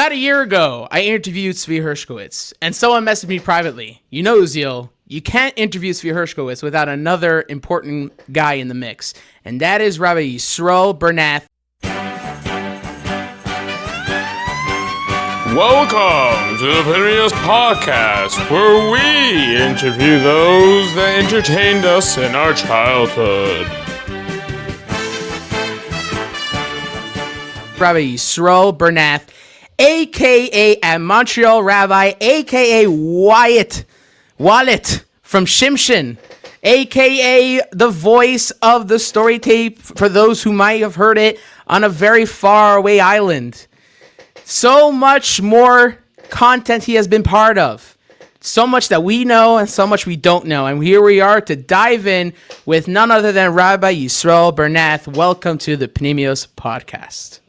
About a year ago, I interviewed Zvi Hershkowitz, and someone messaged me privately. You know, Uziel, you can't interview Zvi Hershkowitz without another important guy in the mix, and that is Rabbi Yisroel Bernath. Welcome to the Phineas Podcast, where we interview those that entertained us in our childhood. Rabbi Yisroel Bernath, a.k.a. a Montreal Rabbi, a.k.a. Wyatt from Shimshon, a.k.a. the voice of the story tape for those who might have heard it on a very far away island. So much more content he has been part of. So much that we know and so much we don't know. And here we are to dive in with none other than Rabbi Yisroel Bernath. Welcome to the Phineas Podcast.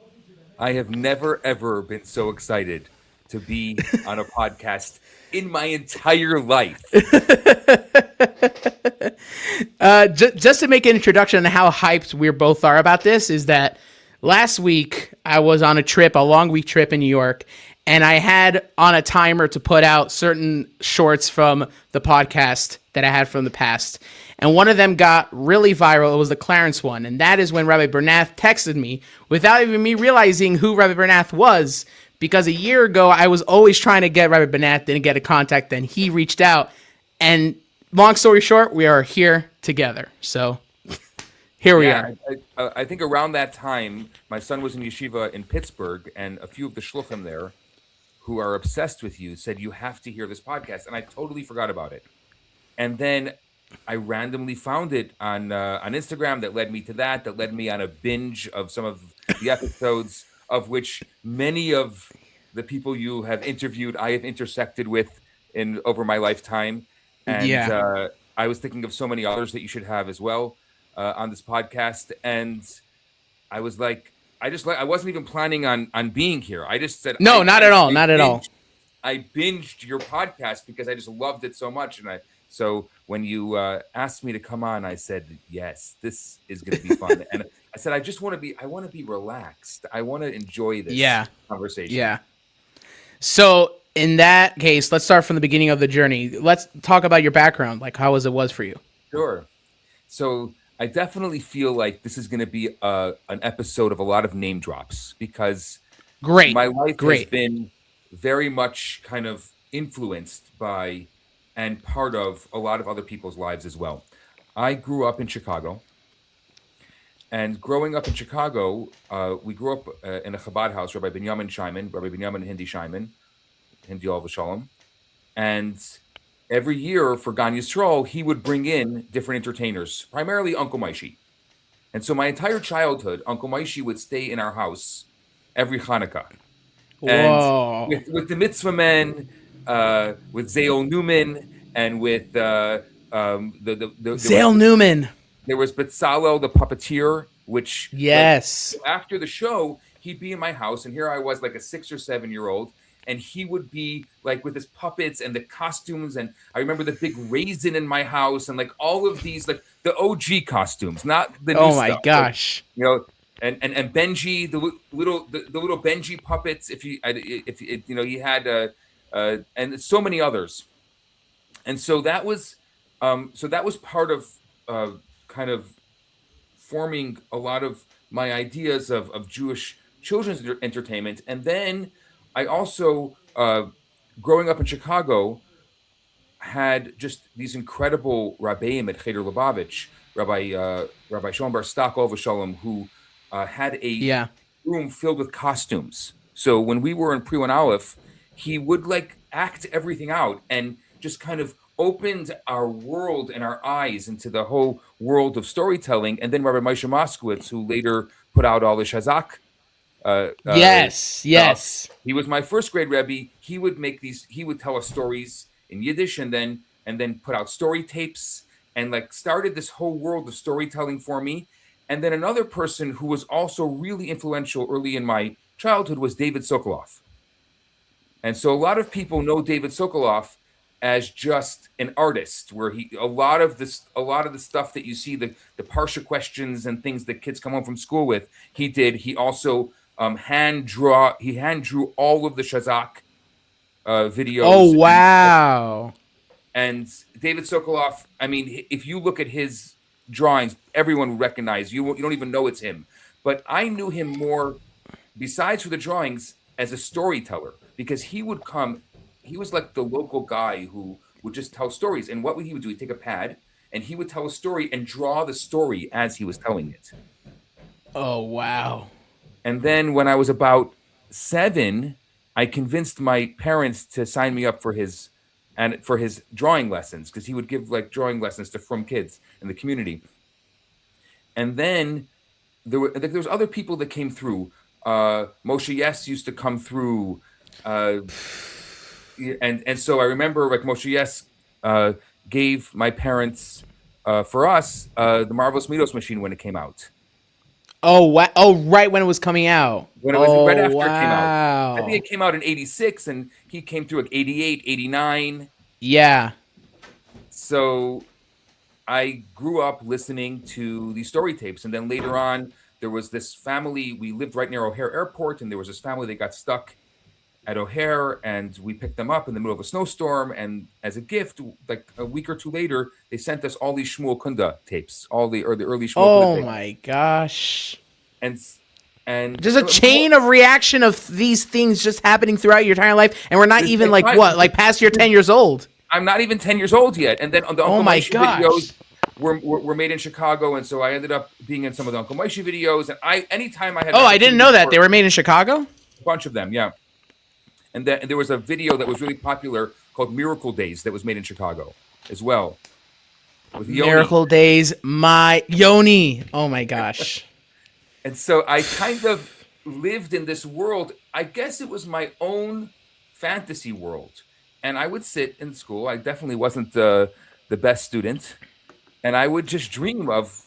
I have never, ever been so excited to be on a podcast in my entire life. Just to make an introduction on how hyped we both are about this is that last week I was on a long week trip in New York, and I had on a timer to put out certain shorts from the podcast that I had from the past. And one of them got really viral. It was the Clarence one. And that is when Rabbi Bernath texted me without even me realizing who Rabbi Bernath was. Because a year ago, I was always trying to get Rabbi Bernath, didn't get a contact. Then he reached out. And long story short, we are here together. So here we are. I think around that time, my son was in yeshiva in Pittsburgh. And a few of the shluchim there who are obsessed with you said, you have to hear this podcast. And I totally forgot about it. And then I randomly found it on Instagram. That led me to that led me on a binge of some of the episodes, of which many of the people you have interviewed I have intersected with over my lifetime. And I was thinking of so many others that you should have as well on this podcast. And I was like, I wasn't even planning on being here. I just said, no, not at all. I binged your podcast because I just loved it so much. So when you asked me to come on, I said, yes, this is going to be fun. And I said, I want to be relaxed. I want to enjoy this conversation. Yeah. So in that case, let's start from the beginning of the journey. Let's talk about your background, like how it was for you. Sure. So I definitely feel like this is going to be an episode of a lot of name drops because my life has been very much kind of influenced by and part of a lot of other people's lives as well. I grew up in Chicago. And growing up in Chicago, we grew up in a Chabad house, Rabbi Binyamin Hindi Shimon, Hindi Olav Shalom. And every year for Gan Yisrael, he would bring in different entertainers, primarily Uncle Maishi. And so my entire childhood, Uncle Maishi would stay in our house every Hanukkah. Whoa. And with the Mitzvah Men, with Zale Newman, and with Zale Newman. There was Betzalel the puppeteer, which after the show, he'd be in my house, and here I was like a 6 or 7 year old, and he would be like with his puppets and the costumes, and I remember the big raisin in my house, and like all of these, like the OG costumes, not the new stuff. Oh my gosh! Like, and Benji, the little Benji puppets. If he had and so many others, and so that was part of kind of forming a lot of my ideas of Jewish children's entertainment. And then I also, growing up in Chicago, had just these incredible rabbeim at Cheder Lubavitch, Rabbi Shimon Bar Stak Olav Shalom, who had a room filled with costumes. So when we were in Pri 1 Aleph, he would like act everything out and just kind of opened our world and our eyes into the whole world of storytelling. And then Rabbi Moshe Moskowitz, who later put out all the Shazak. Yes. He was my first grade Rebbe. He would tell us stories in Yiddish and then put out story tapes and like started this whole world of storytelling for me. And then another person who was also really influential early in my childhood was David Sokolov. And so a lot of people know David Sokolov as just an artist, where a lot of the stuff that you see, the Parsha questions and things that kids come home from school with, he did. He also He hand drew all of the Shazak Oh, videos. wow. And David Sokolov, I mean, if you look at his drawings, everyone would recognize you. You don't even know it's him. But I knew him more, besides for the drawings, as a storyteller, because he would come. He was like the local guy who would just tell stories. And what would he would do? He'd take a pad and he would tell a story and draw the story as he was telling it. Oh, wow. And then when I was about 7, I convinced my parents to sign me up for his drawing lessons, because he would give like drawing lessons to from kids in the community. And then there was other people that came through. Moshe Yes used to come through, and so I remember like Moshe Yes gave my parents for us the Marvelous Meadows machine when it came out. Oh, wow. Oh, right when it was coming out. When it was right after wow. it came out. I think it came out in 86 and he came through like 88, 89. Yeah. So I grew up listening to these story tapes. And then later on, there was this family. We lived right near O'Hare Airport, and there was this family that got stuck at O'Hare, and we picked them up in the middle of a snowstorm. And as a gift, like a week or two later, they sent us all these Shmuel Kunda tapes, the early Shmuel Kunda tapes. Oh my gosh. And there's a chain of reaction of these things just happening throughout your entire life, and we're not even like past your 10 years old. I'm not even 10 years old yet. And then on the Uncle Moshe videos were made in Chicago, and so I ended up being in some of the Uncle Moshe videos. And anytime I had I didn't know that they were made in Chicago. A bunch of them, yeah. And then there was a video that was really popular called Miracle Days that was made in Chicago as well. With Miracle Days, my Yoni. Oh my gosh. And so I kind of lived in this world. I guess it was my own fantasy world. And I would sit in school. I definitely wasn't the best student. And I would just dream of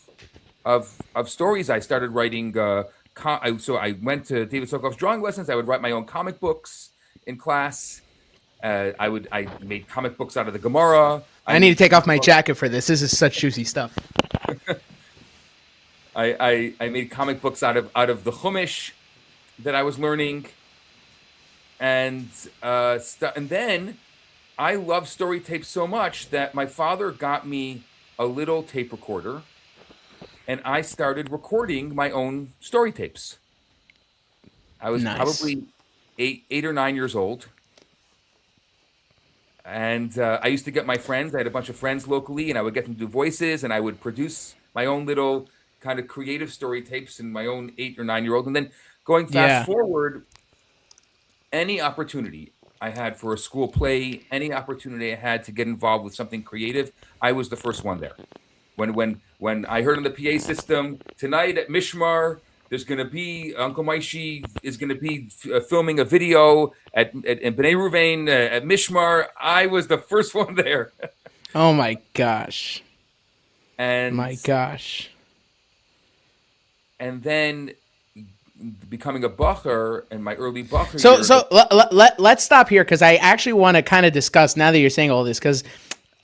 stories. I started writing. So I went to David Sokolov's drawing lessons. I would write my own comic books in class. I made comic books out of the Gemara. I need to take off my jacket for this. This is such juicy stuff. I made comic books out of the Chumash that I was learning, and then I love story tapes so much that my father got me a little tape recorder, and I started recording my own story tapes. I was probably 8 or 9 years old, and I used to get my friends. I had a bunch of friends locally, and I would get them to do voices, and I would produce my own little kind of creative story tapes in my own 8 or 9 year old. And then going fast forward, any opportunity I had for a school play, any opportunity I had to get involved with something creative, I was the first one there. When I heard on the PA system, tonight at Mishmar, there's going to be, Uncle Maishi is going to be filming a video at Bnei Ruvain at Mishmar, I was the first one there. Oh my gosh. And my gosh. And then becoming a bacher in my early bacher So years. let's stop here, because I actually want to kind of discuss, now that you're saying all this, because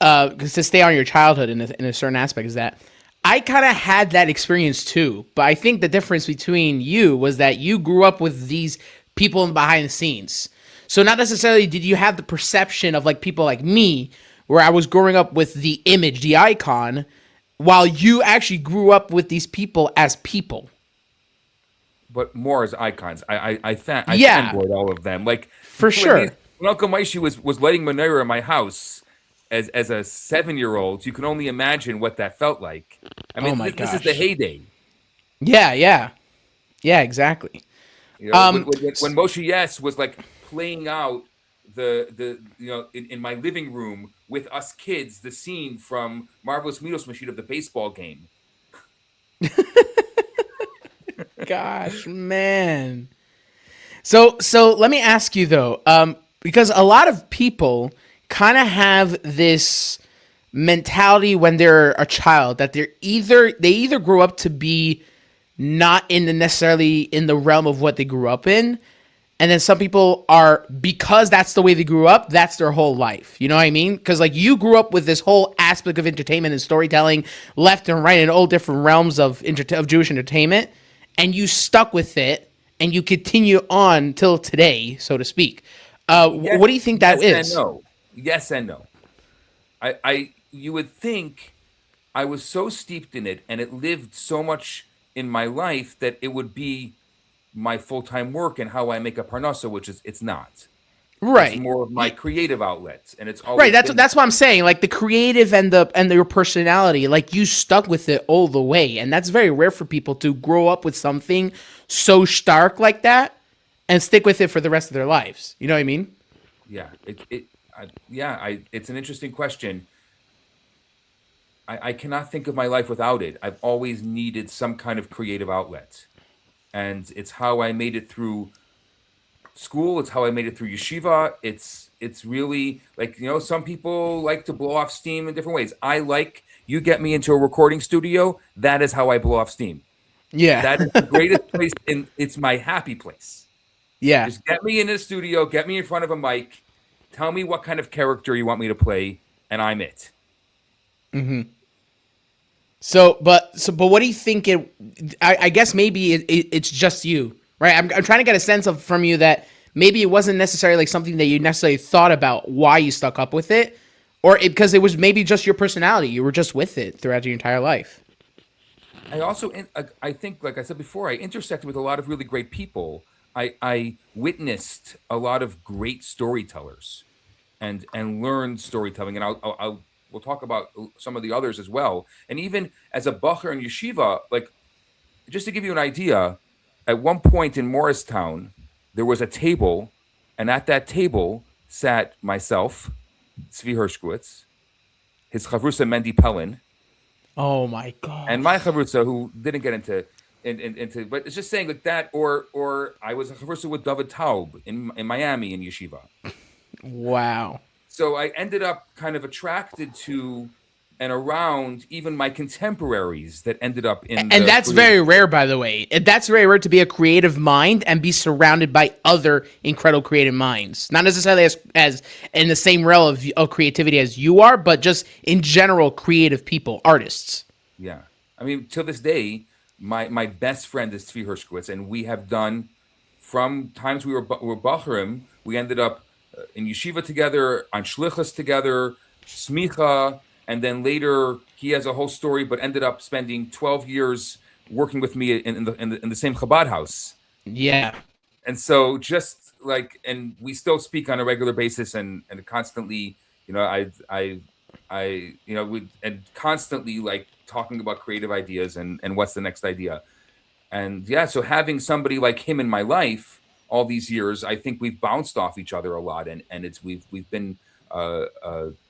to stay on your childhood in a certain aspect, is that I kind of had that experience too. But I think the difference between you was that you grew up with these people behind the scenes. So not necessarily did you have the perception of like people like me, where I was growing up with the image, the icon, while you actually grew up with these people as people. But more as icons. I fanboyed all of them. Like, for sure. When Uncle Maishi was lighting menorah in my house as a 7-year-old, you can only imagine what that felt like. I mean, this is the heyday. Yeah, exactly. You know, when Moshe Yes was like playing out the in my living room with us kids, the scene from Marvelous Meadows Machine of the baseball game. Gosh, man. So let me ask you though, because a lot of people kind of have this mentality when they're a child that they either grow up to be not necessarily in the realm of what they grew up in, and then some people are, because that's the way they grew up, that's their whole life. You know what I mean? Because like you grew up with this whole aspect of entertainment and storytelling, left and right, in all different realms of Jewish entertainment, and you stuck with it, and you continue on till today, so to speak. Yes, What do you think that yes and is? no. Yes and no. You would think I was so steeped in it and it lived so much in my life that it would be my full-time work and how I make a parnasa, which is it's not. It's Right. more of my creative outlets, and it's Right, always that's been. that's what I'm saying. Like the creative and your personality, like you stuck with it all the way, and that's very rare for people to grow up with something so stark like that and stick with it for the rest of their lives. You know what I mean? Yeah, it's an interesting question. I cannot think of my life without it. I've always needed some kind of creative outlet, and it's how I made it through school. It's how I made it through yeshiva. It's really like, some people like to blow off steam in different ways. You get me into a recording studio, that is how I blow off steam. Yeah, That is the greatest place, and it's my happy place. yeah. Just get me in a studio, get me in front of a mic, tell me what kind of character you want me to play, and I'm it. But what do you think I guess maybe it's just you, right? I'm trying to get a sense of from you that maybe it wasn't necessarily like something that you necessarily thought about why you stuck up with it, because it was maybe just your personality. You were just with it throughout your entire life. I think, like I said before, I intersected with a lot of really great people. I witnessed a lot of great storytellers, and learned storytelling. And we'll talk about some of the others as well. And even as a bacher in yeshiva, like, just to give you an idea, at one point in Morristown, there was a table, and at that table sat myself, Tzvi Hershkowitz, his chavrusa Mendy Pellin, Oh my and god. my chavrusa, who didn't get into, but it's just saying like that. Or I was a chavrusa with David Taub in Miami in yeshiva. Wow. So I ended up kind of attracted to and around even my contemporaries that ended up in And the that's creative. very rare, by the way. That's very rare to be a creative mind and be surrounded by other incredible creative minds. Not necessarily as in the same realm of creativity as you are, but just in general, creative people, artists. Yeah. I mean, till this day, my best friend is Tzvi Hershkowitz, and we have done, from times we were Bacharim, we ended up in yeshiva together, on shlichus together, smicha, and then later he has a whole story, but ended up spending 12 years working with me in the same Chabad house. Yeah. And so just like, and we still speak on a regular basis, and constantly, and constantly like talking about creative ideas and what's the next idea. And yeah, so having somebody like him in my life all these years, I think we've bounced off each other a lot, and we've been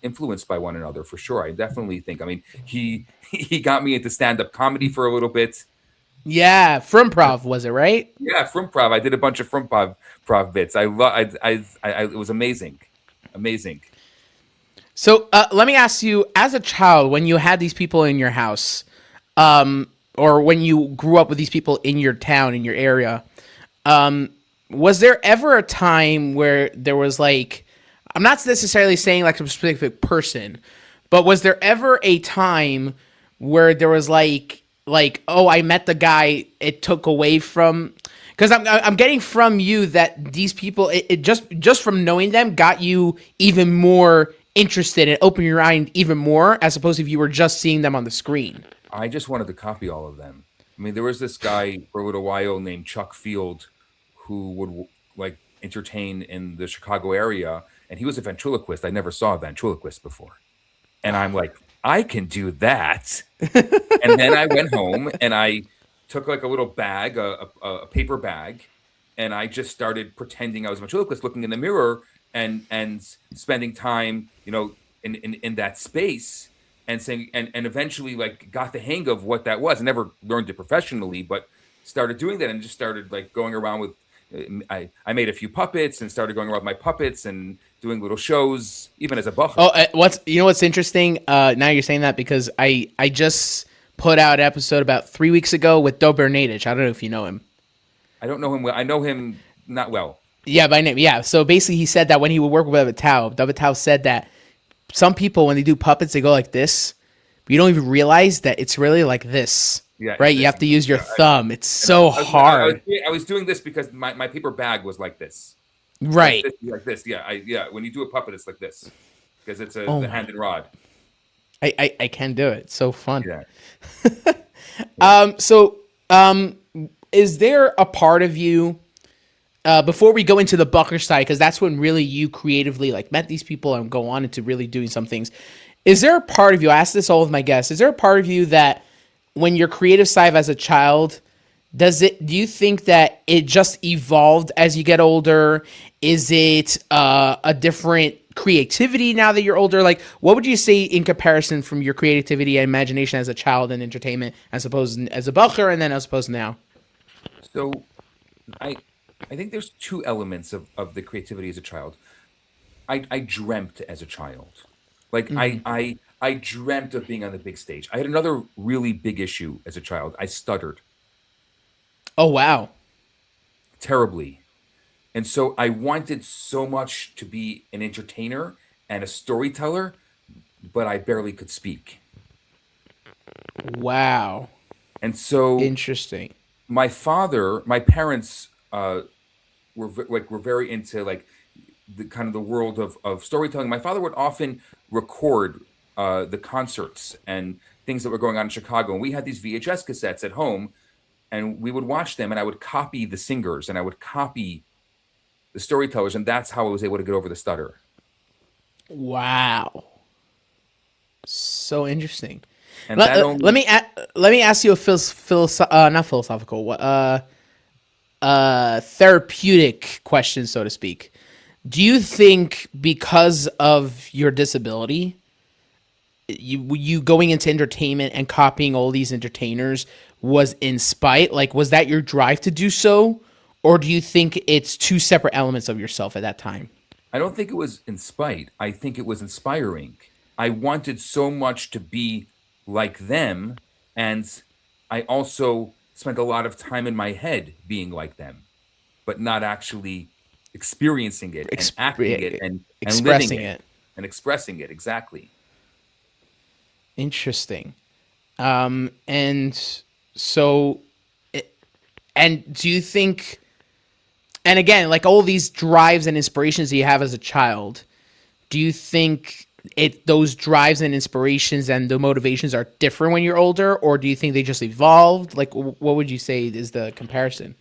influenced by one another for sure. I definitely think. I mean, he got me into stand-up comedy for a little bit. Yeah. From Prov, was it right? Yeah, from Prov. I did a bunch of from Prov bits. It was amazing, amazing. So let me ask you, as a child, when you had these people in your house, or when you grew up with these people in your town, in your area, was there ever a time where there was like, I'm not necessarily saying like a specific person, but was there ever a time where there was like, oh, I met the guy, it took away from, because I'm getting from you that these people, it just from knowing them got you even more interested and open your mind even more, as opposed to if you were just seeing them on the screen. I just wanted to copy all of them. I mean, there was this guy for a little while named Chuck Field who would like entertain in the Chicago area, and he was a ventriloquist. I never saw a ventriloquist before. And I'm like, I can do that. And then I went home and I took like a little bag, a paper bag, and I just started pretending I was a ventriloquist, looking in the mirror and spending time, in that space, and saying, and eventually like got the hang of what that was. I never learned it professionally, but started doing that and just started like going around with, I made a few puppets and started going around with my puppets and doing little shows, even as a bacher. Oh, what's interesting? Now you're saying that because I just put out an episode about 3 weeks ago with Uziel Bernath. I don't know if you know him. I don't know him well. I know him not well. Yeah, by name. Yeah. So basically, he said that when he would work with David Tao said that some people, when they do puppets, they go like this. But you don't even realize that it's really like this. Yeah, right? You have to use your thumb. It's so hard. I was doing this because my paper bag was like this. Right. Like this. Yeah. When you do a puppet, it's like this because it's Oh the my. hand and rod. I can do it. It's so fun. Yeah. So, is there a part of you before we go into the Bucker side, because that's when really you creatively like met these people and go on into really doing some things? Is there a part of you? I ask this all of my guests. Is there a part of you that when your creative side as a child, do you think that it just evolved as you get older? Is it a different creativity now that you're older? Like, what would you say in comparison from your creativity and imagination as a child in entertainment, as opposed as a Bucker, and then as opposed to now? So I I think there's two elements of the creativity as a child. I dreamt as a child. Like I dreamt of being on the big stage. I had another really big issue as a child. I stuttered Oh wow. terribly. And so I wanted so much to be an entertainer and a storyteller, but I barely could speak. Wow. And so Interesting. my parents were very into like the kind of the world of storytelling. My father would often record the concerts and things that were going on in Chicago, and we had these VHS cassettes at home, and we would watch them, and I would copy the singers and I would copy the storytellers, and that's how I was able to get over the stutter. Wow. So interesting. And that Let only me let me ask you a not philosophical, therapeutic question, so to speak. Do you think because of your disability, you going into entertainment and copying all these entertainers was in spite? Like, was that your drive to do so, or do you think it's two separate elements of yourself at that time? I don't think it was in spite. I think it was inspiring. I wanted so much to be like them, and I also spent a lot of time in my head being like them, but not actually experiencing it and acting it and living Expressing it it. and expressing it exactly. Interesting. And so, and do you think, and again, like all these drives and inspirations that you have as a child, do you think those drives and inspirations and the motivations are different when you're older, or do you think they just evolved? Like, what would you say is the comparison?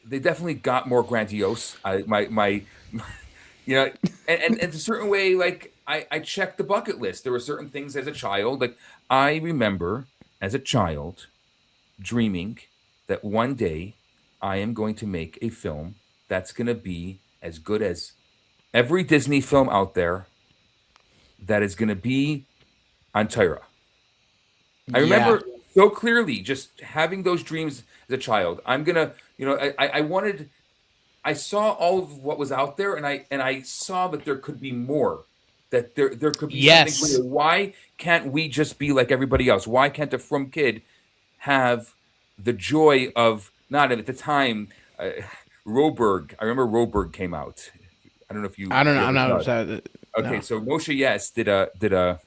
They definitely got more grandiose. You know, and in a certain way, like I checked the bucket list. There were certain things as a child, like I remember as a child dreaming that one day I am going to make a film that's going to be as good as every Disney film out there, that is going to be on Tyra. I Yeah. remember so clearly just having those dreams as a child. I'm gonna, I wanted. I saw all of what was out there, and I saw that there could be more. That there could be something Yes. greater. Why can't we just be like everybody else? Why can't a frum kid have the joy of not at the time? Roberg. I remember Roberg came out. I don't know if I don't know. you I'm ever saw not. it. Okay, No. so Moshe Yes did an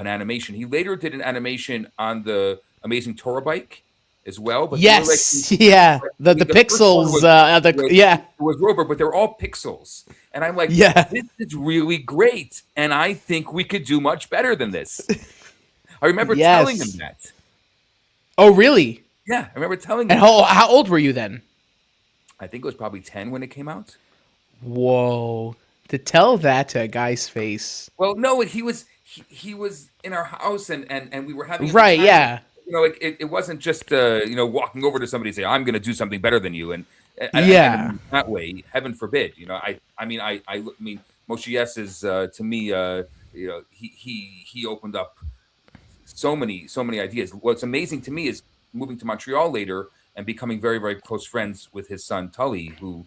animation. He later did an animation on the Amazing Torah bike as well. But they were like Yes. Yeah. The the first one pixels. Yeah. was Robert, but they're all pixels. And I'm like, Yeah. this is really great, and I think we could do much better than this. I remember telling him Yes. that. Oh, really? Yeah, I remember telling And him that. how old were you then? I think it was probably 10 when it came out. Whoa. To tell that to a guy's face. Well, no, he was in our house, and we were having a good Right. time. Yeah. It wasn't just walking over to somebody and say I'm going to do something better than you, and I don't Yeah. mean that way. Heaven forbid. I mean Moshe Yes is to me. He opened up so many ideas. What's amazing to me is moving to Montreal later and becoming very very close friends with his son Tully, who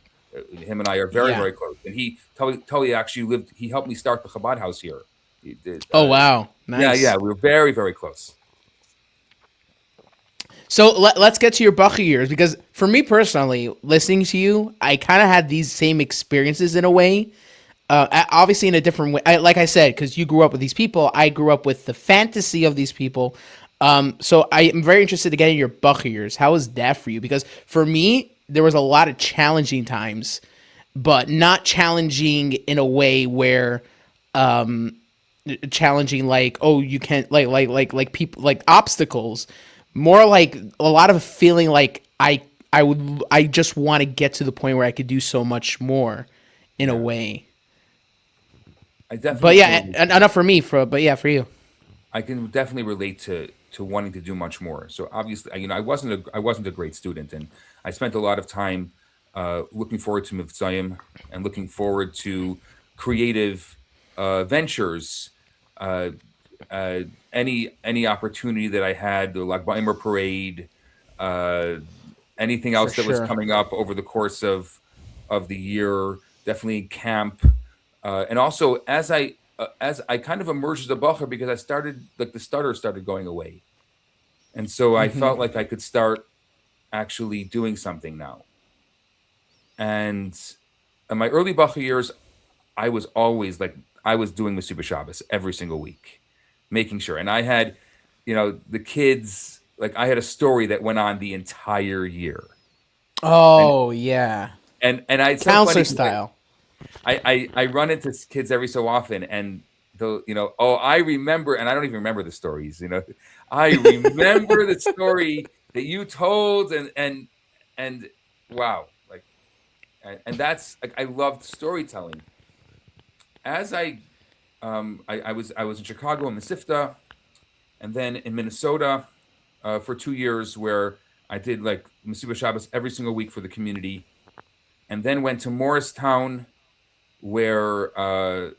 him and I are very Yeah. very close. And Tully actually lived. He helped me start the Chabad house here. He did, Oh, wow. Nice. yeah, we were very very close. So let's get to your Bucky years, because for me personally, listening to you, I kind of had these same experiences in a way. obviously in a different way. Like I said, because you grew up with these people, I grew up with the fantasy of these people. So I am very interested to get in your Buck years. How was that for you? Because for me, there was a lot of challenging times, but not challenging in a way where challenging like, oh, you can't like people like obstacles, more like a lot of feeling like I just want to get to the point where I could do so much more in a way. I definitely. But yeah, enough for me. But yeah, for you. I can definitely relate to wanting to do much more. So obviously, I wasn't a great student, and I spent a lot of time looking forward to Mivtzayim and looking forward to creative ventures. Uh, any opportunity that I had, the Lag Baimer parade, uh, anything else For that was sure. coming up over the course of the year, definitely camp, and also as I kind of emerged as a bacher because I started like the stutter started going away, and so I felt like I could start actually doing something now. And in my early bacher years, I was always like I was doing Masuba Shabbos every single week, making sure. And I had, the kids like I had a story that went on the entire year, and Oh yeah, it's so funny counselor 'cause style. I run into kids every so often, and they'll, oh, I remember, and I don't even remember the stories. I remember the story that you told, and wow, like, and that's like I loved storytelling. As I was in Chicago in Mesivta, and then in Minnesota for 2 years, where I did like Mesiba Shabbos every single week for the community, and then went to Morristown, where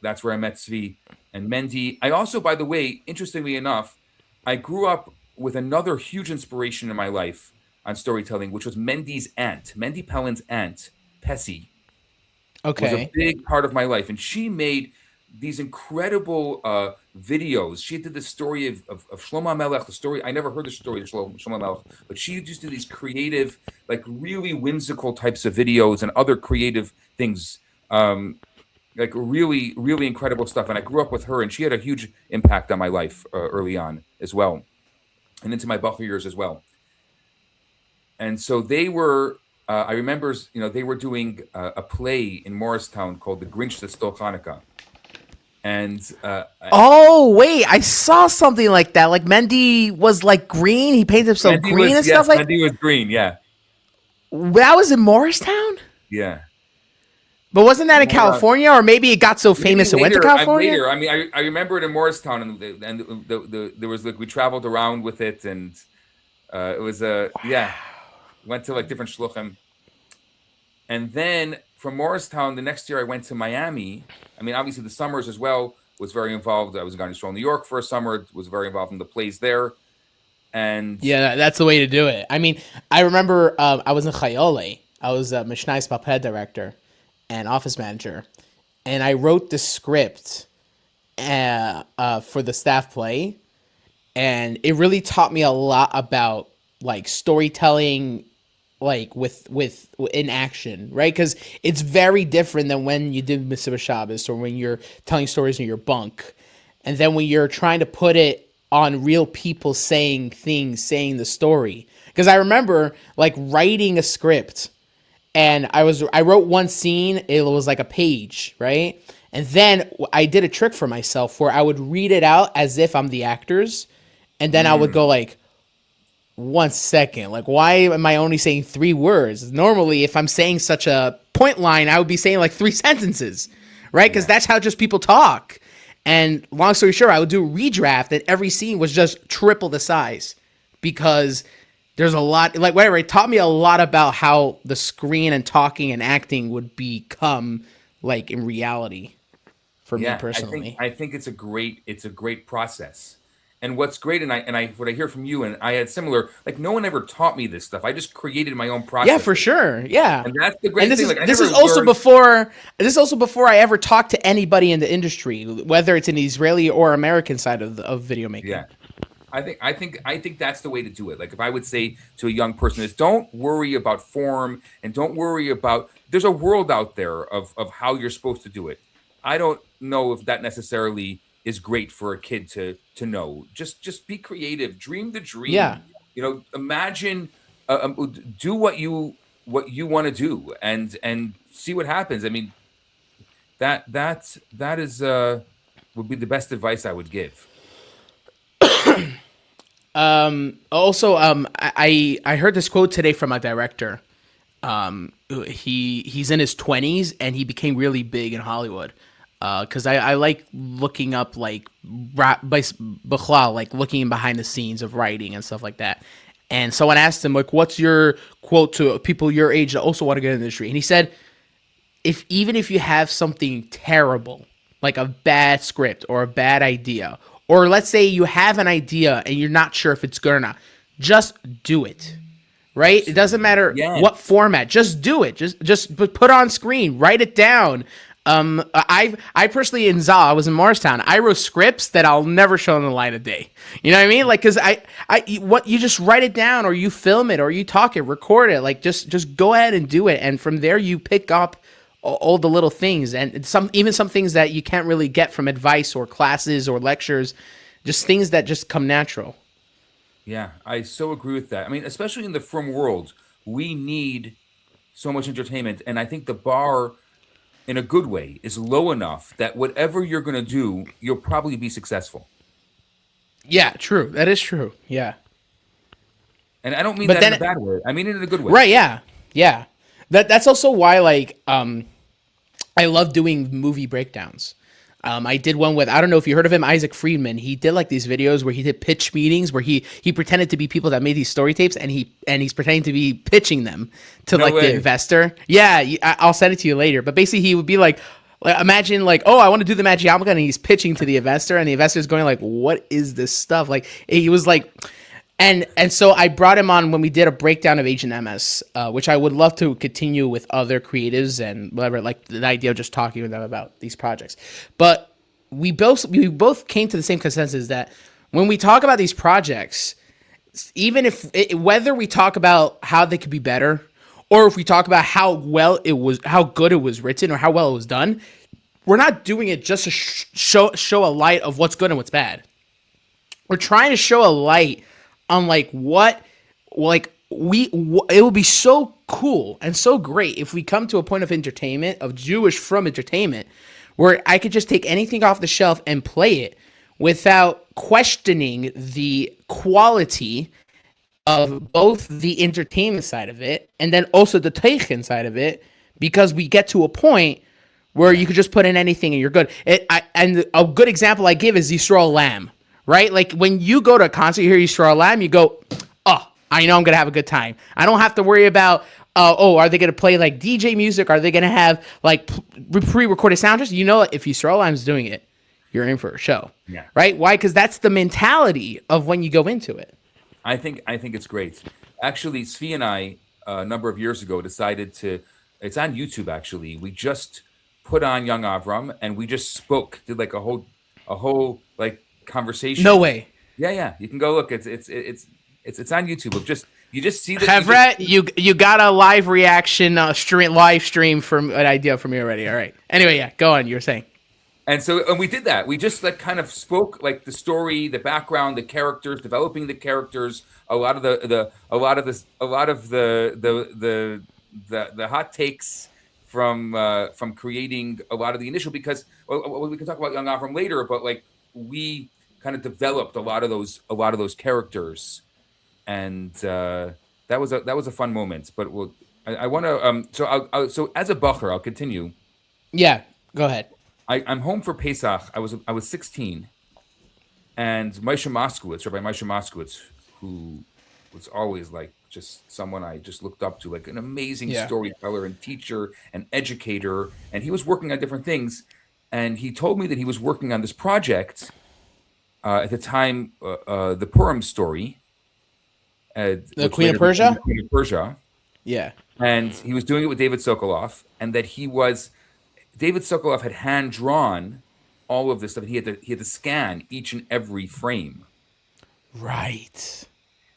that's where I met Zvi and Mendy. I also, by the way, interestingly enough, I grew up with another huge inspiration in my life on storytelling, which was Mendy's aunt, Mendy Pellin's aunt, Pessy, was a Okay. big part of my life, and she made these incredible videos. She did the story of Shlomo Melech, the story I never heard the story of Shlomo Melech, but she used to do these creative, like really whimsical types of videos and other creative things. Like really, really incredible stuff. And I grew up with her, and she had a huge impact on my life early on as well, and into my Bacher years as well. And so they were, I remember, they were doing a play in Morristown called The Grinch That Stole Hanukkah. And Oh wait, I saw something like that. Like Mendy was like green. He painted himself green and stuff like. Mendy was green. Yeah. That was in Morristown. Yeah. But wasn't that in More, California, or maybe it got so maybe famous it went to later. California? Later. I mean, I remember it in Morristown, and there was like we traveled around with it, and it was yeah, went to like different shluchim, and then from Morristown the next year I went to Miami. I mean, obviously the summers as well was very involved. I was going to Stroll, New York for a summer. Was very involved in the plays there, and Yeah, that's the way to do it. I mean, I remember I was in Chayole. I was a Mishnais Paped director and office manager, and I wrote the script for the staff play, and it really taught me a lot about like storytelling, like with in action, right? Because it's very different than when you did Mesiba Shabbos or when you're telling stories in your bunk, and then when you're trying to put it on real people saying things, saying the story. Because I remember like writing a script, and I wrote one scene. It was like a page, right? And then I did a trick for myself where I would read it out as if I'm the actors, and then I would go like, 1 second, like why am I only saying 3 words? Normally, if I'm saying such a point line, I would be saying like 3 sentences, right? Because that's how just people talk. And long story short, I would do a redraft, and every scene was just triple the size because there's a lot, like whatever. It taught me a lot about how the screen and talking and acting would become like in reality for me yeah, personally. I think it's a great process. And what's great, and I what I hear from you, and I had similar, like no one ever taught me this stuff. I just created my own Yeah, process for with it. sure. Yeah. And that's the And great thing. Like I this never is also learned. before I ever talked to anybody in the industry, whether it's in the Israeli or American side of video making. Yeah. I think that's the way to do it. Like if I would say to a young person is don't worry about form and don't worry about there's a world out there of how you're supposed to do it. I don't know if that necessarily is great for a kid to know. Just be creative, dream the Yeah. dream. Imagine, do what you want to do, and see what happens. I mean, that is would be the best advice I would give. Also, I heard this quote today from a director. He's in his 20s and he became really big in Hollywood. Because I like looking up like like looking behind the scenes of writing and stuff like that. And someone asked him like, "What's your quote to people your age that also want to get in the industry?" And he said, "If even if you have something terrible, like a bad script or a bad idea, or let's say you have an idea and you're not sure if it's good or not, just do it." Right? It doesn't matter Yes. what format. Just do it. Just put on screen. Write it down. I personally in Zal, I was in Morristown. I wrote scripts that I'll never show in the light of day. You know what I mean? Like, cause what you just write it down, or you film it, or you talk it, record it. Like, just go ahead and do it, and from there you pick up all the little things, and even some things that you can't really get from advice or classes or lectures, just things that just come natural. Yeah, I so agree with that. I mean, especially in the film world, we need so much entertainment, and I think the bar, in a good way, is low enough that whatever you're going to do, you'll probably be successful. Yeah, true. That is true. Yeah. And I don't mean But that in then, a bad way. I mean it in a good way. right? Yeah, yeah. That's also why I love doing movie breakdowns. I did one with, I don't know if you heard of him, Isaac Friedman. He did like these videos where he did pitch meetings where he pretended to be people that made these story tapes, and he's pretending to be pitching them to No like way. the investor. Yeah, I'll send it to you later. But basically, he would be like, imagine like, oh, I want to do the Magic Yarmulke, and he's pitching to the investor, and the investor's going like, what is this stuff? Like he was like. And so I brought him on when we did a breakdown of Agent MS, which I would love to continue with other creatives and whatever, like the idea of just talking with them about these projects. But we both came to the same consensus that when we talk about these projects, even if whether we talk about how they could be better, or if we talk about how well it was, how good it was written, or how well it was done, we're not doing it just to show a light of what's good and what's bad. We're trying to show a light on like what like it would be so cool and so great if we come to a point of entertainment, of Jewish from entertainment, where I could just take anything off the shelf and play it without questioning the quality of both the entertainment side of it and then also the teichen side of it, because we get to a point where you could just put in anything and you're good. And a good example I give is Yisroel Lamb. Right? Like when you go to a concert, you hear Yisroel Lamb, you go, oh, I know I'm going to have a good time. I don't have to worry about, are they going to play like DJ music? Are they going to have like pre-recorded soundtracks? You know, if Yisroel Lamb's doing it, you're in for a show. Yeah. Right? Why? Because that's the mentality of when you go into it. I think it's great. Actually, Svi and I, a number of years ago, decided to. It's on YouTube. Actually, we just put on Young Avram and we just did like a whole like conversation. No way. Yeah. You can go look. It's on YouTube. You just see that. Hevra, you got a live reaction live stream from an idea from me already. All right. Anyway, yeah, go on. You were saying. And we did that. We just like kind of spoke like the story, the background, the characters, developing the characters, a lot of the hot takes from creating a lot of the initial, because we can talk about Young Avram later, but like we kind of developed a lot of those characters, and that was a fun moment. But I want to so as a bacher, I'll continue. Yeah, go ahead. I'm home for Pesach. I was 16, and Moshe Moskowitz, Rabbi Moshe Moskowitz, who was always like just someone I just looked up to, like an amazing storyteller and teacher and educator, and he was working on different things, and he told me that he was working on this project at the time, the Purim story, The Queen of Persia. Queen of Persia, Yeah. and he was doing it with David Sokoloff, and that David Sokoloff had hand drawn all of this stuff. He had to scan each and every frame. Right.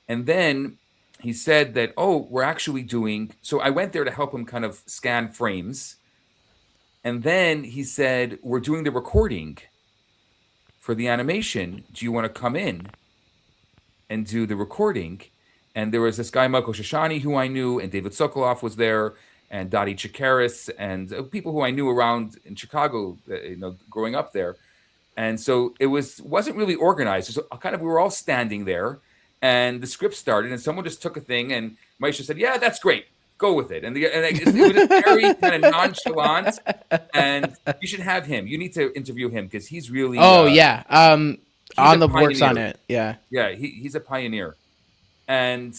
And then he said that, we're actually doing. So I went there to help him kind of scan frames. And then he said, "We're doing the recording for the animation. Do you want to come in and do the recording?" And there was this guy, Michael Shoshani, who I knew, and David Sokolov was there, and Dottie Chikaris, and people who I knew around in Chicago, growing up there. And so it wasn't really organized. So we were all standing there, and the script started, and someone just took a thing, and Maisha said, "Yeah, that's great. Go with it." And it was just very kind of nonchalant, and you should have him. You need to interview him because he's really yeah. he's On a the works on pioneer. it. Yeah. Yeah, he's a pioneer. And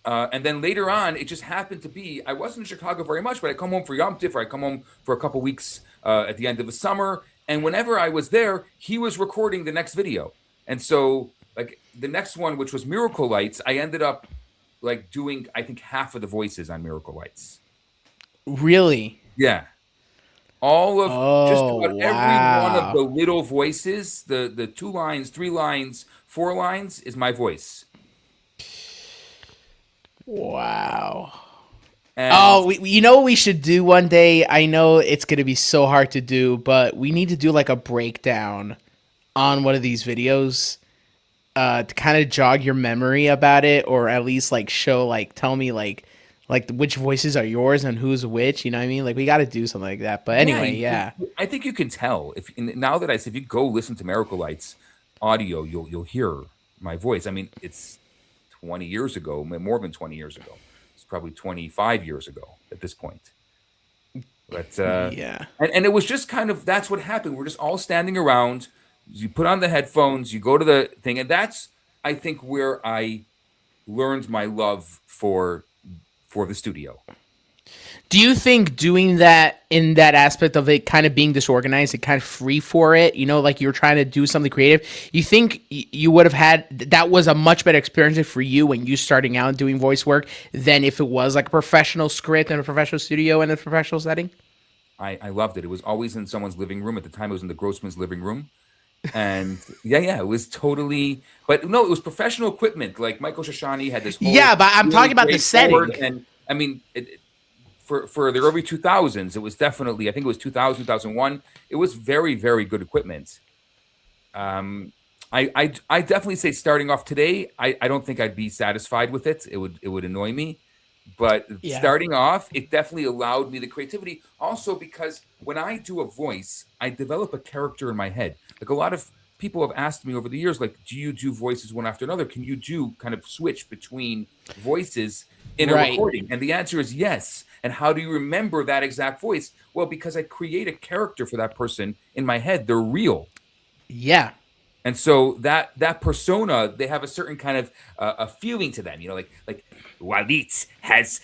then later on, it just happened to be, I wasn't in Chicago very much, but I come home for Yom Tif, or I come home for a couple weeks at the end of the summer. And whenever I was there, he was recording the next video. And so like the next one, which was Miracle Lights, I ended up like doing, I think, half of the voices on Miracle Lights. Really? Yeah. All of just about every one of wow. the little voices, the 2 lines, 3 lines, 4 lines is my voice. Wow. And You know what we should do one day? I know it's going to be so hard to do, but we need to do like a breakdown on one of these videos to kind of jog your memory about it, or at least like show, like tell me like which voices are yours and who's which, you know what I mean? Like we got to do something like that. But anyway, yeah. I think you can tell now that I said, if you go listen to Miracle Lights audio, you'll hear my voice. I mean, it's 20 years ago, more than 20 years ago. It's probably 25 years ago at this point. But yeah. And it was just kind of, that's what happened. We're just all standing around. You put on the headphones, you go to the thing, and that's, I think, where I learned my love for the studio. Do you think doing that in that aspect of it kind of being disorganized and kind of free for it, like you're trying to do something creative, you think you would have had, that was a much better experience for you when you starting out doing voice work than if it was like a professional script in a professional studio in a professional setting? I loved it. It was always in someone's living room. At the time, it was in the Grossman's living room. And yeah, it was totally, but no, it was professional equipment. Like Michael Shoshani had this whole, but I'm talking about the setting. And I mean, for the early 2000s, it was definitely, I think it was 2000, 2001. It was very, very good equipment. I definitely say starting off today, I don't think I'd be satisfied with it. It would annoy me. But starting off, it definitely allowed me the creativity. Also, because when I do a voice, I develop a character in my head. Like a lot of people have asked me over the years, like, do you do voices one after another? Can you do kind of switch between voices in a recording? And the answer is yes. And how do you remember that exact voice? Well, because I create a character for that person in my head. They're real. Yeah. And so that persona, they have a certain kind of a feeling to them, like Walid has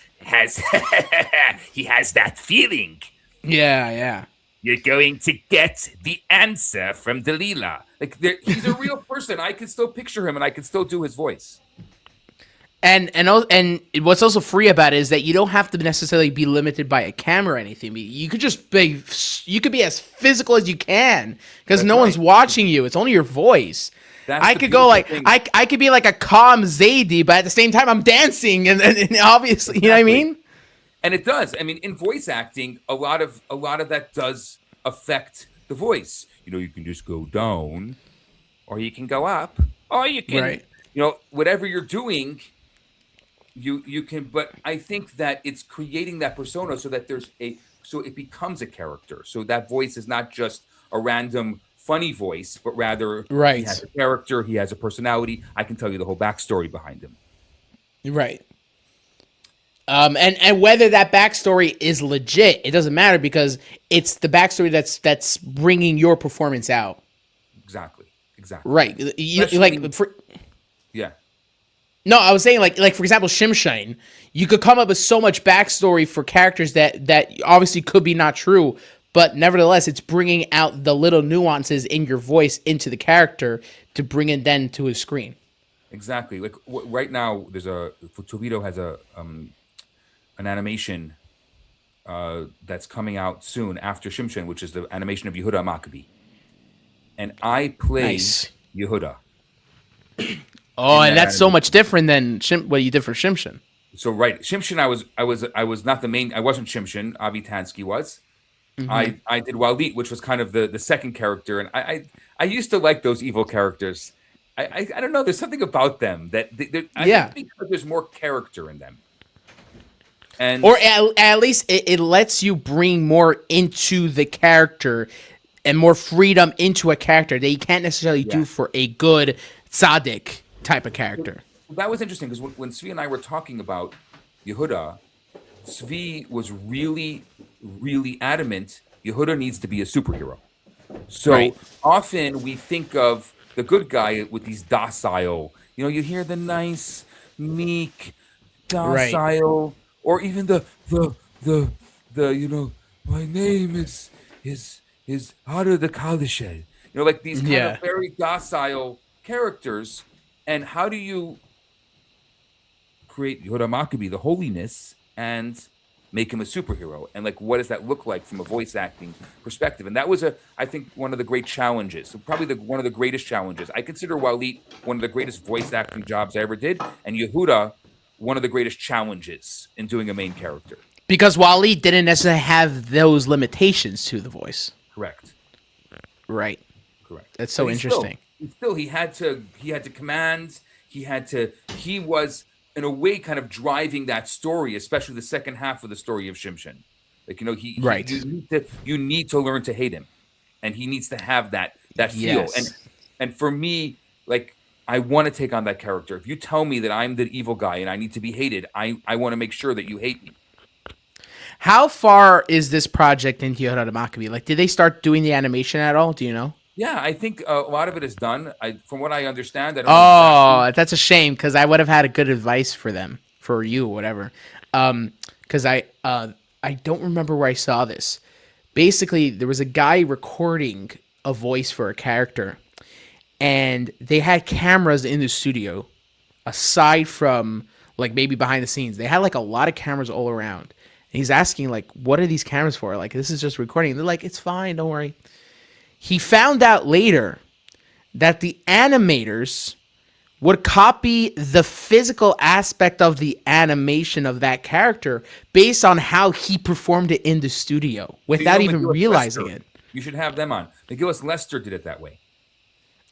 he has that feeling. Yeah. You're going to get the answer from Delilah. Like he's a real person. I can still picture him, and I can still do his voice. And what's also free about it is that you don't have to necessarily be limited by a camera or anything. You could just be as physical as you can because no one's watching you. It's only your voice. I could go like I could be like a calm Zadie, but at the same time I'm dancing and obviously, you know what I mean? And it does. I mean, in voice acting, a lot of that does affect the voice. You can just go down, or you can go up, or you can, whatever you're doing. You can, but I think that it's creating that persona so that so it becomes a character. So that voice is not just a random funny voice, but rather he has a character, he has a personality. I can tell you the whole backstory behind him. Right. And whether that backstory is legit, it doesn't matter because it's the backstory that's bringing your performance out. Exactly. Right. Yeah. No, I was saying like for example, Shimshon, you could come up with so much backstory for characters that obviously could be not true, but nevertheless, it's bringing out the little nuances in your voice into the character to bring it then to a screen. Exactly. Like right now, Toveedo has an animation that's coming out soon after Shimshon, which is the animation of Yehuda Maccabi, and I play Yehuda. Oh, and that's so much different than what you did for Shimshon. So Shimshon, I was not the main. I wasn't Shimshon. Avi Tansky was, I did Walit, which was kind of the second character, and I used to like those evil characters. I don't know. There's something about them that I Yeah. think because there's more character in them, and Or at least it lets you bring more into the character and more freedom into a character that you can't necessarily do for a good tzaddik type of character. that was interesting because when Svi and I were talking about Yehuda, Svi was really, really adamant. Yehuda needs to be a superhero. So Right. often we think of the good guy with these docile, you hear the nice, meek, docile, or even the my name is Hada the Kalished. Like these kind of very docile characters. And how do you create Yehuda Maccabi, the holiness, and make him a superhero? And like, what does that look like from a voice acting perspective? And that was I think one of the great challenges, probably one of the greatest challenges. I consider Walit one of the greatest voice acting jobs I ever did, and Yehuda one of the greatest challenges in doing a main character. Because Wally didn't necessarily have those limitations to the voice. Correct. Right. Correct. That's so interesting. He had to command. He was in a way kind of driving that story, especially the second half of the story of Shimshon. Like, you need to learn to hate him, and he needs to have that feel. Yes. And for me, like, I want to take on that character. If you tell me that I'm the evil guy and I need to be hated, I want to make sure that you hate me. How far is this project in Yehuda Maccabi? Like, did they start doing the animation at all? Do you know? Yeah, I think a lot of it is done. From what I understand, I don't know exactly. That's a shame because I would have had a good advice for them, for you, whatever. Because I don't remember where I saw this. Basically, there was a guy recording a voice for a character, and they had cameras in the studio, aside from like maybe behind the scenes. They had like a lot of cameras all around. And he's asking like, "What are these cameras for?" Like, this is just recording. And they're like, "It's fine, don't worry." He found out later that the animators would copy the physical aspect of the animation of that character based on how he performed it in the studio without even realizing it. You should have them on. McGillis Lester did it that way.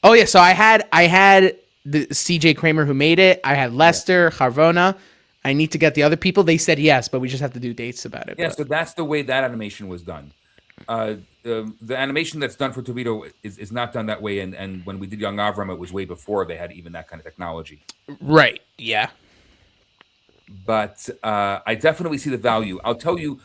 Oh yeah, so I had the CJ Kramer who made it. I had Lester, Harvona. I need to get the other people. They said yes, but we just have to do dates about it. Yeah, but. So that's the way that animation was done. The animation that's done for Toveedo is not done that way. And when we did Young Avram, it was way before they had even that kind of technology. Right. Yeah. But I definitely see the value. I'll tell you,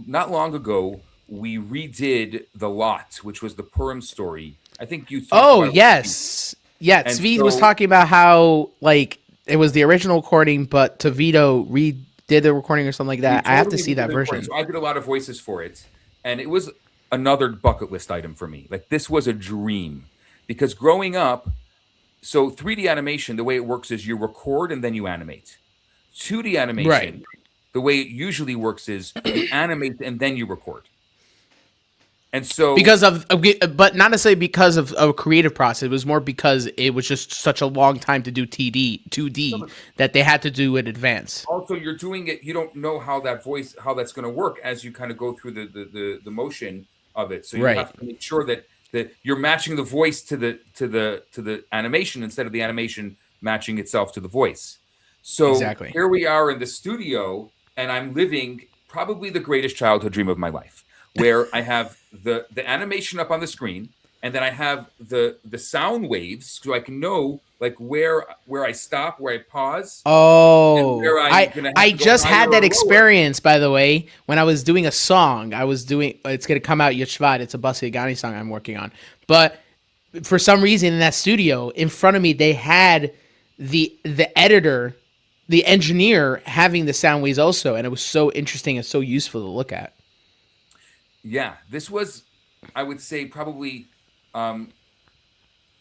not long ago, we redid The Lot, which was the Purim story. I think you talked about yes. Yeah, And Zvi so- was talking about how, like, it was the original recording, but Toveedo redid the recording or something like that. We I have to totally see that did the recording. version. So I did a lot of voices for it, and it was another bucket list item for me. Like, this was a dream, because growing up, so 3D animation, the way it works is you record and then you animate. 2D animation, Right. the way it usually works is you animate and then you record. And so But not necessarily because of a creative process. It was more because it was just such a long time to do 2D that they had to do it in advance. also you're doing it, you don't know how that's going to work as you kind of go through the motion of it. So you Right. have to make sure that you're matching the voice to the animation instead of the animation matching itself to the voice. So Exactly. Here we are in the studio, and I'm living probably the greatest childhood dream of my life, where I have the animation up on the screen, and then I have the sound waves, so I can know like where I stop, where I pause. Oh, where I'm gonna have I to go just higher had or that lower. experience, by the way, when I was doing a song. It's going to come out Yoshvat. It's a Basi Agani song I'm working on. But for some reason in that studio, in front of me, they had the editor, the engineer having the sound waves also. And it was so interesting and so useful to look at. Yeah, this was, I would say, probably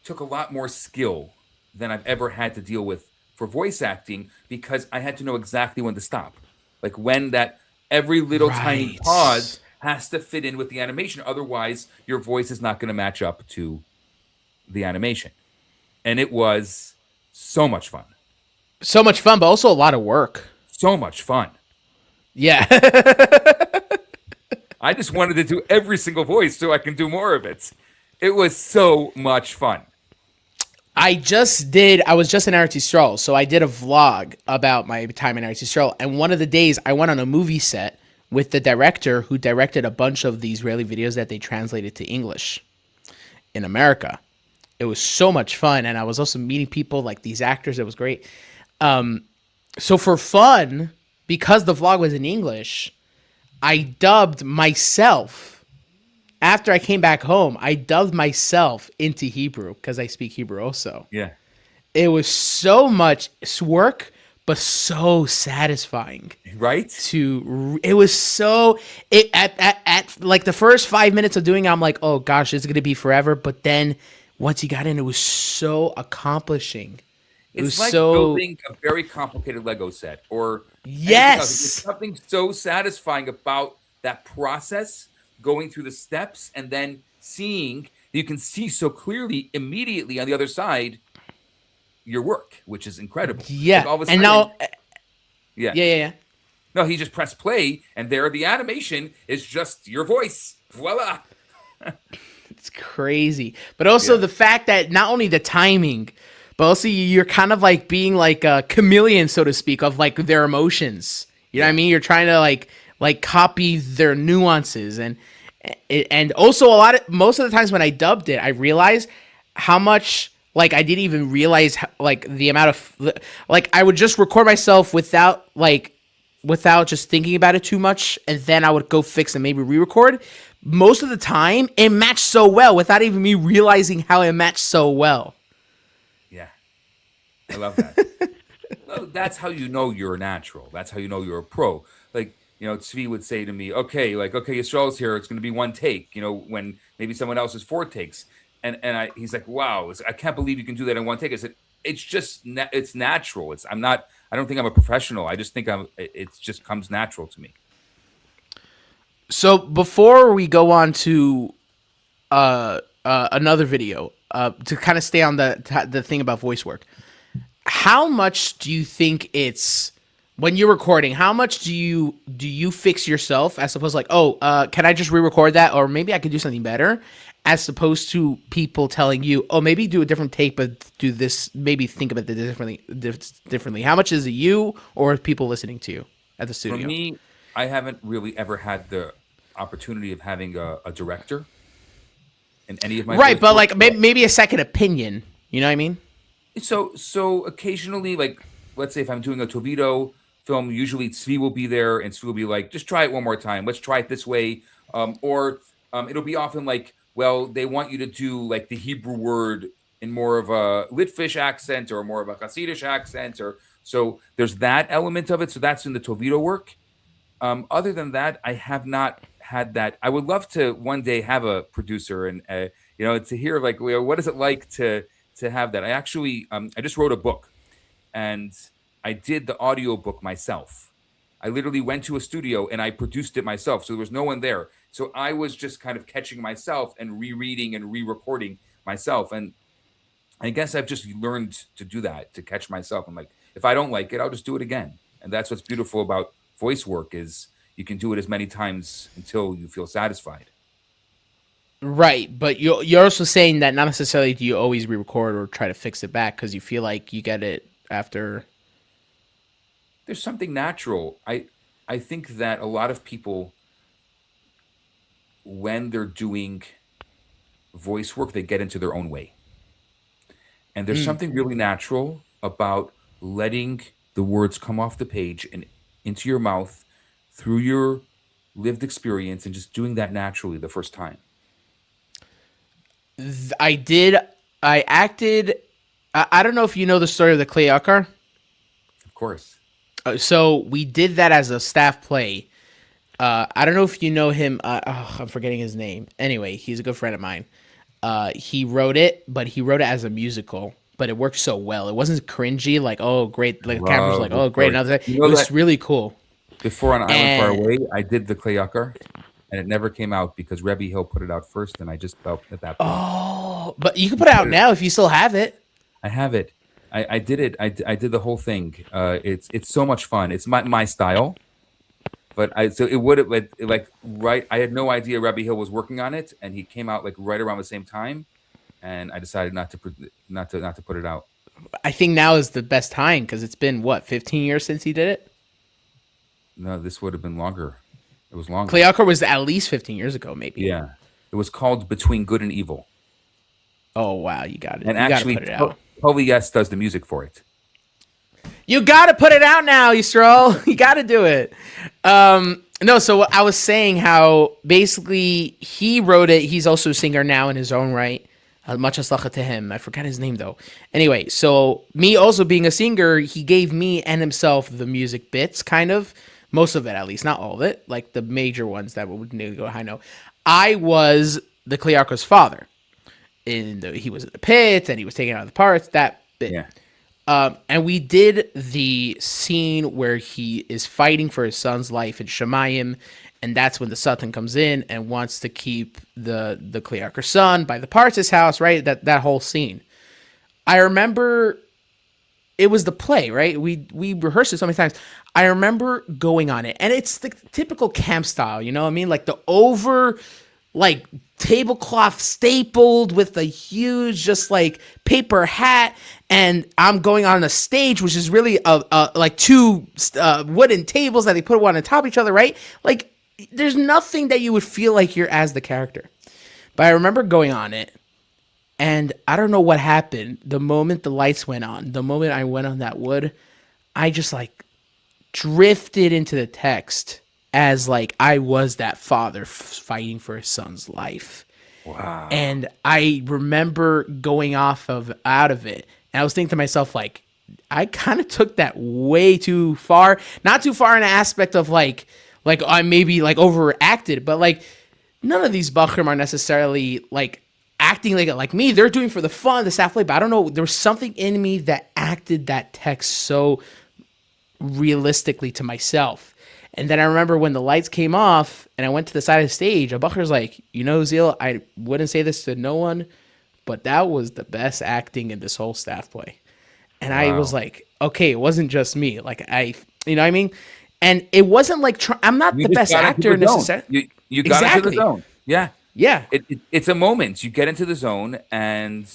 took a lot more skill than I've ever had to deal with for voice acting, because I had to know exactly when to stop. Like when that every little tiny Right. pause has to fit in with the animation. Otherwise, your voice is not going to match up to the animation. And it was so much fun. So much fun, but also a lot of work. So much fun. Yeah. I just wanted to do every single voice so I can do more of it. It was so much fun. I was just in Eretz Yisrael, so I did a vlog about my time in Eretz Yisrael, and one of the days I went on a movie set with the director who directed a bunch of the Israeli videos that they translated to English in America. It was so much fun, and I was also meeting people like these actors. It was great. So for fun, because the vlog was in English, I dubbed myself. After I came back home, I dubbed myself into Hebrew because I speak Hebrew also. Yeah. It was so much work, but so satisfying. Right? It was so at like the first 5 minutes of doing it, I'm like, oh gosh, this is gonna be forever. But then once you got in, it was so accomplishing. It's like building a very complicated Lego set, or yes, there's something so satisfying about that process, going through the steps, and then seeing you can see so clearly immediately on the other side your work, which is incredible. Yeah, like all of a sudden, and now, yeah. No, he just pressed play, and there the animation is just your voice. Voila! It's crazy, but also the fact that not only the timing, but also you're kind of like being like a chameleon, so to speak, of like their emotions. You know what I mean? You're trying to like copy their nuances, and also most of the times when I dubbed it, I realized how much like I didn't even realize like the amount of like I would just record myself without just thinking about it too much, and then I would go fix and maybe re-record. Most of the time, it matched so well without even me realizing how it matched so well. Yeah, I love that. Well, that's how you know you're a natural. That's how you know you're a pro. Like, Tzvi would say to me, okay, Yisrael's here. It's going to be one take, when maybe someone else is 4 takes. And he's like, wow, I can't believe you can do that in one take. I said, it's just, it's natural. I don't think I'm a professional. I just think it just comes natural to me. So before we go on to another video, to kind of stay on the thing about voice work, how much do you think it's when you're recording? How much do you fix yourself as opposed to like, can I just re-record that, or maybe I could do something better, as opposed to people telling you, oh, maybe do a different take, but do this, maybe think about it differently. How much is it you or people listening to you at the studio? For me, I haven't really ever had the opportunity of having a director in any of my right, but like maybe a second opinion. You know what I mean? So occasionally, like let's say if I'm doing a Toveedo film, usually Tzvi will be there, and Tzvi will be like, just try it one more time. Let's try it this way, or it'll be often like, well, they want you to do like the Hebrew word in more of a Litvish accent or more of a Hasidish accent, or so there's that element of it. So that's in the Toveedo work. Other than that, I have not had that. I would love to one day have a producer and to hear like what is it like to have that. I actually I just wrote a book, and I did the audio book myself. I literally went to a studio and I produced it myself, so there was no one there. So I was just kind of catching myself and rereading and re-recording myself, and I guess I've just learned to do that, to catch myself. I'm like, if I don't like it, I'll just do it again. And that's what's beautiful about voice work, is you can do it as many times until you feel satisfied. Right, but you're also saying that not necessarily do you always re-record or try to fix it back because you feel like you get it after. There's something natural. I think that a lot of people, when they're doing voice work, they get into their own way. And there's something really natural about letting the words come off the page and into your mouth through your lived experience, and just doing that naturally the first time. I acted. I don't know if you know the story of the Clay Akar. Of course. So we did that as a staff play. I don't know if you know him. I'm forgetting his name. Anyway, he's a good friend of mine. He wrote it, but he wrote it as a musical. But it worked so well. It wasn't cringy, like, oh, great. Like, the camera's like, oh, great. It was really cool. Before on Island Far Away, I did the Clay Akar, and it never came out because Rebbe Hill put it out first, and I just felt at that point. Oh, but you can put it out now if you still have it. I have it. I did it. I did the whole thing. It's so much fun. It's my style. But it would have like right. I had no idea Rabbi Hill was working on it, and he came out like right around the same time, and I decided not to put it out. I think now is the best time because it's been what 15 years since he did it. No, this would have been longer. It was longer. Klearker was at least 15 years ago, maybe. Yeah, it was called Between Good and Evil. Oh wow, you got it. And you actually, gotta put it out. Toveedo does the music for it. You gotta put it out now, Yisroel. You gotta do it. No, so I was saying how basically he wrote it. He's also a singer now in his own right. Much aslacha to him. I forgot his name though. Anyway, so me also being a singer, he gave me and himself the music bits, kind of. Most of it, at least, not all of it. Like the major ones that would need to go high note. I was the Klearker's father. He was in the pit and he was taking out the parts, that bit. Yeah. And we did the scene where he is fighting for his son's life in Shemayim, and that's when the Satan comes in and wants to keep the Klearker's son by the Parts' house, right? That whole scene. I remember it was the play, right? We rehearsed it so many times. I remember going on it, and it's the typical camp style, you know what I mean? Like the tablecloth stapled with a huge just like paper hat, and I'm going on a stage which is really like two wooden tables that they put one on top of each other, right? Like there's nothing that you would feel like you're as the character. But I remember going on it, and I don't know what happened. The moment the lights went on, the moment I went on that wood, I just like drifted into the text as like I was that father fighting for his son's life. Wow. And I remember going out of it, and I was thinking to myself, like, I kind of took that way too far. Not too far in an aspect of like I maybe like overacted, but like none of these Bachrim are necessarily like acting like me. They're doing for the fun, the staff play, but I don't know. There was something in me that acted that text so realistically to myself. And then I remember when the lights came off and I went to the side of the stage, a Bacher's like, Uziel, I wouldn't say this to no one, but that was the best acting in this whole staff play. And wow. I was like, okay, it wasn't just me. Like you know what I mean? And it wasn't like, I'm not the best actor necessarily. You got into the zone. Yeah. Yeah. It's a moment. You get into the zone, and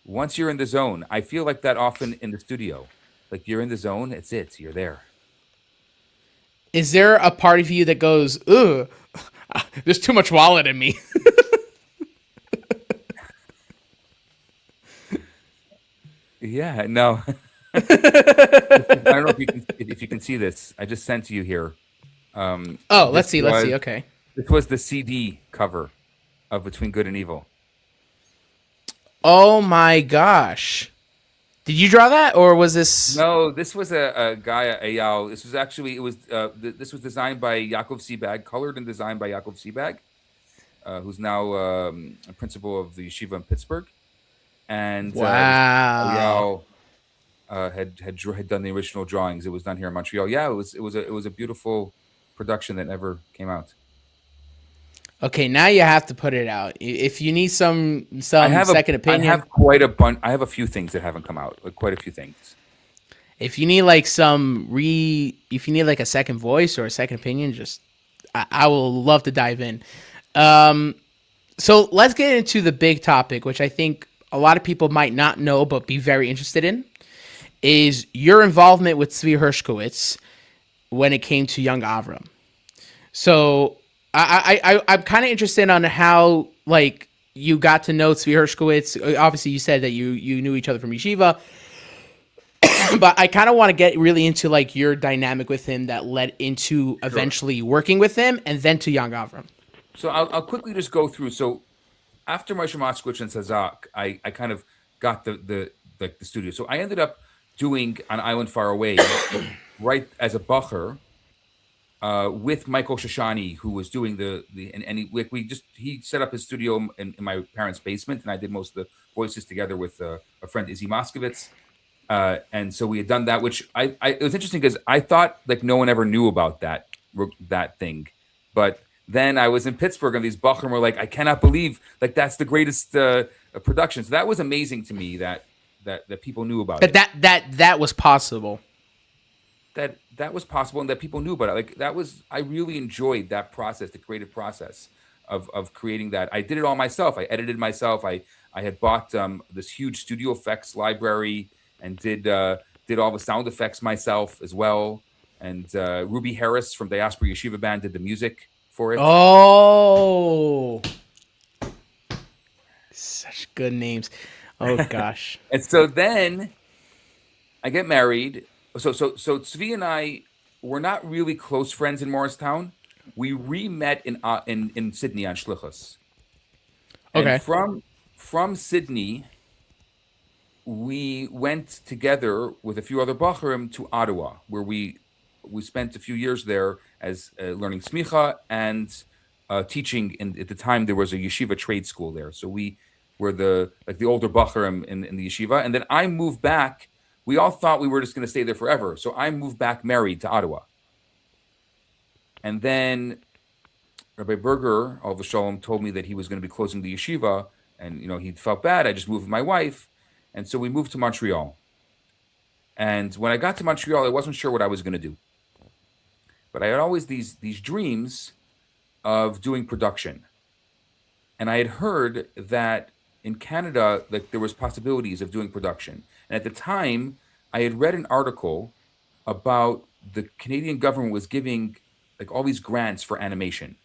once you're in the zone, I feel like that often in the studio. Like you're in the zone, you're there. Is there a part of you that goes, ugh, there's too much wallet in me? Yeah, no. I don't know if you can see this. I just sent to you here. Let's see. Okay. This was the CD cover of Between Good and Evil. Oh my gosh. Did you draw that, or was this? No, this was a guy, Eyal. This was actually, this was designed by Yaakov Sebag, colored and designed by Yaakov Sebag, who's now a principal of the yeshiva in Pittsburgh. And wow. Eyal had done the original drawings. It was done here in Montreal. Yeah, it was a beautiful production that never came out. Okay, now you have to put it out. If you need some second opinion, I have quite a bunch. I have a few things that haven't come out. Like quite a few things. If you need like if you need like a second voice or a second opinion, I will love to dive in. So let's get into the big topic, which I think a lot of people might not know but be very interested in, is your involvement with Tzvi Hershkowitz when it came to Young Avram. So I'm kind of interested on how like you got to know Tzvi Hershkowitz. Obviously, you said that you knew each other from yeshiva, but I kind of want to get really into like your dynamic with him that led into eventually working with him and then to Young Avram. So I'll quickly just go through. So after Moshe Moskowitz and Shazak, I kind of got the studio. So I ended up doing An Island Far Away right as a bacher. With Michael Shoshani, who was doing he set up his studio in my parents' basement, and I did most of the voices together with a friend, Izzy Moskowitz. And so we had done that, which it was interesting because I thought like no one ever knew about that thing, but then I was in Pittsburgh and these Bachrim were like, I cannot believe like that's the greatest production. So that was amazing to me that people knew about it. That was possible. that was possible and that people knew about it. Like that was I really enjoyed that process, the creative process of creating that. I did it all myself. I edited myself. I had bought this huge studio effects library and did all the sound effects myself as well. And Ruby Harris from Diaspora Yeshiva Band did the music for it. Oh, such good names. Oh gosh. And so then I get married. So Tzvi and I were not really close friends in Morristown. We re-met in Sydney on Shlichus. And Okay. from Sydney, we went together with a few other Bachurim to Ottawa, where we spent a few years there as learning smicha and teaching. At the time, there was a yeshiva trade school there, so we were the older Bachurim in the yeshiva. And then I moved back. We all thought we were just going to stay there forever, so I moved back married to Ottawa. And then Rabbi Berger, all the shalom, told me that he was going to be closing the yeshiva, and he felt bad. I just moved with my wife, and so we moved to Montreal. And when I got to Montreal, I wasn't sure what I was going to do, but I had always these dreams of doing production, and I had heard that in Canada, like there was possibilities of doing production. And at the time, I had read an article about the Canadian government was giving like all these grants for animation.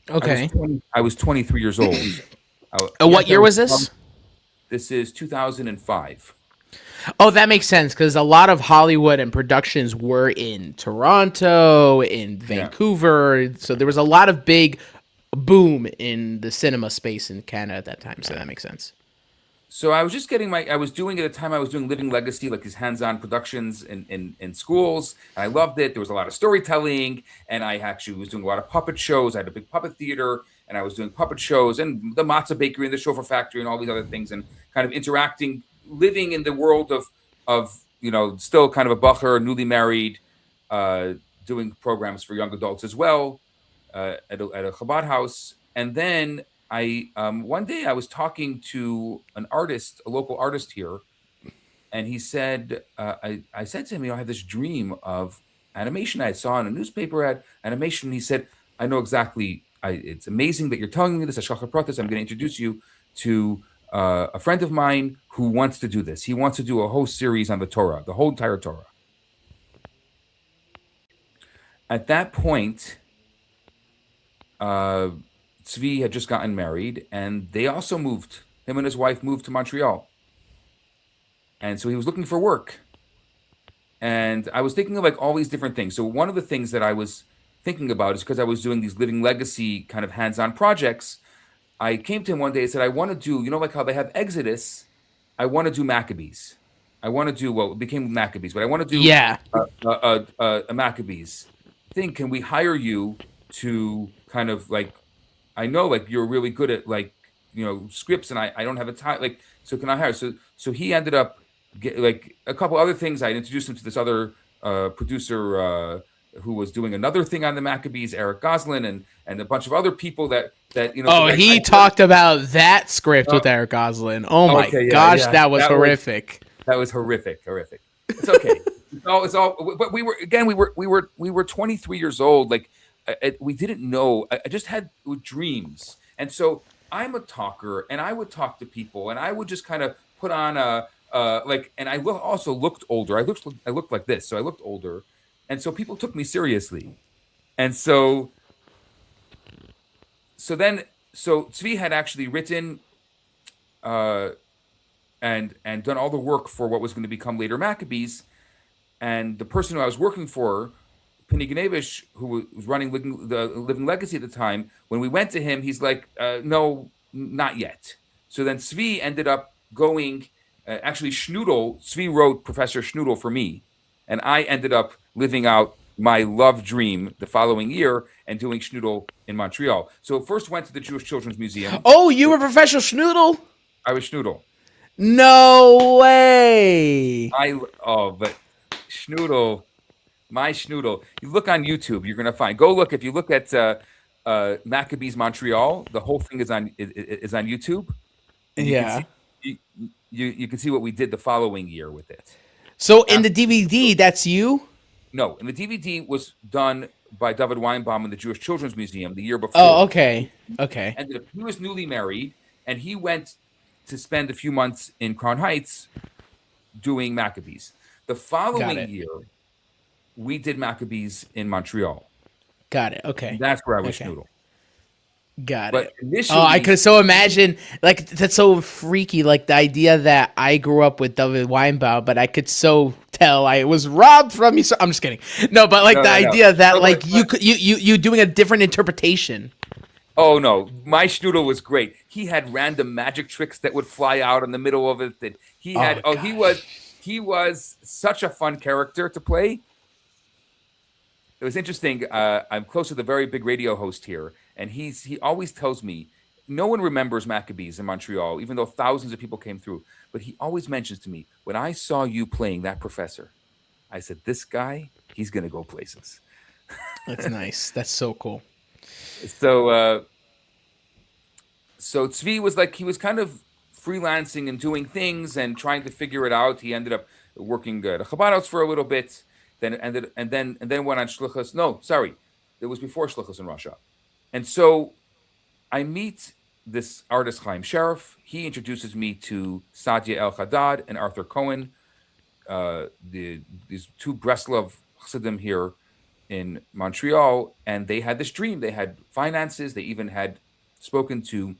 Okay. I was 23 years old. What year was this? This is 2005. Oh, that makes sense because a lot of Hollywood and productions were in Toronto, in Vancouver. So there was a lot of big boom in the cinema space in Canada at that time. So that makes sense. So I was just getting I was doing at the time, I was doing Living Legacy, like these hands-on productions in schools. And I loved it. There was a lot of storytelling, and I actually was doing a lot of puppet shows. I had a big puppet theater, and I was doing puppet shows and the matzah bakery and the shofar factory and all these other things, and kind of interacting, living in the world of still kind of a bacher, newly married, doing programs for young adults as well, at a Chabad house. And then I one day I was talking to an artist, a local artist here, and he said, I said to him, I have this dream of animation. I saw in a newspaper ad animation. He said, I know exactly. It's amazing that you're telling me this. I'm going to introduce you to a friend of mine who wants to do this. He wants to do a whole series on the Torah, the whole entire Torah. At that point, Tzvi had just gotten married, and they also moved. Him and his wife moved to Montreal. And so he was looking for work. And I was thinking of like all these different things. So one of the things that I was thinking about is because I was doing these Living Legacy kind of hands-on projects, I came to him one day and said, I want to do, like how they have Exodus, I want to do Maccabees. I want to do, well, it became Maccabees, but I want to do a Maccabees thing. Can we hire you to kind of like, I know like you're really good at like, scripts, and I don't have a time, like, so can I hire? So he ended up like a couple other things. I introduced him to this other producer who was doing another thing on the Maccabees, Eric Goslin, and a bunch of other people that. Oh, he talked about that script with Eric Goslin. Oh my gosh, that was horrific. That was horrific. It's okay. it's all. But we were 23 years old. Like we didn't know. I just had dreams, and so I'm a talker, and I would talk to people, and I would just kind of put on and I also looked older. I looked like this, so I looked older, and so people took me seriously, and so Tzvi had actually written and done all the work for what was going to become later Maccabees, and the person who I was working for, Penny Gnevish, who was running the Living Legacy at the time, when we went to him, he's like, no, not yet. So then Tzvi ended up going, actually Tzvi wrote Professor Schnoodle for me, and I ended up living out my love dream the following year and doing Schnoodle in Montreal. So first went to the Jewish Children's Museum. Oh, you were Professor Schnoodle? I was Schnoodle. No way. But Schnoodle, my Schnoodle. You look on YouTube, you're gonna find. Go look. If you look at Maccabees Montreal, the whole thing is on YouTube. And you can see what we did the following year with it. So in the DVD, that's you? No, and the DVD was done by David Weinbaum in the Jewish Children's Museum the year Oh, before. okay. Okay. Ended up, he was newly married, and he went to spend a few months in Crown Heights doing Maccabees. The Got following it. year, we did Maccabees in Montreal. Got it. And Okay. that's where I was Okay. Schnoodle. Got But it. Oh, I initially, could so imagine, like, that's so freaky, like the idea that I grew up with David Weinbaum, but I could so tell I was robbed from you. So I'm just kidding. No, but like no, the no, no. idea that No, like you could you doing a different interpretation. oh no, my Schnoodle was great. He had random magic tricks that would fly out in the middle of it. That he had. Oh He was such a fun character to play. It was interesting. I'm close to the very big radio host here, and he always tells me no one remembers Maccabees in Montreal, even though thousands of people came through. But he always mentions to me, when I saw you playing that professor, I said, this guy, he's gonna go places. That's nice. That's so cool. So so Tzvi was like, he was kind of freelancing and doing things and trying to figure it out. He ended up working the Chabad for a little bit, then then went on Shluchas. No, sorry, it was before Shluchas in Russia. And so I meet this artist Chaim Sheriff. He introduces me to Sadia El Haddad and Arthur Cohen, these two Breslov Chassidim here in Montreal, and they had this dream. They had finances. They even had spoken to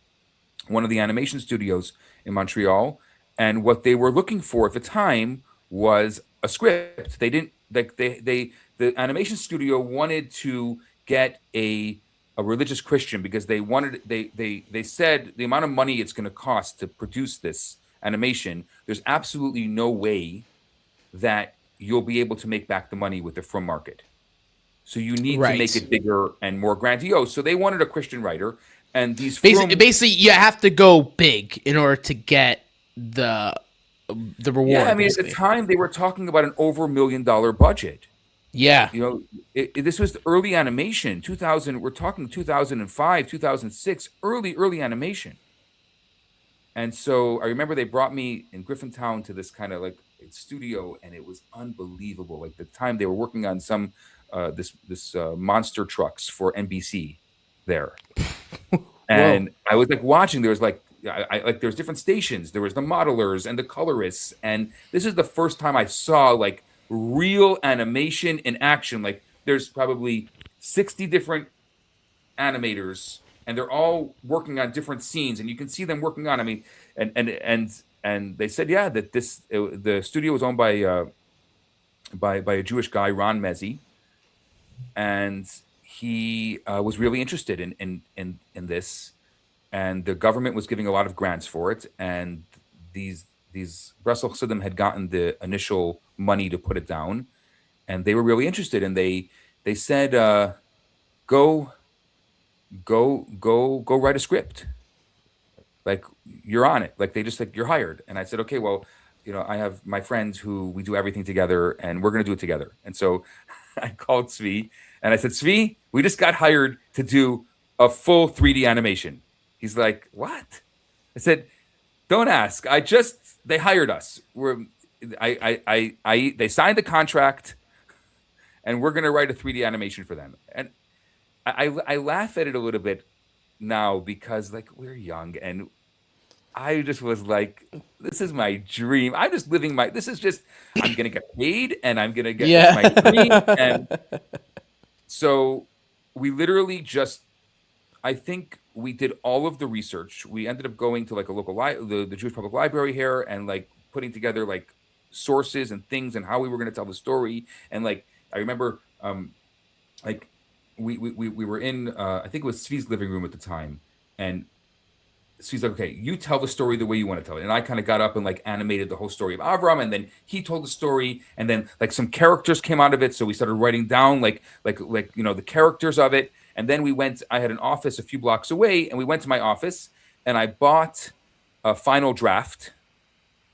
one of the animation studios in Montreal, and what they were looking for at the time was a script. They didn't like they the animation studio wanted to get a religious Christian because they wanted they said the amount of money it's going to cost to produce this animation, there's absolutely no way that you'll be able to make back the money with the from market. So you need to make Right. it bigger and more grandiose. So they wanted a Christian writer, and these Basically, you have to go big in order to get the reward. yeah, I mean, at the basically. time they were talking about an over $1 million budget. Yeah. You know, this was the early animation, 2000. We're talking 2005, 2006, early animation. And so I remember they brought me in Griffintown to this kind of like studio, and it was unbelievable. Like the time they were working on some this monster trucks for NBC there, and I was like watching. There was like like there's different stations. There was the modelers and the colorists, and this is the first time I saw like real animation in action. Like there's probably 60 different animators, and they're all working on different scenes, and you can see them working on. I mean, and they said, yeah, that the studio was owned by a Jewish guy, Ron Mezzi, and he was really interested in this, and the government was giving a lot of grants for it, and these Breslau Chassidim had gotten the initial money to put it down, and they were really interested, and they said, go write a script. Like you're on it. Like they just like you're hired. And I said, okay, well, you know, I have my friends who we do everything together, and we're gonna do it together. And so I called Tzvi and I said, Tzvi, we just got hired to do a full 3D animation. He's like, what? I said, don't ask. They hired us. They signed the contract, and we're gonna write a 3D animation for them. And I laugh at it a little bit now because like we're young, and I just was like, this is my dream. I'm just living this is just, I'm gonna get paid, and I'm gonna get Yeah. my dream. And so we literally just, I think we did all of the research. We ended up going to like a local the Jewish Public Library here, and like putting together like sources and things and how we were going to tell the story. And like I remember like we were in I think it was Tzvi's living room at the time, and Tzvi's like, okay, you tell the story the way you want to tell it. And I kind of got up and like animated the whole story of Avram, and then he told the story, and then like some characters came out of it, so we started writing down like you know the characters of it. And then I had an office a few blocks away, and we went to my office, and I bought a Final Draft.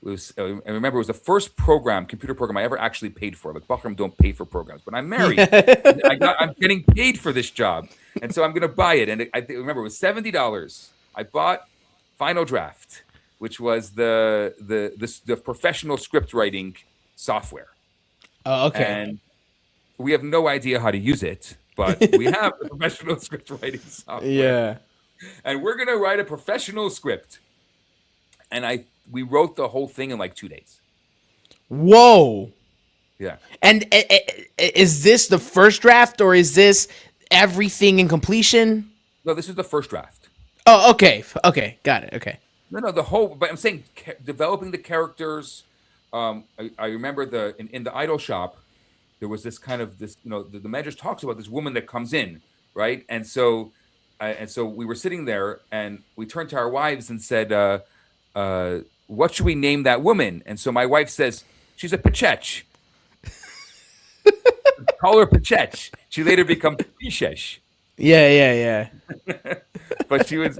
It was, I remember it was the first computer program I ever actually paid for. Like Bachram don't pay for programs, but I'm married. I'm getting paid for this job, and so I'm going to buy it. And I remember it was $70. I bought Final Draft, which was the professional script writing software, Oh, okay. and we have no idea how to use it, but we have the professional script writing software, Yeah. and we're gonna write a professional script. And we wrote the whole thing in like 2 days. Whoa. Yeah. And is this the first draft or is this everything in completion? No, this is the first draft. Oh, okay. Okay. Got it. Okay. No, the whole. But I'm saying developing the characters. I remember in the idol shop, there was this kind of this. The Medrash talks about this woman that comes in, right? And so we were sitting there, and we turned to our wives and said, "What should we name that woman?" And so my wife says, "She's a Pechech. Call her Pechech." She later becomes Pishesh. Yeah. Yeah. Yeah. But she was,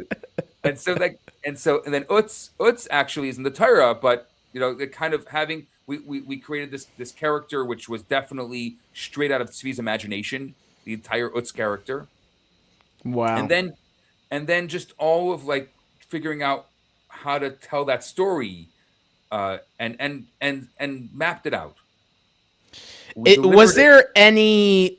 and so then Utz actually is in the Torah, but it kind of having we created this character which was definitely straight out of Tzvi's imagination, the entire Utz character, Wow. and then just all of like figuring out how to tell that story, and mapped it out. Was there any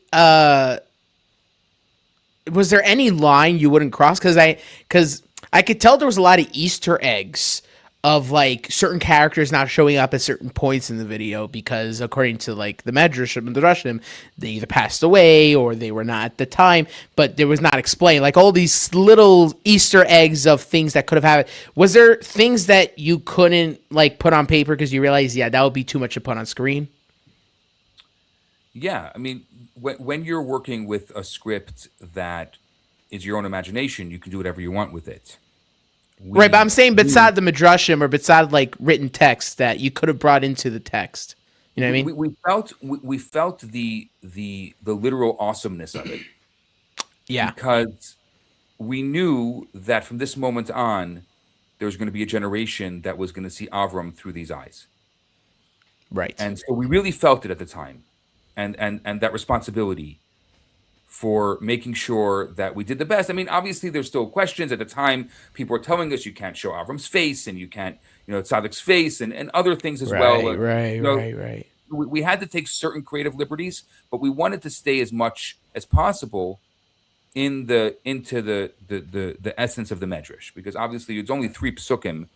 line you wouldn't cross? Because I could tell there was a lot of Easter eggs of like certain characters not showing up at certain points in the video because according to like the Medrashim, they either passed away or they were not at the time, but there was not explained. Like all these little Easter eggs of things that could have happened. Was there things that you couldn't like put on paper because you realized, yeah, that would be too much to put on screen? Yeah, I mean, when you're working with a script that is your own imagination, you can do whatever you want with it. Right, but I'm saying beside the Midrashim or beside like written text that you could have brought into the text. You know what I mean? We felt the literal awesomeness of it. Yeah. Because we knew that from this moment on, there was going to be a generation that was going to see Avram through these eyes. Right. And so we really felt it at the time. And that responsibility for making sure that we did the best. I mean, obviously, there's still questions. At the time, people were telling us you can't show Avram's face and you can't, Tzadik's face and other things as well. Right. We had to take certain creative liberties, but we wanted to stay as much as possible into the essence of the Medrash, because obviously, it's only 3 psukim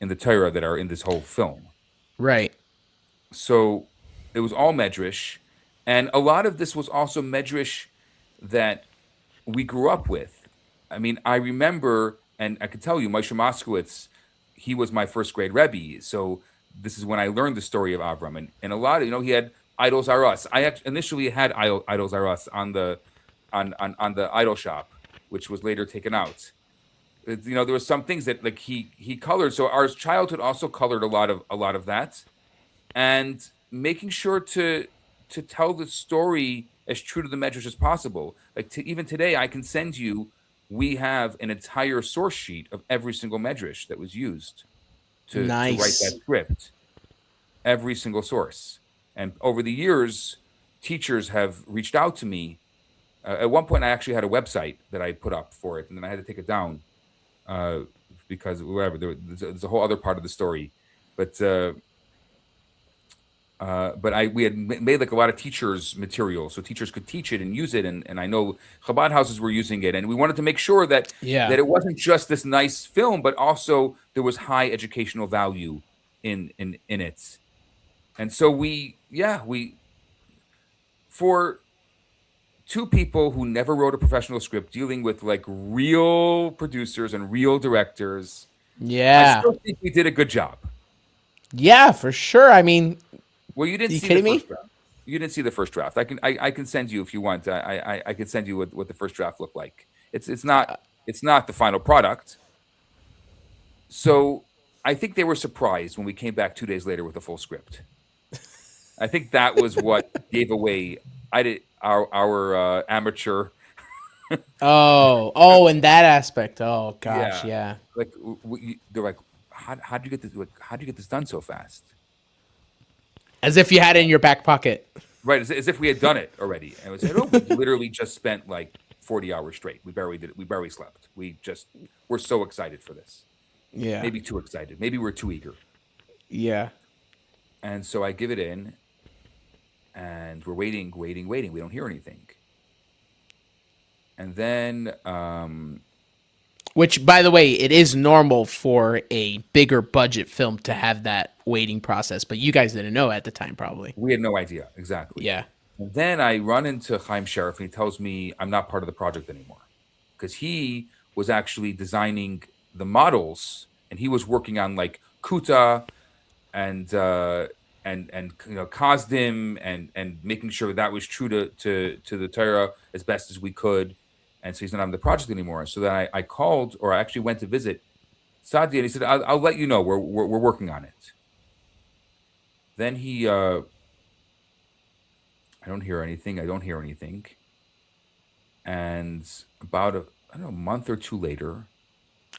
in the Torah that are in this whole film. Right. So it was all Medrash. And a lot of this was also Medrash that we grew up with. I mean, I remember, and I could tell you, Moshe Moskowitz, he was my first grade Rebbe. So this is when I learned the story of Avram. And a lot of, he had Idols Are Us. I initially had Idols Are Us on the Idol Shop, which was later taken out. There were some things that like he colored. So our childhood also colored a lot of that. And making sure to tell the story as true to the Medrash as possible. Like even today, I can send you. We have an entire source sheet of every single Medrash that was used to write that script. Every single source. And over the years, teachers have reached out to me. At one point, I actually had a website that I put up for it, and then I had to take it down because whatever. There's a whole other part of the story, but we had made like a lot of teachers material so teachers could teach it and use it, and I know Chabad houses were using it, and we wanted to make sure that it wasn't just this nice film, but also there was high educational value in it. And so we for 2 people who never wrote a professional script, dealing with like real producers and real directors, I still think we did a good job. Yeah, for sure. I mean, well, you didn't see the first draft. You didn't see the first draft. I can send you if you want. I can send you what the first draft looked like. It's not the final product. So I think they were surprised when we came back 2 days later with a full script. I think that was what gave away our amateur. In that aspect. Oh gosh, yeah. Like they're like, how do you get this? How do you get this done so fast? As if you had it in your back pocket. Right, as if we had done it already. And we said, we literally just spent like 40 hours straight. We barely did it. We barely slept. We're so excited for this. Yeah. Maybe too excited. Maybe we're too eager. Yeah. And so I give it in, and we're waiting. We don't hear anything. And then, Which, by the way, it is normal for a bigger budget film to have that waiting process, but you guys didn't know at the time, probably. we had no idea exactly. Yeah. And then I run into Chaim Sheriff, and he tells me I'm not part of the project anymore, because he was actually designing the models, and he was working on like Kuta and Kazdim, and making sure that was true to the Torah as best as we could. And so he's not on the project anymore. So then I called, or I actually went to visit Sadi, and he said, I'll let you know. We're working on it. Then I don't hear anything. And about I don't know, a month or two later,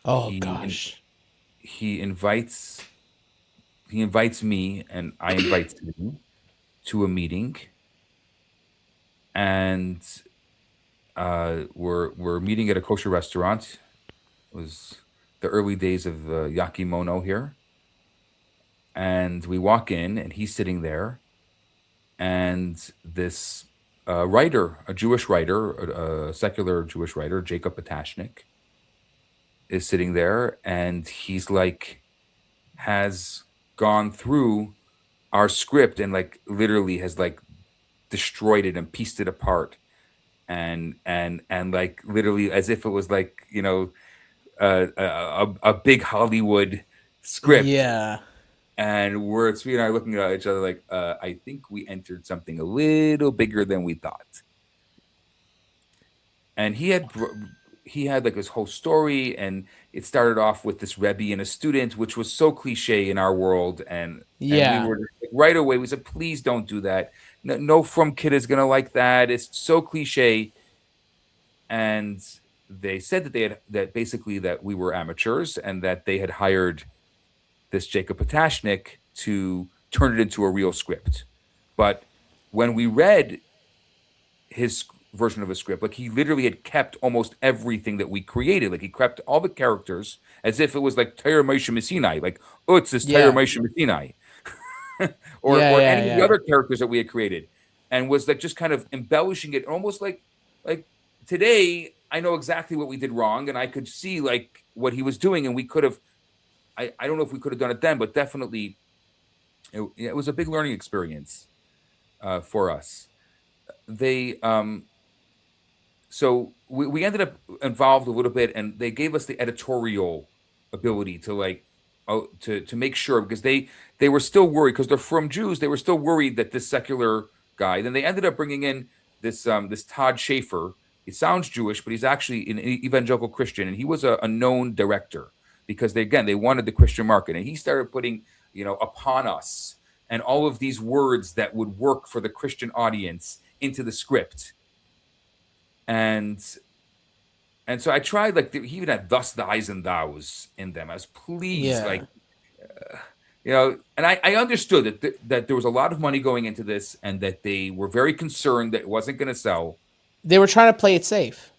Oh, he gosh. he invites me, and I invite him to a meeting, and we're meeting at a kosher restaurant. It was the early days of yakimono here, and we walk in, and he's sitting there, and this writer, a Jewish writer, a secular Jewish writer, Jacob Patashnik, is sitting there, and he's like, has gone through our script and like literally has like destroyed it and pieced it apart, and like literally as if it was like a big Hollywood script. Yeah. And we're Sweet and I looking at each other like, I think we entered something a little bigger than we thought. And he had like his whole story, and it started off with this Rebbe and a student, which was so cliche in our world, and we Yeah. were like, right away we said, please don't do that. No from kid is gonna like that. It's so cliche. And they said that basically that we were amateurs, and that they had hired this Jacob Patashnik to turn it into a real script. But when we read his version of a script, like he literally had kept almost everything that we created. Like he kept all the characters as if it was like Tyre Moshe Messinai, like Utz is Tyre Yeah. Moshe Messinai, Yeah, or yeah, any of the yeah. other characters that we had created, and was like just kind of embellishing it, almost like today I know exactly what we did wrong, and I could see like what he was doing, and we could have. I don't know if we could have done it then, but definitely it was a big learning experience for us. They So we ended up involved a little bit, and they gave us the editorial ability to like to make sure, because they were still worried, because they're from Jews. They were still worried that this secular guy. Then they ended up bringing in this Todd Schaefer. He sounds Jewish, but he's actually an evangelical Christian, and he was a known director, because they wanted the Christian market, and he started putting upon us and all of these words that would work for the Christian audience into the script. And so I tried, like, he even had thus, thys, and thous in them. I was pleased, Yeah. like, and I understood that there was a lot of money going into this, and that they were very concerned that it wasn't going to sell. They were trying to play it safe.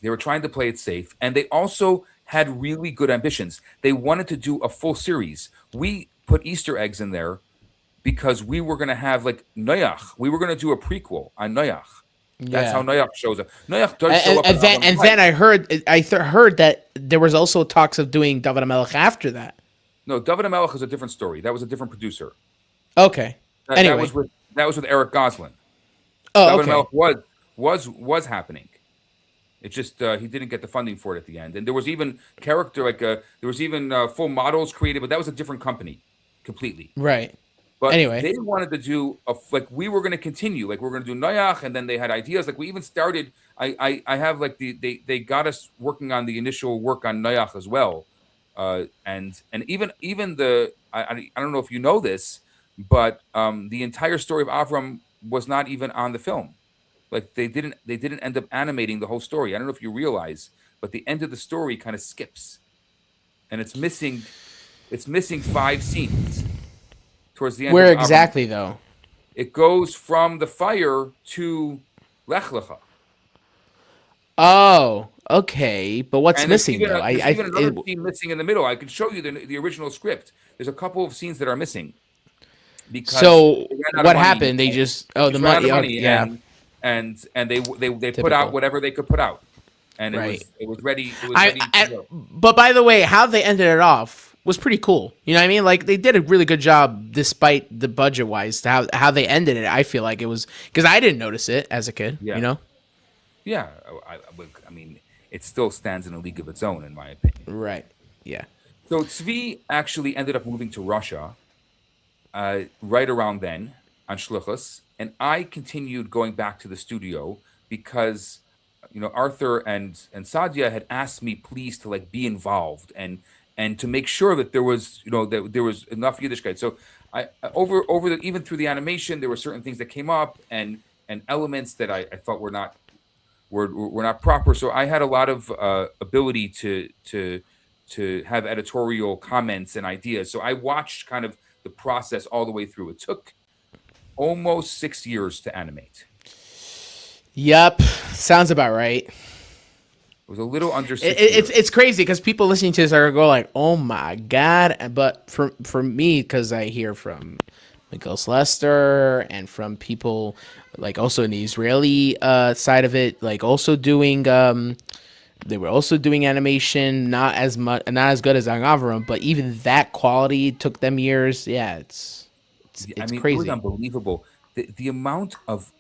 They were trying to play it safe, and they also had really good ambitions. They wanted to do a full series. We put Easter eggs in there because we were going to have like Noach. We were going to do a prequel on Noach. That's how Yeah. Noach shows up. Noach does show up. And then I heard that there was also talks of doing David Melech after that. No, David Melech is a different story. That was a different producer. Okay. That Anyway. was with Eric Goslin. Oh, David okay. Melech was happening. It's just he didn't get the funding for it at the end. And there was even there was even full models created, but that was a different company completely. Right. But Anyway. they wanted to do we were going to continue, like we were going to do Noach, and then they had ideas. Like we even started. I have like they got us working on the initial work on Noach as well, and even I don't know if you know this, but the entire story of Avram was not even on the film. Like they didn't end up animating the whole story. I don't know if you realize, but the end of the story kind of skips, and it's missing 5 scenes towards the end. Where of Avram. exactly though? It goes from the fire to Lech Lecha. Oh, okay. But what's And there's missing even though? there's even another scene missing in the middle. I can show you the original script. There's a couple of scenes that are missing. because So they ran out of what money. happened? They just They the just ran out money. of Oh, money, yeah, and they put out typical. whatever they could put out, and Right. it was ready. It was ready to go. But by the way, how they ended it off was pretty cool. You know what I mean? Like they did a really good job despite the budget wise. How they ended it, I feel like it was because I didn't notice it as a kid. Yeah, You know? yeah. I mean, it still stands in a league of its own, in my opinion. Right. Yeah. So Tzvi actually ended up moving to Russia right around then on Shluchus, and I continued going back to the studio because Arthur and Sadia had asked me please to like be involved and to make sure that there was that there was enough Yiddishkeit. So I over the even through the animation there were certain things that came up and elements that I felt were not proper. So I had a lot of ability to have editorial comments and ideas. So I watched kind of the process all the way through. It took almost 6 years to animate. Yep. Sounds about right. It was a little under 6 years. It's crazy because people listening to this are go like, "Oh my god!" But for me, because I hear from Michael Lester and from people like also in the Israeli side of it, like also doing they were also doing animation, not as good as Avram, but even that quality took them years. Yeah, it's I mean, it was crazy. unbelievable. The amount of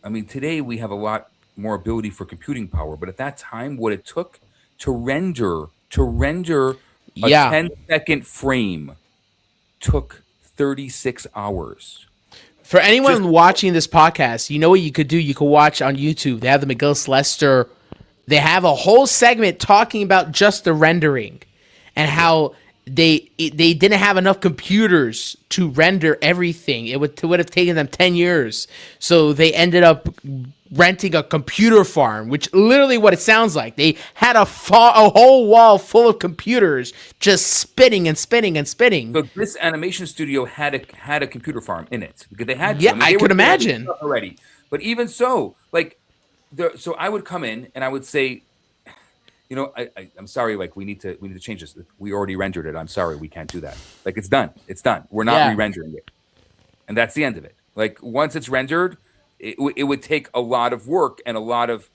I mean, today we have a lot more ability for computing power, but at that time, what it took to render a Yeah. 10-second frame took 36 hours. For anyone Just watching this podcast, you know what you could do? You could watch on YouTube. They have the McGill Lester. They have a whole segment talking about just the rendering and how they didn't have enough computers to render everything. It would have taken them 10 years. So they ended up renting a computer farm, which literally what it sounds like. They had a whole wall full of computers just spinning and spinning and spinning. So this animation studio had a computer farm in it because they had to. Yeah, I mean, I they could were doing imagine. stuff already. But even so, like, so I would come in and I would say, I'm sorry, like we need to change this. We already rendered it. I'm sorry, we can't do that. Like it's done. It's done. We're not Yeah. re-rendering it, and that's the end of it. Like once it's rendered, it would take a lot of work and a lot of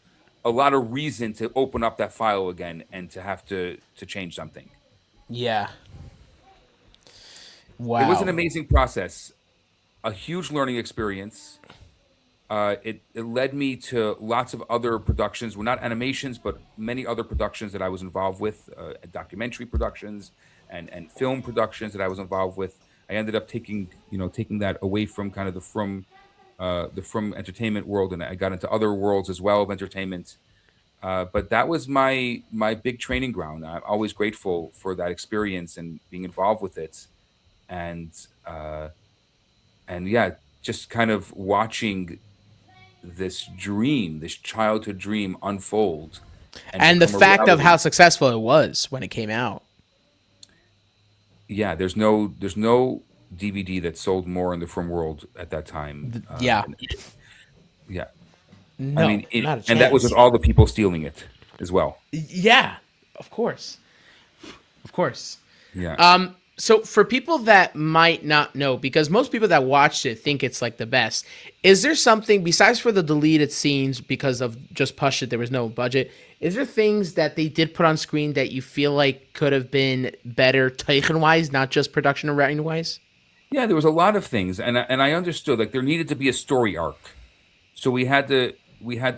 reason to open up that file again and to have to change something. Yeah. Wow. It was an amazing process, a huge learning experience. It led me to lots of other productions, well, not animations, but many other productions that I was involved with, documentary productions and film productions that I was involved with. I ended up taking that away from kind of the from entertainment world, and I got into other worlds as well of entertainment. But that was my big training ground. I'm always grateful for that experience and being involved with it, and yeah, just kind of watching this childhood dream unfold. And the fact of how successful it was when it came out. Yeah, there's no DVD that sold more in the film world at that time. Yeah. Yeah. No, I mean, not a chance. and that was with all the people stealing it as well. Yeah, of course. Of course. Yeah. So for people that might not know, because most people that watched it think it's like the best, is there something besides for the deleted scenes because of just Push It, there was no budget? Is there things that they did put on screen that you feel like could have been better Teichen wise, not just production and writing wise? Yeah, there was a lot of things, and I understood like there needed to be a story arc, so we had to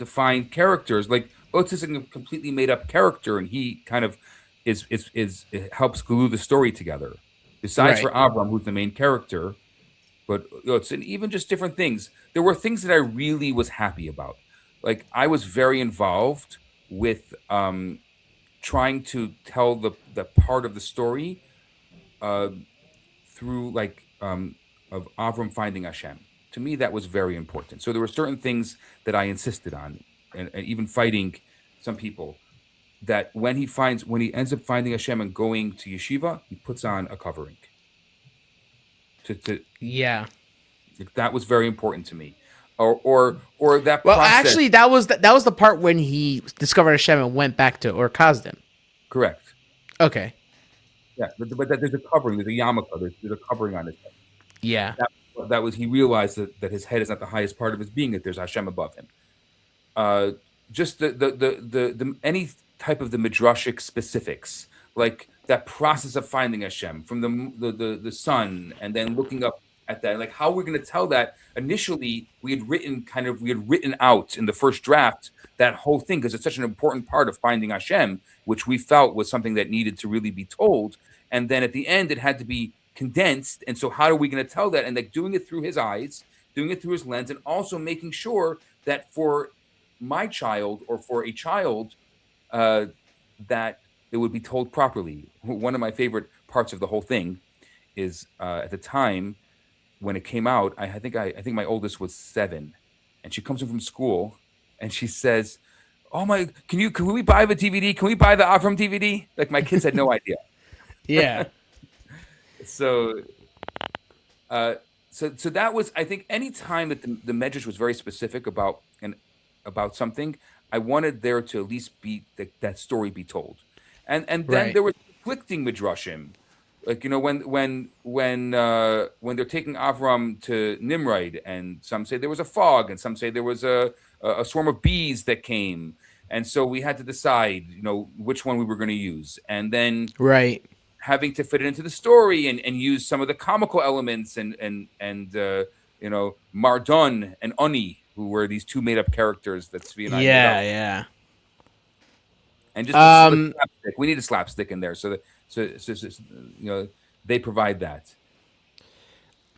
find characters. Like Otis is a completely made up character, and he kind of is it helps glue the story together. Besides for Avram, who's the main character, but it's and even just different things. There were things that I really was happy about. Like I was very involved with trying to tell the part of the story through like of Avram finding Hashem. To me, that was very important. So there were certain things that I insisted on, and even fighting some people. That when he ends up finding Hashem and going to yeshiva, he puts on a covering. Yeah. That was very important to me. Or that Well, process. actually, that was the part when he discovered Hashem and went back to or Kazdim. Correct. Okay. Yeah, but there's a covering. There's a yarmulke. There's a covering on his head. Yeah. That was he realized that his head is not the highest part of his being, that there's Hashem above him. Just the any type of the midrashic specifics, like that process of finding Hashem from the sun, and then looking up at that, like how we're going to tell that. Initially, we had written out in the first draft that whole thing, because it's such an important part of finding Hashem, which we felt was something that needed to really be told. And then at the end, it had to be condensed. And so, how are we going to tell that? And like doing it through his eyes, doing it through his lens, and also making sure that for my child, or for a child, that it would be told properly. One of my favorite parts of the whole thing is at the time when it came out. I think my oldest was 7, and she comes in from school, and she says, "Oh my, can we buy the DVD? Can we buy the Avram DVD?" Like my kids had no idea. Yeah. So that was, I think, any time that the Medrash was very specific about something, I wanted there to at least be that story be told, and then Right. there were conflicting midrashim, like when they're taking Avram to Nimrod, and some say there was a fog, and some say there was a swarm of bees that came, and so we had to decide which one we were going to use, and then Right. having to fit it into the story and use some of the comical elements and Mardon and Oni, who were these two made up characters that Svi and I made up. Yeah. And just slapstick. We need a slapstick in there, so they provide that.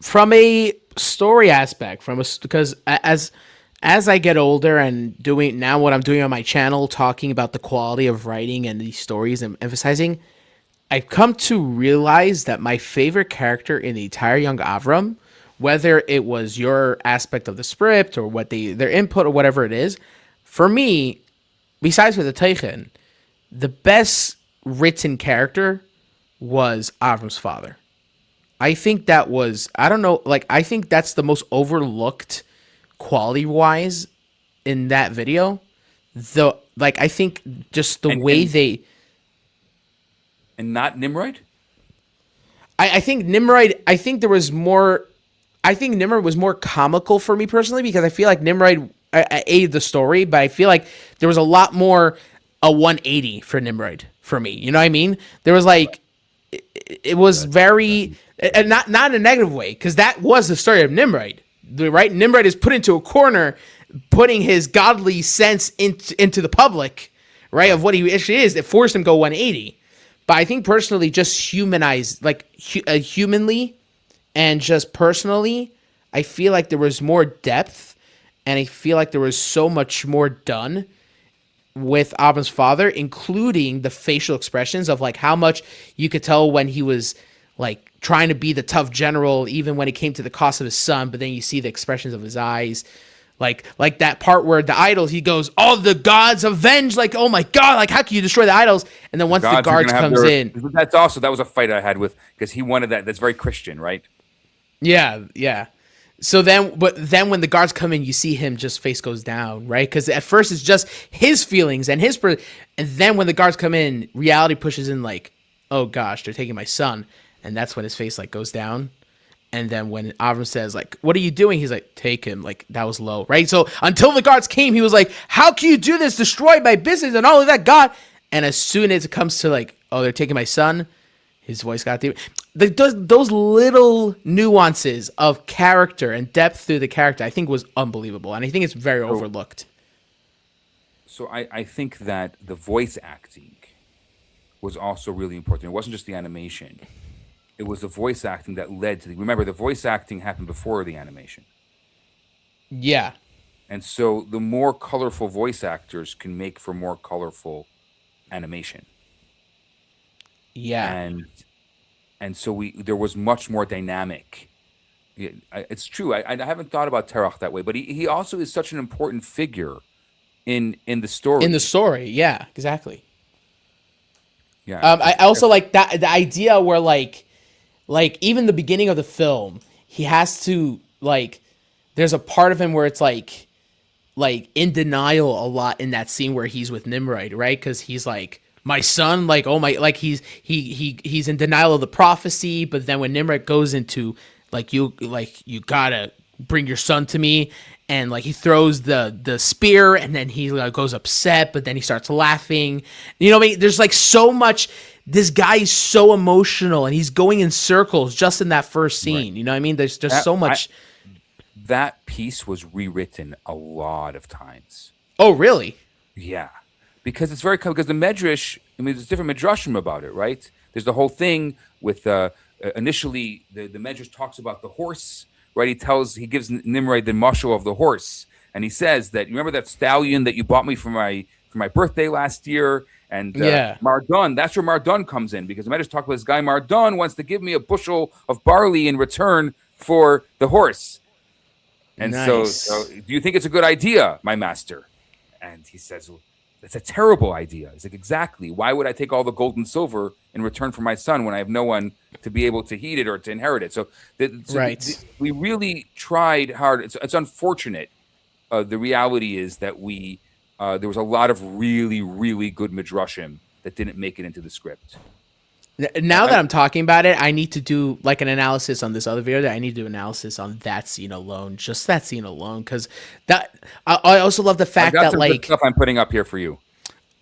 From a story aspect, because as I get older and doing now what I'm doing on my channel, talking about the quality of writing and these stories and emphasizing, I've come to realize that my favorite character in the entire Young Avram, whether it was your aspect of the script or what their input or whatever it is, for me, besides for the Teichen, the best written character was Avram's father. I think that was, I think that's the most overlooked quality-wise in that video. I think just the way they... And not Nimrod? I think Nimrod, Nimrod was more comical for me personally, because I feel like Nimrod aided the story, but I feel like there was a lot more a 180 for Nimrod for me. You know what I mean? There was it was very, and not in a negative way, because that was the story of Nimrod, right? Nimrod is put into a corner, putting his godly sense into the public, right, of what he actually is. It forced him to go 180. But I think personally, just humanly and just personally, I feel like there was more depth, and I feel like there was so much more done with Avram's father, including the facial expressions of how much you could tell when he was trying to be the tough general, even when it came to the cost of his son. But then you see the expressions of his eyes. Like that part where the idols, he goes, "All the gods avenge!" Oh my God! How can you destroy the idols? And then once the guards comes in, that was a fight I had with, because he wanted that. That's very Christian, right? Yeah. So then when the guards come in, you see him just face goes down, right? Because at first it's just his feelings and and then when the guards come in, reality pushes in. Oh gosh, they're taking my son, and that's when his face goes down. And then when Avram says, "What are you doing?" He's like, "Take him." That was low, right? So until the guards came, he was like, "How can you do this? Destroy my business and all of that, God." And as soon as it comes to "Oh, they're taking my son," his voice got deep. Those little nuances of character and depth through the character, I think, was unbelievable. And I think it's very overlooked. So I think that the voice acting was also really important. It wasn't just the animation. It was the voice acting that led to remember, the voice acting happened before the animation. Yeah. And so the more colorful voice actors can make for more colorful animation. Yeah. And so there was much more dynamic. It's true. I haven't thought about Terach that way, but he also is such an important figure in the story. In the story, yeah, exactly. Yeah. I also like that the idea where even the beginning of the film, he has to there's a part of him where it's in denial a lot in that scene where he's with Nimrod, right? Because he's my son, oh my, he's in denial of the prophecy. But then when Nimrod goes into like you gotta bring your son to me. And like he throws the spear, and then he like goes upset, but then he starts laughing. You know what I mean? There's like so much. This guy is so emotional, and he's going in circles just in that first scene. You know what I mean? There's just so much. That piece was rewritten a lot of times. Oh, really? Yeah, because it's because the Medrash. I mean, there's different Midrashim about it, right? There's the whole thing with initially the Medrash talks about the horse, right? He gives Nimrod the mashal of the horse, and he says that, you remember that stallion that you bought me for my birthday last year, and Mardon. That's where Mardon comes in, because the Medrash talk about this guy Mardon wants to give me a bushel of barley in return for the horse. And so do you think it's a good idea, my master? And he says, well, that's a terrible idea. He's like, exactly. Why would I take all the gold and silver in return for my son when I have no one to be able to heed it or to inherit it? So we really tried hard. It's unfortunate. The reality is that there was a lot of really, really good midrashim that didn't make it into the script. Now that I'm talking about it, I need to do like an analysis on this other video. That I need to do analysis on that scene alone, just that scene alone, because that I also love the fact that like stuff I'm putting up here for you.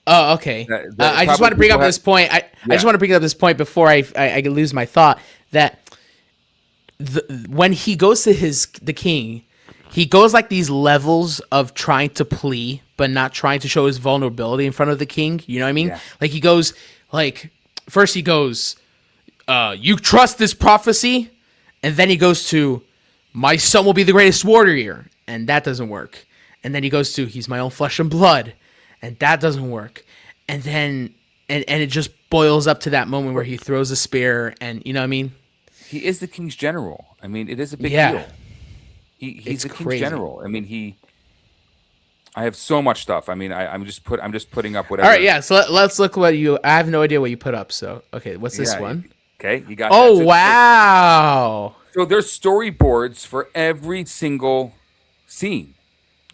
Oh, okay. I just want to bring up this point. I just want to bring up this point before I lose my thought. That when he goes to the king, he goes like these levels of trying to plea, but not trying to show his vulnerability in front of the king. You know what I mean? Yeah. Like he goes like. First he goes, you trust this prophecy? And then he goes to, my son will be the greatest warrior. And that doesn't work. And then he goes to, he's my own flesh and blood. And that doesn't work. And then, and it just boils up to that moment where he throws a spear and, you know what I mean? He is the king's general. I mean, it is a big deal. He's the king's general. I mean, I have so much stuff. I mean, I'm just putting up whatever. All right, yeah. So let's look what you. I have no idea what you put up. So okay, what's this one? Okay, you got. Oh, wow! So there's storyboards for every single scene.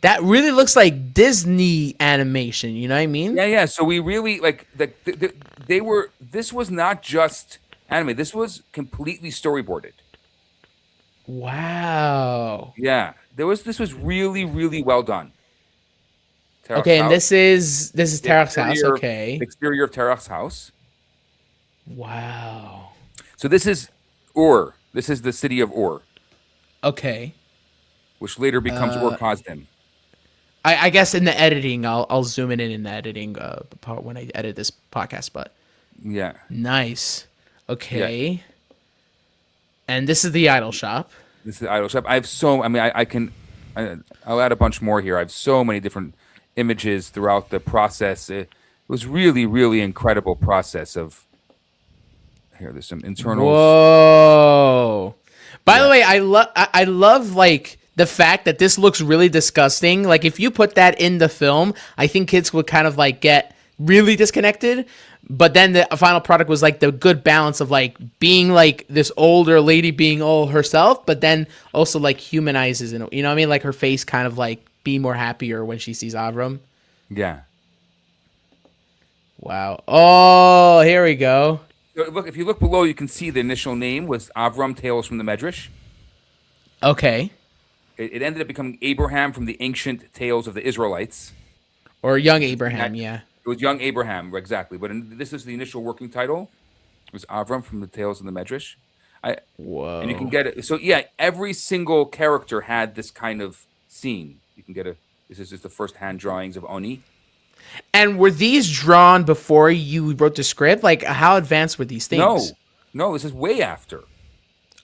That really looks like Disney animation. You know what I mean? Yeah. So we really they were. This was not just anime. This was completely storyboarded. Wow. Yeah, this was really, really well done. Terach's okay, and house. this is Terach's house. Okay, the exterior of Terach's house. Wow. So this is Ur. This is the city of Ur. Okay. Which later becomes Ur Kasdim. I guess in the editing, I'll zoom in the editing part when I edit this podcast. But yeah, nice. Okay. Yeah. And this is the idol shop. This is the idol shop. I have I'll add a bunch more here. I have so many different images throughout the process. It was really, really incredible process of. Here, there's some internals. Whoa! By the way, I love like the fact that this looks really disgusting. Like if you put that in the film, I think kids would kind of like get really disconnected. But then the final product was like the good balance of like being like this older lady being all herself, but then also like humanizes and you know what I mean, like her face kind of like be more happier when she sees Avram. Yeah. Wow. Oh, here we go. So look, if you look below, you can see the initial name was Avram, Tales from the Medrash. Okay. It ended up becoming Abraham from the ancient tales of the Israelites. Or young Abraham, yeah. It was young Abraham, exactly. But this is the initial working title. It was Avram from the Tales of the Medrash. Whoa. And you can get it. So, yeah, every single character had this kind of scene. You can get this is just the first hand drawings of Oni. And were these drawn before you wrote the script? Like, how advanced were these things? No, this is way after.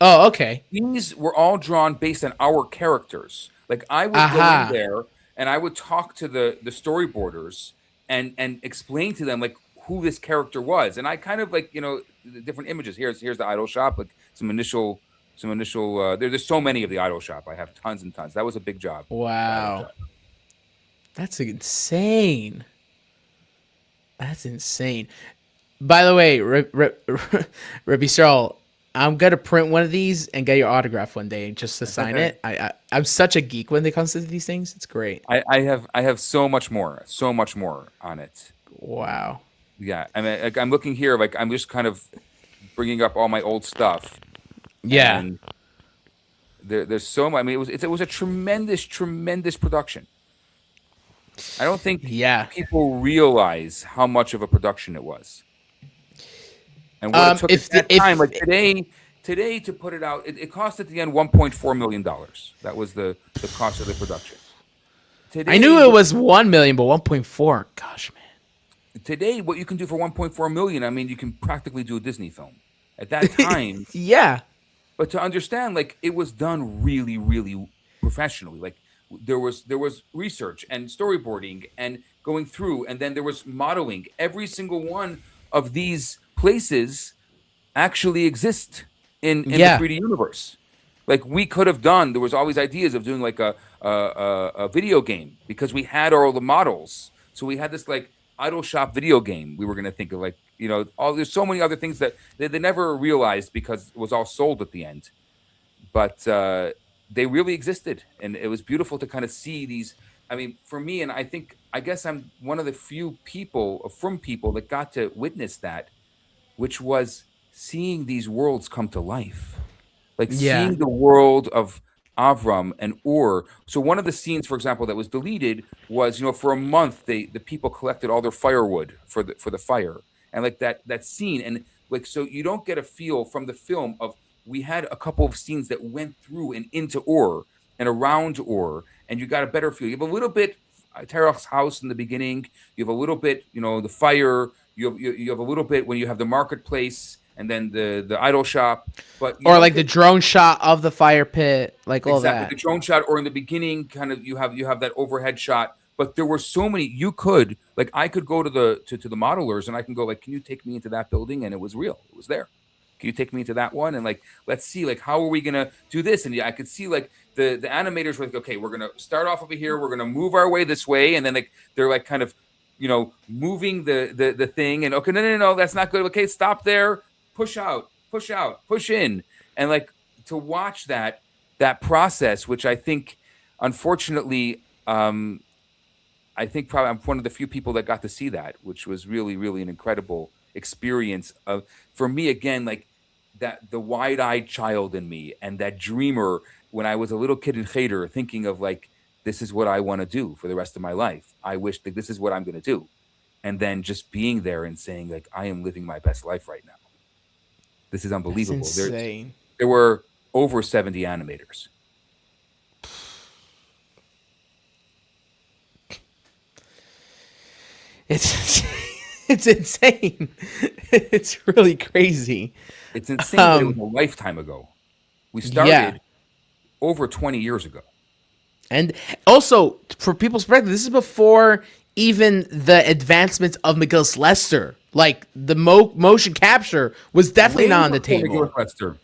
Oh, okay. These were all drawn based on our characters. Like, I would go in there and I would talk to the storyboarders and explain to them like who this character was, and I kind of like the different images. Here's the idol shop, like some initial. There's so many of the idol shop. I have tons and tons. That was a big job. Wow, that's insane. That's insane. By the way, Rabbi Yisroel, I'm gonna print one of these and get your autograph one day just to sign it. I'm such a geek when it comes to these things. It's great. I have so much more on it. Wow. Yeah, I mean, I'm looking here. Like I'm just kind of bringing up all my old stuff. Yeah. And There's so much. I mean, it was a tremendous production. I don't think Yeah. people realize how much of a production it was, and what it took at that time. Like today to put it out, it cost at the end $1.4 million. That was the cost of the production. I Today, knew it was 1 million, but 1.4. Gosh, today, what you can do for 1.4 million, I mean, you can practically do a Disney film. At that man. time, Yeah. but to understand, like it was done really professionally. Like there was research and storyboarding and going through, and then there was modeling. Every single one of these places actually exist in the Yeah. 3D universe. Like we could have done. There was always ideas of doing like a video game because we had all the models. So we had this like idol shop video game. We were going to think of like all there's so many other things that they never realized because it was all sold at the end. But they really existed, and it was beautiful to kind of see these. I mean, for me, and I guess I'm one of the few people from people that got to witness that, which was seeing these worlds come to life, like Yeah. seeing the world of Avram and Ur. So one of the scenes, for example, that was deleted was, for a month the people collected all their firewood for the fire, and like that scene, and like so you don't get a feel from the film of we had a couple of scenes that went through and into Ur and around Ur, and you got a better feel. You have a little bit Terach's house in the beginning. You have a little bit, the fire. You have a little bit when you have the marketplace and then the idol shop, but you Or don't like the get drone shot of the fire pit, like all exactly that. the drone shot. Or in the beginning, kind of you have that overhead shot. But there were so many you could like. I could go to the modelers and I can go like, can you take me into that building? And it was real. It was there. Can you take me into that one? And like, let's see, like, how are we gonna do this? And yeah, I could see like the animators were like, okay, we're gonna start off over here. We're gonna move our way this way, and then like they're like kind of moving the thing. And okay, no, that's not good. Okay, stop there. Push out, push in, and like to watch that process, which I think, unfortunately, I think probably I'm one of the few people that got to see that, which was really an incredible experience of for me again, like that the wide-eyed child in me and that dreamer when I was a little kid in Cheder, thinking of like this is what I want to do for the rest of my life. I wish that this is what I'm going to do, and then just being there and saying like I am living my best life right now. This is That's unbelievable. insane. There were over 70 animators. It's it's insane. It's really crazy. It's insane that it was a lifetime ago. We started Yeah. over 20 years ago. And also, for people's perspective, this is before even the advancements of McGillis Lester. Like the motion capture was definitely Way not on the before table. McGill Lester.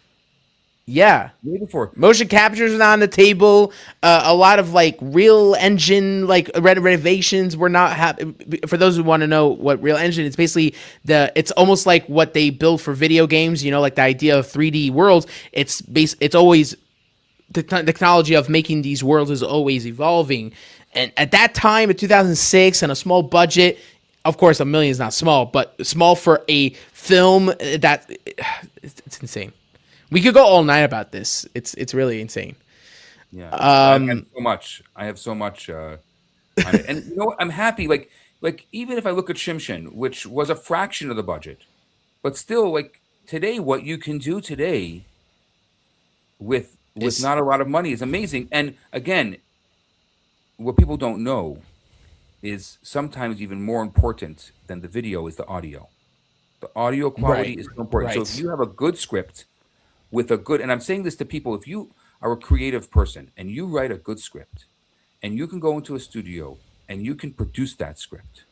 Yeah. Way before. Motion captures were not on the table. A lot of like real engine like renovations were not for those who want to know what real engine, it's basically it's almost like what they build for video games, like the idea of 3D worlds. It's always the technology of making these worlds is always evolving. And at that time in 2006 and a small budget, of course, $1 million is not small, but small for a film that it's insane. We could go all night about this. It's really insane. Yeah. I have so much. I have so much on it. And you know what? I'm happy. Like even if I look at Shimshon, which was a fraction of the budget, but still like today, what you can do today with It's not a lot of money is amazing. And again, what people don't know is sometimes even more important than the video is the audio. The audio quality right, is so important. So if right. you have a good script with a good, and I'm saying this to people, if you are a creative person and you write a good script and you can go into a studio and you can produce that script,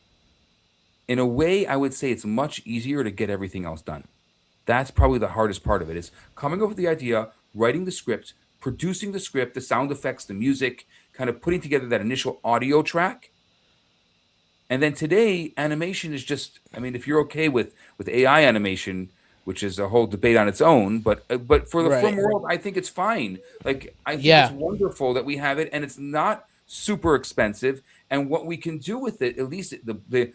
in a way, I would say it's much easier to get everything else done. That's probably the hardest part of it is coming up with the idea, writing the script, producing the script, the sound effects, the music, kind of putting together that initial audio track. And then today, animation is just, I mean, if you're okay with AI animation, which is a whole debate on its own, but for the film Right. world, I think it's fine. Like I think it's Yeah. wonderful that we have it, and it's not super expensive. And what we can do with it, at least the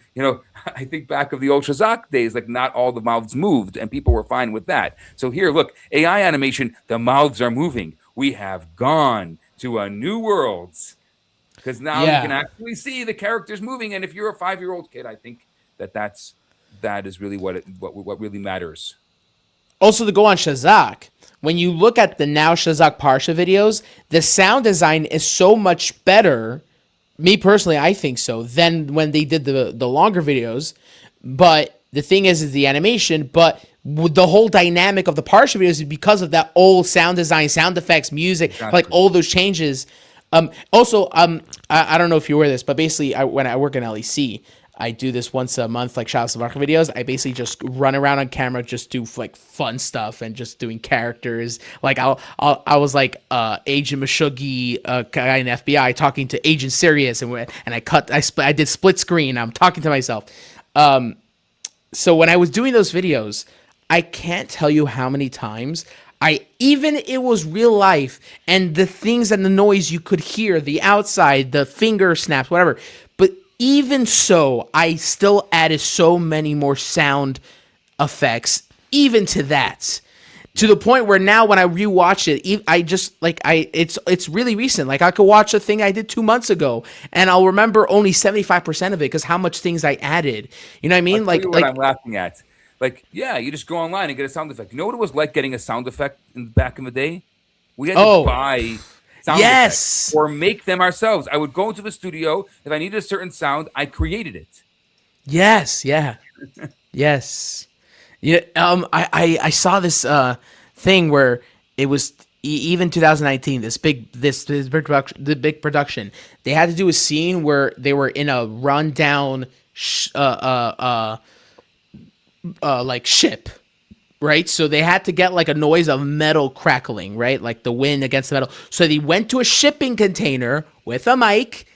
I think back of the old Shazak days, like not all the mouths moved, and people were fine with that. So here, look, AI animation, the mouths are moving. We have gone to a new world because now you can actually see the characters moving. And if you're a 5-year-old kid, I think that is really what really matters. Also, to go on Shazak, when you look at the now Shazak Parsha videos, the sound design is so much better. Me personally, I think so, than when they did the longer videos. But the thing is the animation, but the whole dynamic of the Parsha videos is because of that old sound design, sound effects, music, like all those changes. Also, I don't know if you aware of this, but basically, when I work in LEC, I do this once a month, like Shazak Movies videos. I basically just run around on camera, just do like fun stuff and just doing characters. Like I was like Agent Meshuggah, guy in the FBI, talking to Agent Sirius, and I did split screen. I'm talking to myself. So when I was doing those videos, I can't tell you how many times even it was real life and the things and the noise you could hear, the outside, the finger snaps, whatever. But even so, I still added so many more sound effects, even to that, to the point where now when I rewatch it, I just it's really recent. Like I could watch a thing I did 2 months ago, and I'll remember only 75% of it because how much things I added. You know what I mean? I'll tell you what I'm laughing at. Like, yeah, you just go online and get a sound effect. You know what it was like getting a sound effect back in the day? We had to buy sound effects or make them ourselves. I would go into the studio. If I needed a certain sound, I created it. Yes, yeah. Yes. Yeah, I saw this thing where it was even 2019. This big production. They had to do a scene where they were in a rundown like ship, right? So they had to get like a noise of metal crackling, right? Like the wind against the metal. So they went to a shipping container with a mic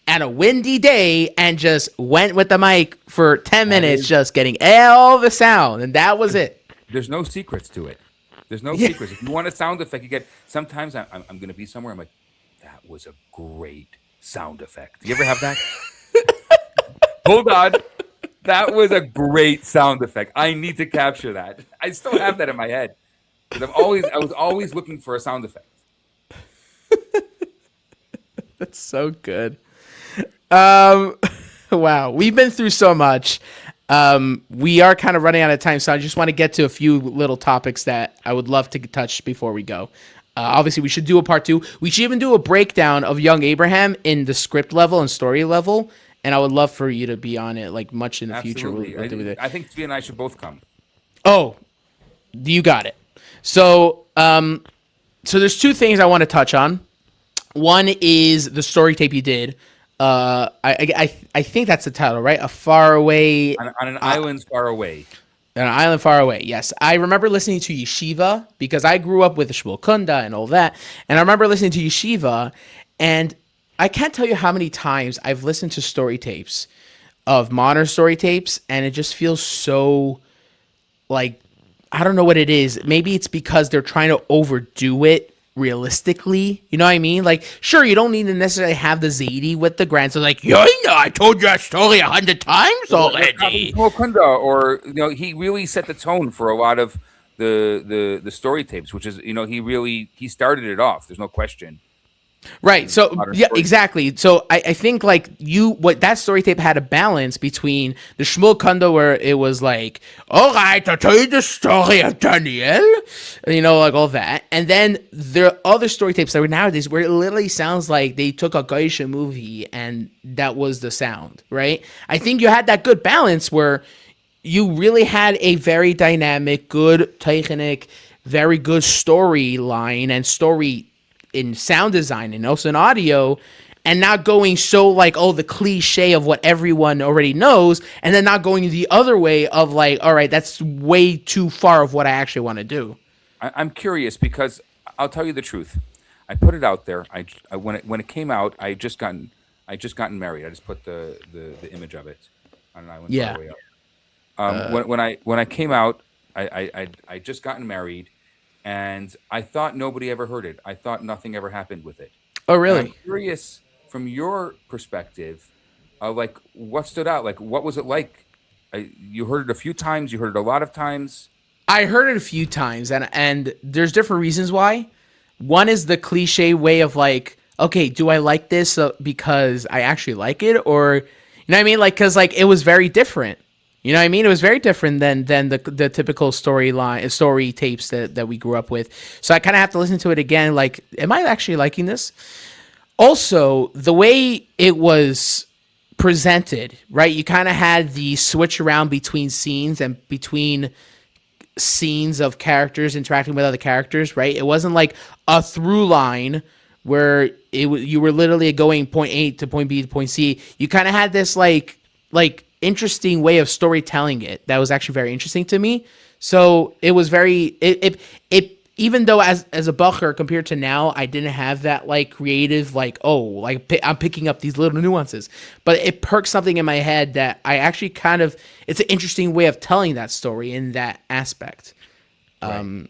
and a windy day and just went with the mic for 10 minutes, just getting all the sound. And that was it. There's no secrets to it. There's no secrets. If you want a sound effect, you get, sometimes I'm going to be somewhere. I'm like, that was a great sound effect. Do you ever have that? Hold on. That was a great sound effect. I need to capture that. I still have that in my head. Because I was always looking for a sound effect. That's so good. Wow. We've been through so much. We are kind of running out of time, so I just want to get to a few little topics that I would love to touch before we go. Obviously, we should do a part 2. We should even do a breakdown of Young Abraham in the script level and story level. And I would love for you to be on it, like much in the future. We'll do it. I think Tzvi and I should both come. Oh, you got it. So, so there's 2 things I want to touch on. One is the story tape you did. I think that's the title, right? A far away on an island far away. An island far away. Yes, I remember listening to Yeshiva because I grew up with the Shmuel Kunda and all that, and I remember listening to Yeshiva, and I can't tell you how many times I've listened to story tapes of modern story tapes, and it just feels so, like, I don't know what it is. Maybe it's because they're trying to overdo it realistically. You know what I mean? Like, sure, you don't need to necessarily have the Zadie with the grandson. Like, yeah, I told you that story 100 times already. Or, he really set the tone for a lot of the story tapes, which is, he started it off. There's no question. Right. So yeah, exactly. So I think like what that story tape had a balance between the Shmuel Kunda where it was like, all right, I'll tell you the story of Daniel, like all that. And then there are other story tapes that were nowadays where it literally sounds like they took a Geisha movie and that was the sound, right? I think you had that good balance where you really had a very dynamic, good technic, very good storyline and story in sound design and also in audio, and not going so like, the cliche of what everyone already knows, and then not going the other way of like, all right, that's way too far of what I actually want to do. I'm curious because I'll tell you the truth. I put it out there. I when it came out, I just gotten married. I just put the image of it on an island far way up. When I came out, I just gotten married. And I thought nobody ever heard it. I thought nothing ever happened with it. Oh, really? And I'm curious from your perspective, like what stood out? Like, what was it like? You heard it a few times. You heard it a lot of times. I heard it a few times, and there's different reasons why. One is the cliche way of like, okay, do I like this because I actually like it, or you know what I mean? Like, because like it was very different. You know what I mean? It was very different than the typical story tapes that we grew up with. So I kind of have to listen to it again. Like, am I actually liking this? Also, the way it was presented, right? You kind of had the switch around between scenes and between scenes of characters interacting with other characters, right? It wasn't like a through line where you were literally going point A to point B to point C. You kind of had this like interesting way of storytelling it that was actually very interesting to me. So it was very it even though as a Bacher compared to now, I didn't have that like creative like, oh, like I'm picking up these little nuances, but it perked something in my head that I actually kind of, it's an interesting way of telling that story in that aspect. Right.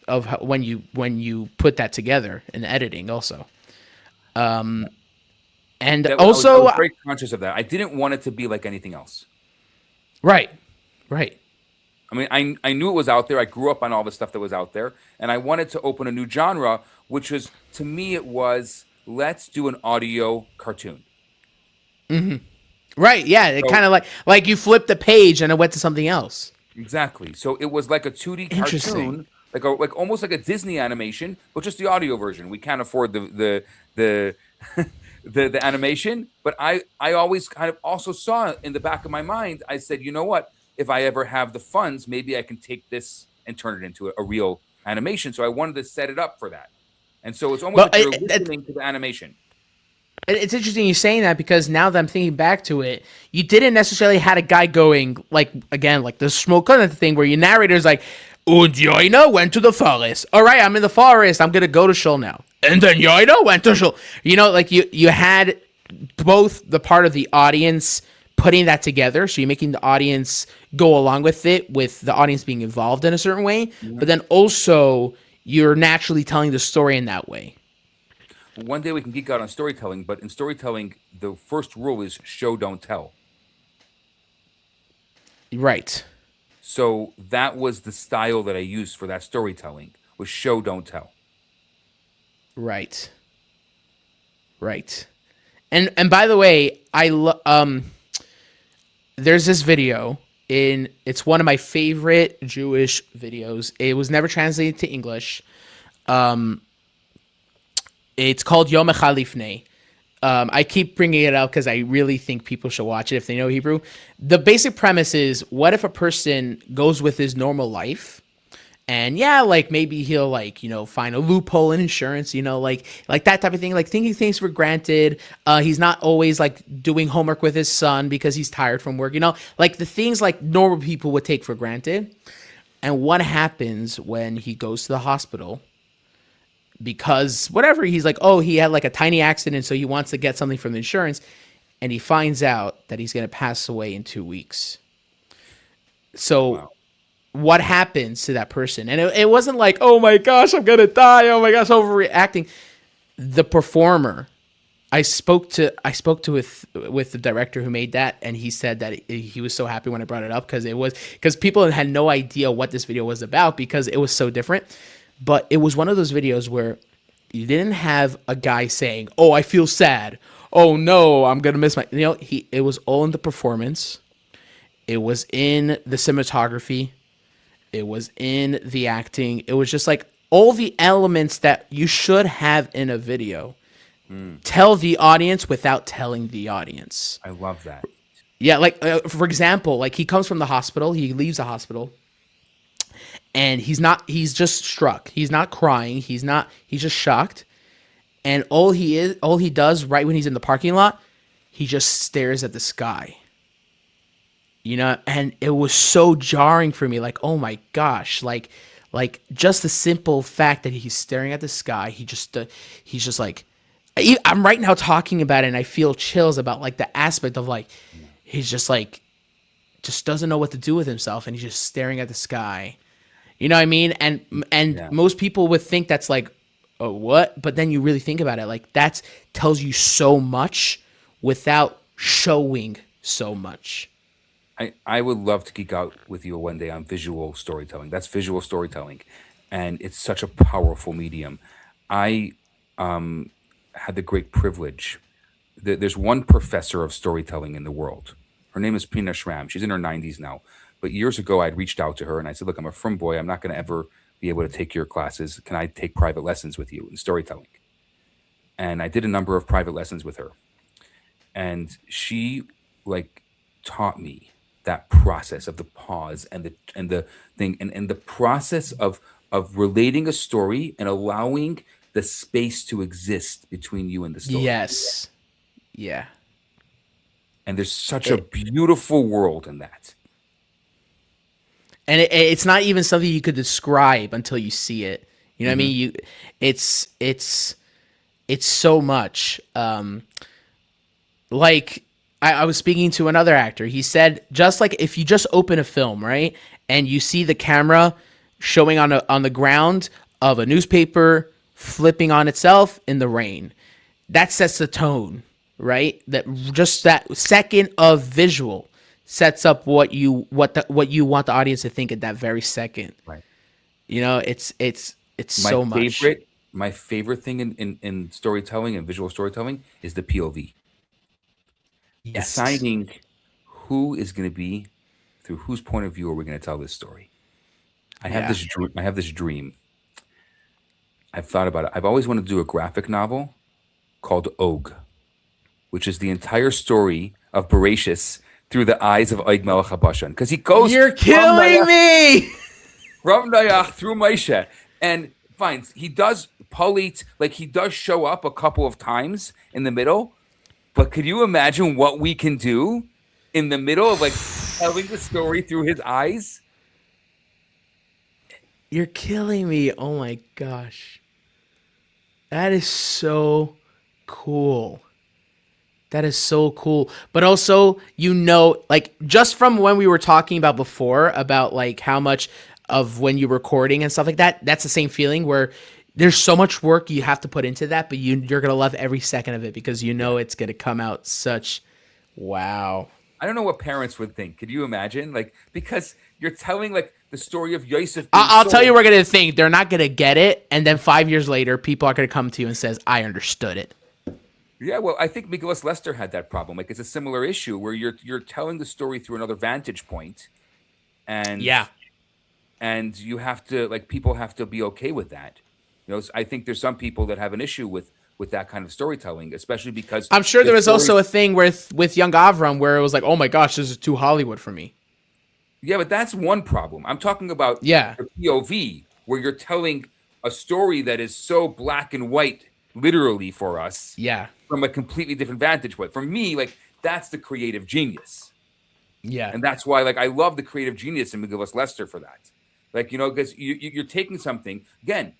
Of how, when you put that together in editing also. And I also was very conscious of that. I didn't want it to be like anything else. right. Right. I mean, I knew it was out there. I grew up on all the stuff that was out there, and I wanted to open a new genre, which was, to me, it was, let's do an audio cartoon. Right. Yeah, it So kind of like you flipped the page and it went to something else. exactly. So it was like a 2D Interesting. cartoon, like almost like a Disney animation, but just the audio version. We can't afford the the animation, but I always kind of also saw in the back of my mind. I said, you know what? If I ever have the funds, maybe I can take this and turn it into a real animation. So I wanted to set it up for that, and so it's almost Well, like you're listening to the animation. it's interesting you saying that because now that I'm thinking back to it, you didn't necessarily had a guy going like again like the smoke kind of thing where your narrator's like, and Yoina went to the forest. All right, I'm in the forest. I'm gonna go to Shul now. And then Yoina went to Shul. You know, like you had both the part of the audience putting that together, so you're making the audience go along with it, with the audience being involved in a certain way, but then also you're naturally telling the story in that way. One day we can geek out on storytelling, but in storytelling, the first rule is show, don't tell. Right. So that was the style that I used for that storytelling, was show, don't tell. Right. Right. And by the way, there's this video in it's one of my favorite Jewish videos. It was never translated to English. It's called Yom Echad Lifnei. I keep bringing it up because I really think people should watch it if they know Hebrew. The basic premise is, what if a person goes with his normal life, and yeah, like maybe he'll like find a loophole in insurance, like that type of thing, like taking things for granted. He's not always like doing homework with his son because he's tired from work, like the things like normal people would take for granted. And what happens when he goes to the hospital? Because whatever, he's like, oh, he had like a tiny accident, so he wants to get something from the insurance, and he finds out that he's going to pass away in 2 weeks. So Wow. what happens to that person? And it wasn't like, oh my gosh, I'm going to die, oh my gosh, overreacting. The performer, I spoke to with the director who made that, and he said that he was so happy when I brought it up because people had no idea what this video was about because it was so different. But it was one of those videos where you didn't have a guy saying, "Oh, I feel sad. Oh no, I'm gonna miss my." It was all in the performance. It was in the cinematography. It was in the acting. It was just like all the elements that you should have in a video. Tell the audience without telling the audience. I love that. Yeah, like for example, like he comes from the hospital. He leaves the hospital. And he's just struck. He's not crying. He's just shocked. And all he does right when he's in the parking lot, he just stares at the sky. And it was so jarring for me. Like, oh my gosh, like just the simple fact that he's staring at the sky. He's just like, I'm right now talking about it and I feel chills about like the aspect of like, he's just like, just doesn't know what to do with himself. And he's just staring at the sky. You know what I mean? And Yeah. most people would think that's like, oh, what? But then you really think about it, like that tells you so much without showing so much. I would love to geek out with you one day on visual storytelling. That's visual storytelling. And it's such a powerful medium. I had the great privilege. There's one professor of storytelling in the world. Her name is Pina Schramm. She's in her 90s now. But years ago, I'd reached out to her and I said, "Look, I'm a frum boy. I'm not going to ever be able to take your classes. Can I take private lessons with you in storytelling?" And I did a number of private lessons with her. And she like taught me that process of the pause and the thing and the process of relating a story and allowing the space to exist between you and the story. Yes. Yeah. And there's such a It, beautiful world in that. and it's not even something you could describe until you see it. You know what I Hmm. mean? It's it's so much. Like I was speaking to another actor. He said just like if you just open a film, right, and you see the camera showing on the ground of a newspaper flipping on itself in the rain, that sets the tone, right? That just that second of visual sets up what you want the audience to think at that very second. Right. You know, it's My so much. favorite, my favorite thing in storytelling and visual storytelling is the POV. Yes. Deciding who is going to be through whose point of view are we going to tell this story. Yeah. I have this dream. I've thought about it. I've always wanted to do a graphic novel called Og, which is the entire story of Bereshis through the eyes of Og Melech HaBashan, because he goes You're killing me. from Noach through Moshe, and finds he does Palit, like he does show up a couple of times in the middle. But could you imagine what we can do in the middle of like telling the story through his eyes? You're killing me. Oh my gosh. That is so cool. That is so cool. But also, like just from when we were talking about before about like how much of when you're recording and stuff like that, that's the same feeling where there's so much work you have to put into that, but you're gonna love every second of it because you Yeah. know it's gonna come out such wow. I don't know what parents would think. Could you imagine? Like, because you're telling like the story of Yosef being I'll tell you, sold. we're gonna think they're not gonna get it, and then 5 years later, people are gonna come to you and says, "I understood it." Yeah, well, I think Nicholas Lester had that problem. Like, it's a similar issue where you're telling the story through another vantage point, and Yeah, you have to like people have to be okay with that. I think there's some people that have an issue with that kind of storytelling, especially because I'm sure the there was story. also a thing with Young Avram where it was like, "Oh my gosh, this is too Hollywood for me." Yeah, but that's one problem. I'm talking about Yeah, the POV where you're telling a story that is so black and white, literally for us, yeah, from a completely different vantage point. For me, like that's the creative genius. yeah. And that's why like I love the creative genius in McGillis Lester for that. Like, because you're taking something again,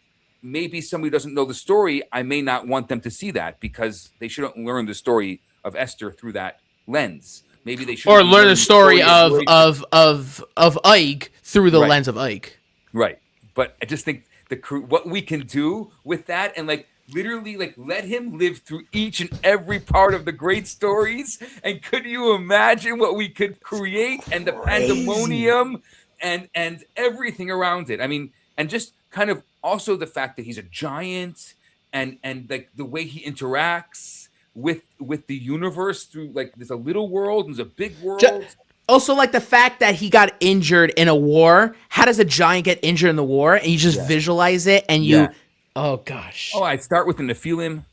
maybe somebody doesn't know the story. I may not want them to see that because they shouldn't learn the story of Esther through that lens. Maybe they Or shouldn't be learn the learning the story story of of Yosef. Ike through the Right. lens of Ike. Right. But I just think what we can do with that and like literally like let him live through each and every part of the great stories. And could you imagine what we could create and the Crazy. pandemonium and everything around it? I mean, and just kind of also the fact that he's a giant and like the way he interacts with the universe through like there's a little world and there's a big Ju- world. Also, like the fact that he got injured in a war. How does a giant get injured in the war? And you just Yeah. visualize it, and Yeah. oh Oh, gosh, I'd start with the Nephilim.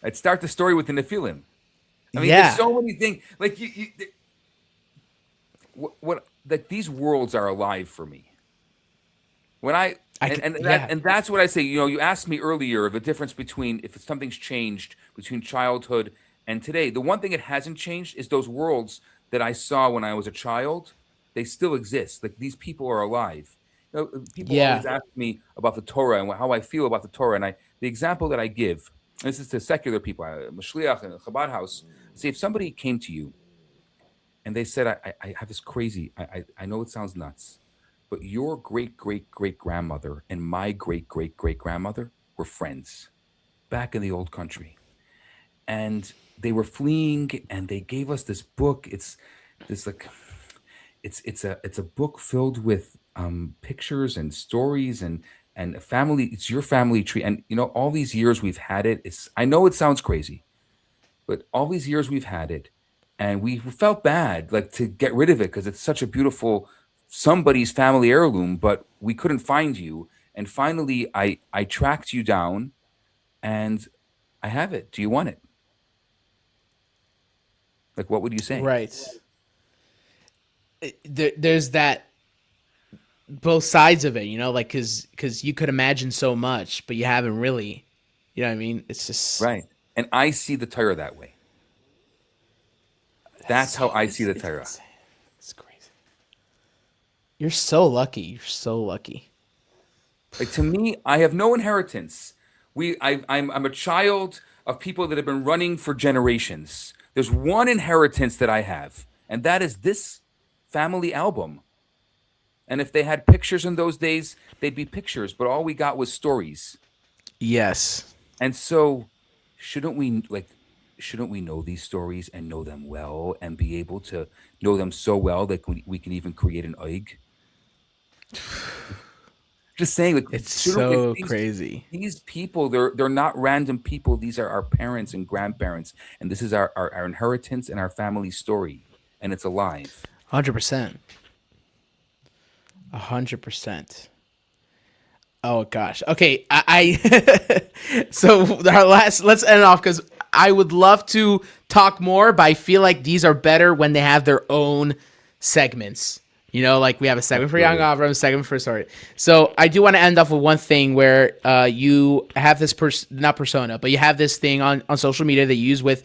I'd start the story with the Nephilim. I mean, there's yeah, so many things. Like what like these worlds are alive for me. When I I could, that yeah, and that's what I say. You asked me earlier the difference between if something's changed between childhood and today. The one thing it hasn't changed is those worlds that I saw when I was a child. They still exist. Like these people are alive. People yeah, always ask me about the Torah and how I feel about the Torah, and the example that I give. This is to secular people, Mashliach and Chabad house. See, if somebody came to you and they said, I have this crazy, I know it sounds nuts, but your great great great grandmother and my great great great grandmother were friends back in the old country. And they were fleeing and they gave us this book. It's this like it's a book filled with pictures and stories and and a family. It's your family tree, and all these years we've had it. I know it sounds crazy, but all these years we've had it, and we felt bad like to get rid of it because it's such a beautiful somebody's family heirloom, but we couldn't find you. And finally, I tracked you down, and I have it. Do you want it? Like, what would you say? Right. There's that both sides of it, like because you could imagine so much, but you haven't really. You know what I mean? It's just Right. And I see the Torah that way. That's how I see the Torah. It's crazy. You're so lucky. You're so lucky. Like, to me, I have no inheritance. I'm a child of people that have been running for generations. There's one inheritance that I have, and that is this family album. And if they had pictures in those days, they'd be pictures, but all we got was stories. Yes. And so, shouldn't we know these stories and know them well and be able to know them so well that we can even create an oig? Just saying, like, It's so these, crazy. these people, they're not random people. These are our parents and grandparents, and this is our inheritance and our family story, and it's alive. 100%. 100%. Oh gosh. Okay. So let's end off because I would love to talk more, but I feel like these are better when they have their own segments. Like we have a segment for Young Avram, a segment for sorry. So I do want to end off with one thing where you have this not persona, but you have this thing on social media that you use with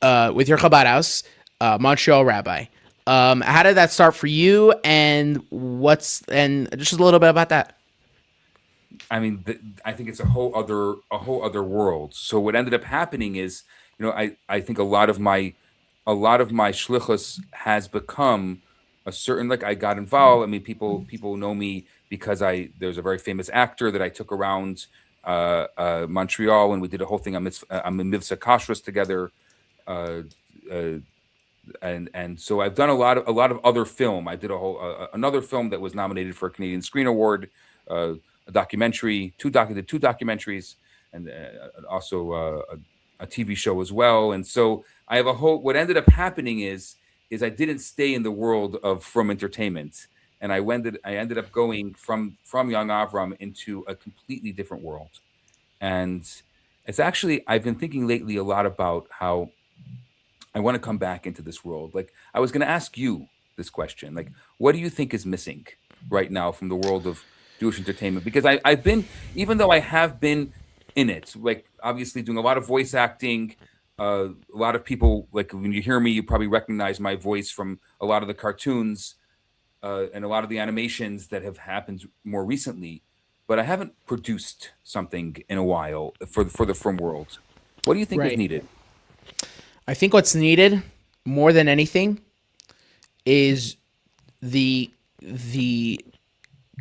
your Chabad house, Montreal Rabbi. How did that start for you, and just a little bit about that? I mean, I think it's a whole other world. So what ended up happening is, I think a lot of my shlichus has become a certain, like, I got involved. I mean, people know me because there's a very famous actor that I took around Montreal, and we did a whole thing on Mitzvah Kashrus together. And so I've done a lot of other film. I did another film that was nominated for a Canadian Screen Award, a documentary, two documentaries, and also a TV show as well. And so I have what ended up happening is I didn't stay in the world of From Entertainment, and I ended up going from Young Avram into a completely different world. And it's actually, I've been thinking lately a lot about how I want to come back into this world. Like, I was going to ask you this question. Like, what do you think is missing right now from the world of Jewish entertainment? Because I've been, even though I have been in it, like, obviously doing a lot of voice acting, a lot of people, like, when you hear me, you probably recognize my voice from a lot of the cartoons and a lot of the animations that have happened more recently. But I haven't produced something in a while for the film world. What do you think is needed? I think what's needed more than anything is the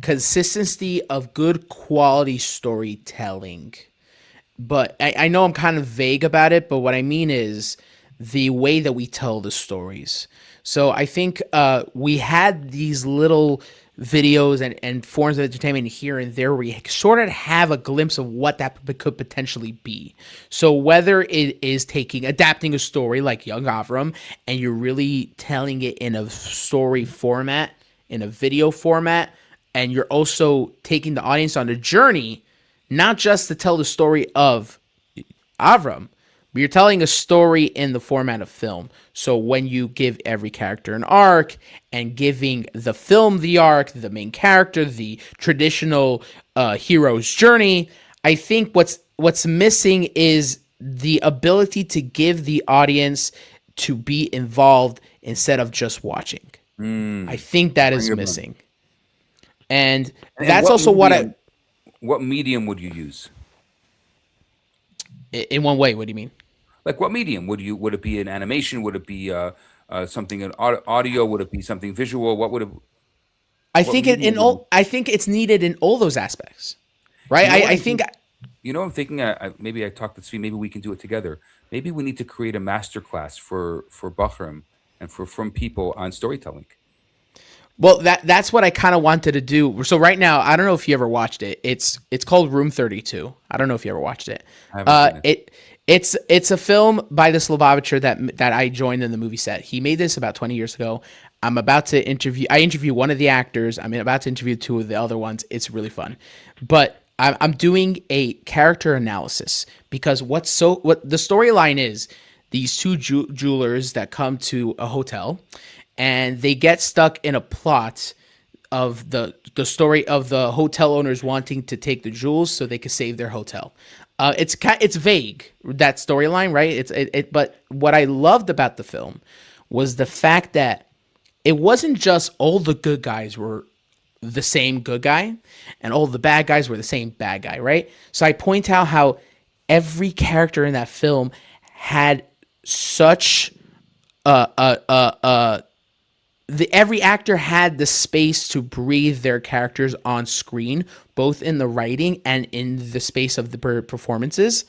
consistency of good quality storytelling. But I know I'm kind of vague about it, but what I mean is the way that we tell the stories. So I think we had these little videos and forms of entertainment here and there where you sort of have a glimpse of what that could potentially be. So whether it is adapting a story like Young Avram, and you're really telling it in a story format, in a video format, and you're also taking the audience on a journey, not just to tell the story of Avram, but you're telling a story in the format of film. So when you give every character an arc and giving the film the arc, the main character, the traditional hero's journey, I think what's missing is the ability to give the audience to be involved instead of just watching. I think that is missing. And that's also what medium would you use? In one way, what do you mean? Like, what medium would it be? An animation? Would it be something in audio? Would it be something visual? What would it? I think I think it's needed in all those aspects, right? I think. I'm thinking. Maybe I talked to Svi. Maybe we can do it together. Maybe we need to create a masterclass for Bachram and from people on storytelling. Well, that's what I kind of wanted to do. So right now, I don't know if you ever watched it. It's called Room 32. I don't know if you ever watched it. I haven't seen it. It's a film by this Lubavitcher that I joined in the movie set. He made this about 20 years ago. I'm about to interview. I interview one of the actors. I'm about to interview two of the other ones. It's really fun, but I'm doing a character analysis because what the storyline is. These two jewelers that come to a hotel, and they get stuck in a plot of the story of the hotel owners wanting to take the jewels so they could save their hotel. It's vague, that storyline, right? But what I loved about the film was the fact that it wasn't just all the good guys were the same good guy and all the bad guys were the same bad guy, right? So I point out how every character in that film had such every actor had the space to breathe their characters on screen, both in the writing and in the space of the performances.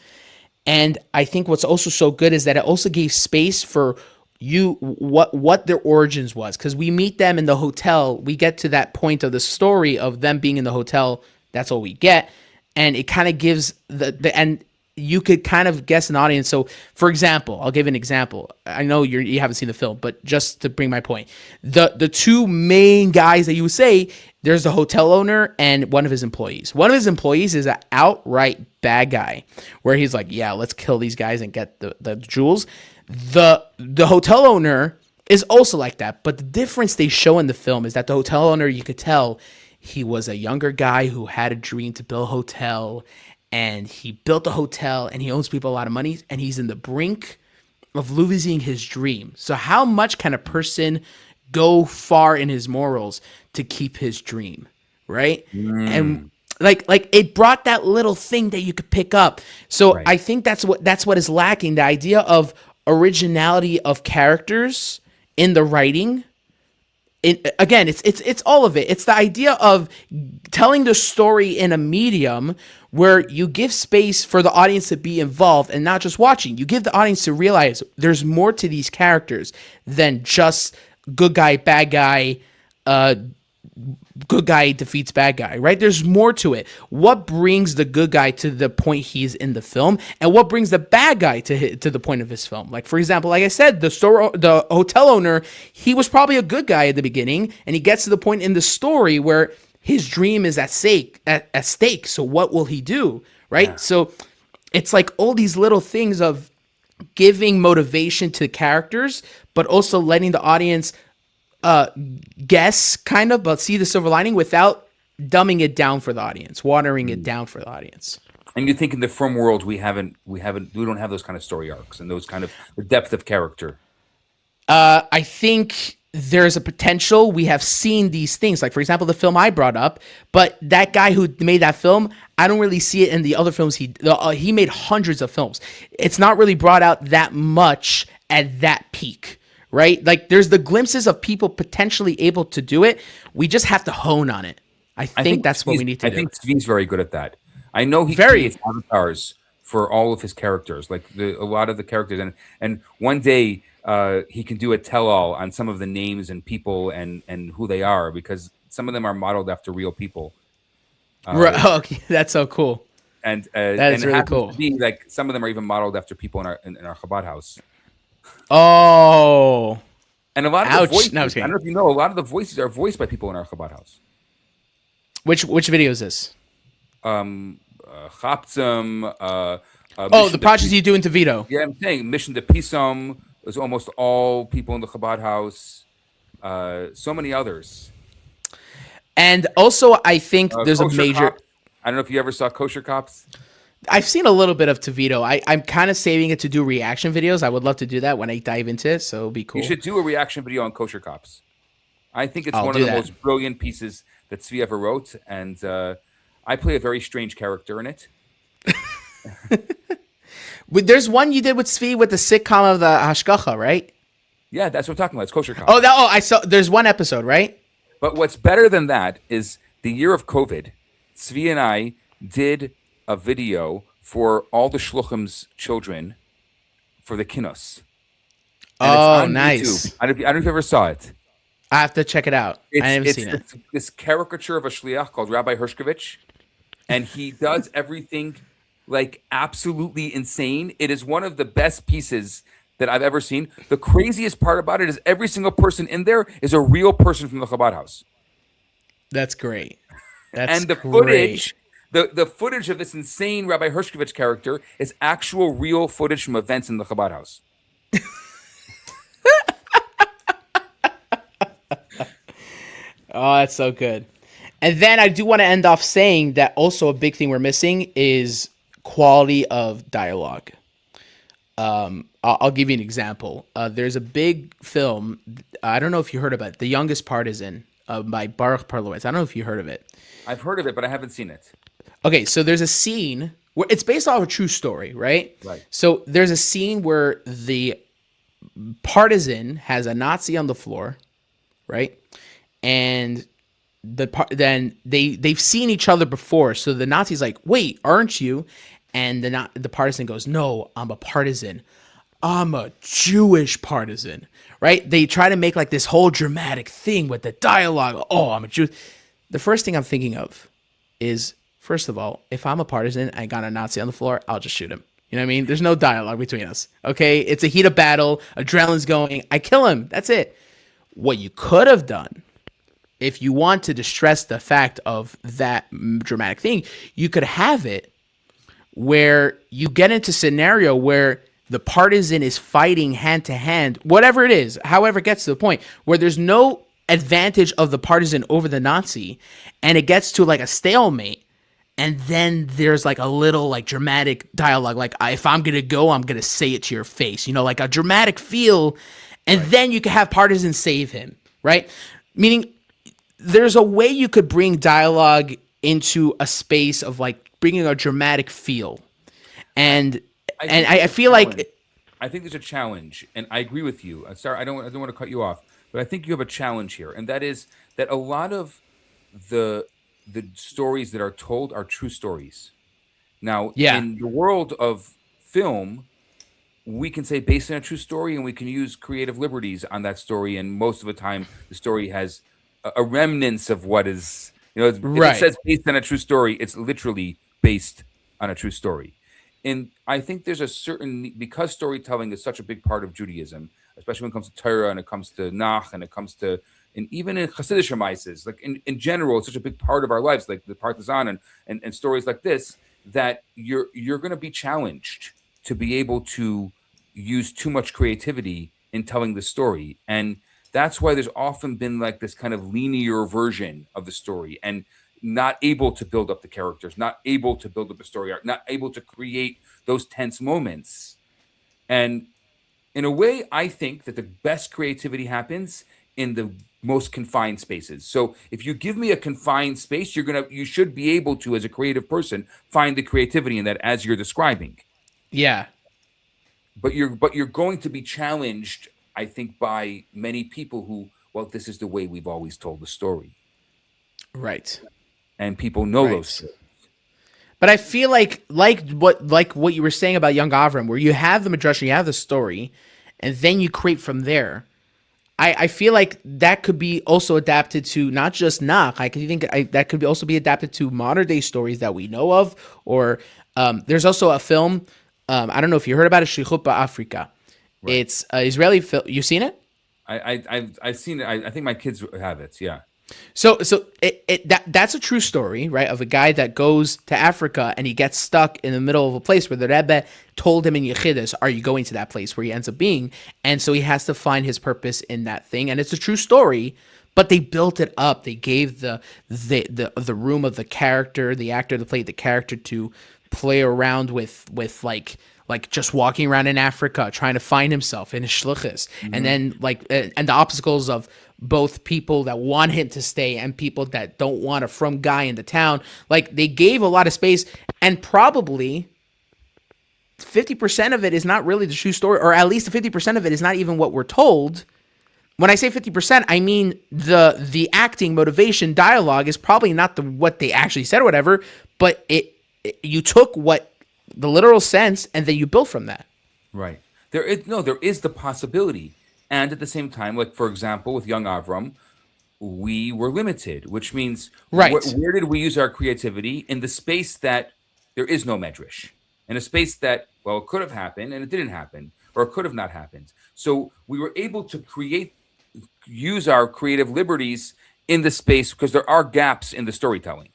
And I think what's also so good is that it also gave space for what their origins was, because we meet them in the hotel. We get to that point of the story of them being in the hotel. That's all we get, and it kind of gives and you could kind of guess an audience. So, for example, I'll give an example. I know you haven't seen the film, but just to bring my point, the two main guys that you would say, there's the hotel owner and one of his employees. One of his employees is an outright bad guy, where he's like, yeah, let's kill these guys and get the jewels. The hotel owner is also like that, but the difference they show in the film is that the hotel owner, you could tell he was a younger guy who had a dream to build a hotel, and he built a hotel, and he owes people a lot of money, and he's in the brink of losing his dream. So how much can a person go far in his morals to keep his dream, right? And like it brought that little thing that you could pick up. So Right. I think that's what is lacking, the idea of originality of characters in the writing. It's all of it. It's the idea of telling the story in a medium where you give space for the audience to be involved and not just watching. You give the audience to realize there's more to these characters than just good guy, bad guy, good guy defeats bad guy, right? There's more to it. What brings the good guy to the point he's in the film, and what brings the bad guy to the point of his film? Like, for example, like I said, the hotel owner, he was probably a good guy at the beginning, and he gets to the point in the story where his dream is at stake. So what will he do, right? Yeah. So it's like all these little things of giving motivation to characters, but also letting the audience guess kind of, but see the silver lining without dumbing it down for the audience, watering it down for the audience. And you think in the From world we don't have those kind of story arcs and those kind of the depth of character. I think there's a potential. We have seen these things, like for example the film I brought up, but that guy who made that film, I don't really see it in the other films. He made hundreds of films. It's not really brought out that much at that peak. Right? Like there's the glimpses of people potentially able to do it. We just have to hone on it. I think that's what we need to do. I think Steve's very good at that. I know he creates avatars for all of his characters, like a lot of the characters. And one day he can do a tell-all on some of the names and people and who they are, because some of them are modeled after real people. Right. Okay. That's so cool. And that is really cool. Like some of them are even modeled after people in our Chabad house. Oh, and a lot of the voices, I don't know if you know, a lot of the voices are voiced by people in our Chabad house. Which video is this? Chaptzum. The projects you do in Toveedo. Yeah, I'm saying Mission to Pisom is almost all people in the Chabad house. So many others. And also, I think there's a major. Cops. I don't know if you ever saw Kosher Cops. I've seen a little bit of Toveedo. I'm kind of saving it to do reaction videos. I would love to do that when I dive into it, so it'll be cool. You should do a reaction video on Kosher Cops. I think it's one of the most brilliant pieces that Tzvi ever wrote, and I play a very strange character in it. There's one you did with Tzvi with the sitcom of the Hashgacha, right? Yeah, that's what I'm talking about. It's Kosher Cops. I saw. There's one episode, right? But what's better than that is the year of COVID, Tzvi and I did a video for all the Shluchim's children for the Kinos. And oh, nice. YouTube. I don't know if you ever saw it. I have to check it out. I haven't seen it. It's this caricature of a shliach called Rabbi Hershkovich, and he does everything like absolutely insane. It is one of the best pieces that I've ever seen. The craziest part about it is every single person in there is a real person from the Chabad house. That's great. That's And the great. footage, the footage of this insane Rabbi Hershkovich character is actual real footage from events in the Chabad house. Oh, that's so good. And then I do want to end off saying that also a big thing we're missing is quality of dialogue. I'll give you an example. There's a big film. I don't know if you heard about it. The Youngest Partisan by Baruch Parlowitz. I don't know if you heard of it. I've heard of it, but I haven't seen it. Okay, so there's a scene where it's based off a true story, right? Right. So there's a scene where the partisan has a Nazi on the floor, right? And then they've seen each other before. So the Nazi's like, "Wait, aren't you?" And the partisan goes, "No, I'm a partisan. I'm a Jewish partisan." Right? They try to make like this whole dramatic thing with the dialogue. "Oh, I'm a Jew." The first thing I'm thinking of is, first of all, if I'm a partisan, I got a Nazi on the floor, I'll just shoot him. You know what I mean? There's no dialogue between us. Okay? It's a heat of battle. Adrenaline's going. I kill him. That's it. What you could have done, if you want to distress the fact of that dramatic thing, you could have it where you get into a scenario where the partisan is fighting hand to hand, whatever it is, however it gets to the point where there's no advantage of the partisan over the Nazi, and it gets to like a stalemate. And then there's like a little like dramatic dialogue, like, if I'm going to go, I'm going to say it to your face, you know, like a dramatic feel. And then you can have partisan save him, right? Meaning there's a way you could bring dialogue into a space of like bringing a dramatic feel. And I feel like, I think there's a challenge, and I agree with you. Sorry, I don't want to cut you off, but I think you have a challenge here, and that is that a lot of the stories that are told are true stories. Now, in the world of film, we can say based on a true story, and we can use creative liberties on that story, and most of the time, the story has a remnants of what is, you know, if it says based on a true story, it's literally based on a true story. And I think there's a certain, because storytelling is such a big part of Judaism, especially when it comes to Torah and it comes to Nach and it comes to, and even in Hasidic Shemaises, like in general, it's such a big part of our lives, like the Partisan and stories like this, that you're going to be challenged to be able to use too much creativity in telling the story. And that's why there's often been like this kind of linear version of the story, and not able to build up the characters, not able to build up a story arc, not able to create those tense moments. And in a way, I think that the best creativity happens in the most confined spaces. So if you give me a confined space, you should be able to, as a creative person, find the creativity in that as you're describing. Yeah. But you're going to be challenged, I think, by many people who, well, this is the way we've always told the story. Right. And people know those stories. But I feel like what you were saying about Young Avram, where you have the Midrash, you have the story, and then you create from there. I feel like that could be also adapted to not just Nach. I could think that could also be adapted to modern day stories that we know of. Or there's also a film. I don't know if you heard about it, Shlichut Ba'Afrika. Right. It's an Israeli film. You seen it? I've seen it. I think my kids have it. Yeah. So that's a true story, right? Of a guy that goes to Africa and he gets stuck in the middle of a place where the Rebbe told him in Yechidus, "Are you going to that place?" Where he ends up being, and so he has to find his purpose in that thing. And it's a true story, but they built it up. They gave the room of the character, the actor that played the character, to play around with like just walking around in Africa, trying to find himself in his shluchus, and then and the obstacles of both people that want him to stay and people that don't want a from guy in the town. Like, they gave a lot of space, and probably 50% of it is not really the true story, or at least 50% of it is not even what we're told. When I say 50%, I mean the acting, motivation, dialogue is probably not what they actually said or whatever, but you took what the literal sense and then you built from that. Right. There is the possibility And at the same time, like for example, with young Avram, we were limited, which means Right. where did we use our creativity? In the space that there is no medrash, in a space that, well, it could have happened and it didn't happen, or it could have not happened. So we were able to use our creative liberties in the space because there are gaps in the storytelling.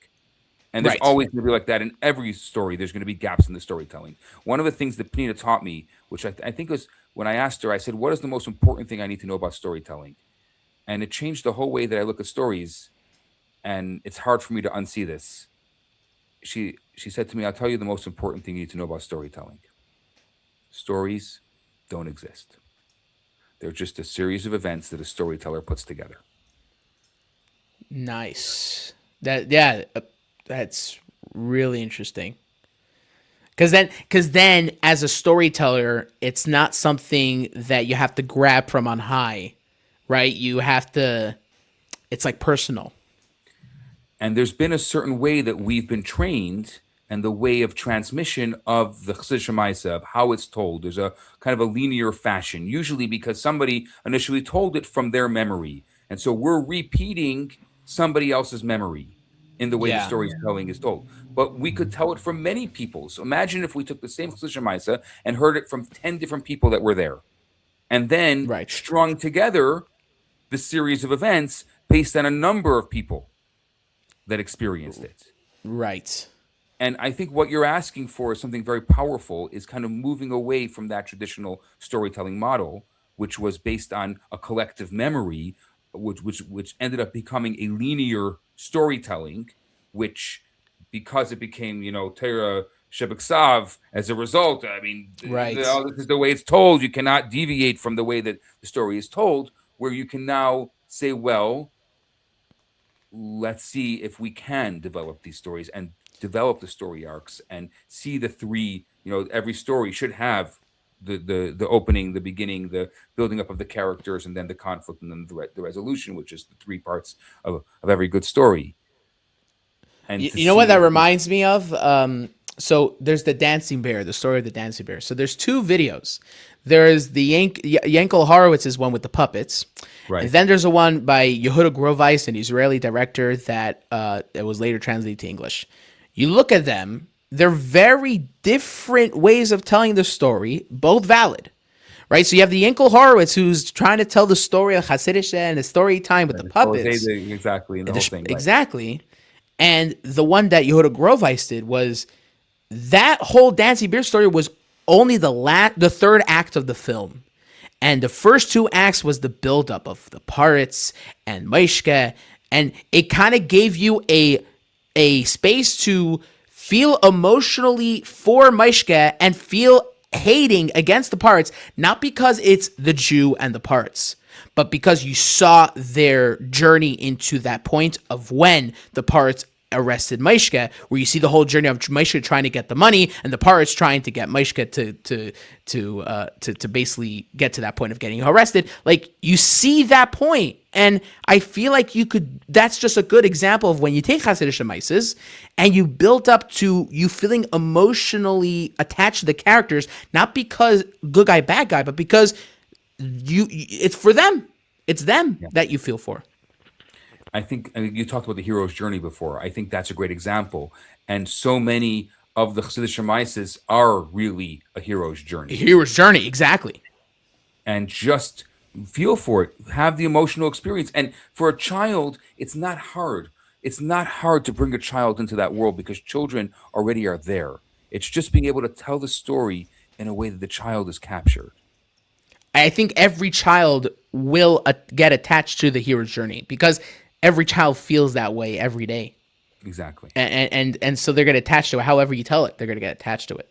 And there's Right. always going to be like that in every story. There's going to be gaps in the storytelling. One of the things that Penina taught me, which I think was when I asked her, I said, "What is the most important thing I need to know about storytelling?" And it changed the whole way that I look at stories. And it's hard for me to unsee this. She said to me, "I'll tell you the most important thing you need to know about storytelling. Stories don't exist. They're just a series of events that a storyteller puts together." Nice. That's really interesting. Because then, as a storyteller, it's not something that you have to grab from on high, right? You have to. It's like personal. And there's been a certain way that we've been trained and the way of transmission of the Chassid Shemaisa, of how it's told. There's a kind of a linear fashion, usually because somebody initially told it from their memory. And so we're repeating somebody else's memory in the way the Yeah. storytelling is told. But we could tell it from many people. So imagine if we took the same Chassid Shemaisa and heard it from 10 different people that were there, and then Right. strung together the series of events based on a number of people that experienced it. Right. And I think what you're asking for is something very powerful, is kind of moving away from that traditional storytelling model, which was based on a collective memory, which ended up becoming a linear storytelling, which, because it became, Torah Shebeksav, as a result, I mean, Right. this is the way it's told. You cannot deviate from the way that the story is told, where you can now say, well, let's see if we can develop these stories and develop the story arcs and see the three. Every story should have the opening, the beginning, the building up of the characters, and then the conflict, and then the resolution, which is the three parts of every good story. And You, to you know what that see, reminds me of? So there's the dancing bear, the story of the dancing bear. So there's two videos. There's the Yankel Horowitz's one with the puppets, and right, then there's a one by Yehuda Grovice, an Israeli director that it was later translated to English. You look at them; they're very different ways of telling the story, both valid, right? So you have the Yankel Horowitz who's trying to tell the story of Hasidic and the story time with the puppets, exactly, and the whole thing, right? exactly. And the one that Yehuda Grovice did was that whole Dancing Beer story was only the third act of the film. And the first two acts was the buildup of the Parrots and Maishke. And it kind of gave you a space to feel emotionally for Maishke and feel hating against the Parrots, not because it's the Jew and the Parrots, but because you saw their journey into that point of when the Parrots arrested Maishke, where you see the whole journey of Maishke trying to get the money and the Parrots trying to get Maishke to basically get to that point of getting arrested. Like, you see that point, and I feel like you could. That's just a good example of when you take Hasidic Shemaises and you build up to you feeling emotionally attached to the characters, not because good guy, bad guy, but because it's for them. It's them that you feel for. I think you talked about the hero's journey before. I think that's a great example, and so many of the Chassidish Shemaises are really a hero's journey. Hero's journey, exactly. And just feel for it, have the emotional experience. And for a child, it's not hard. It's not hard to bring a child into that world because children already are there. It's just being able to tell the story in a way that the child is captured. I think every child will get attached to the hero's journey because every child feels that way every day, Exactly. and so they're going to attach to it. However you tell it, they're going to get attached to it.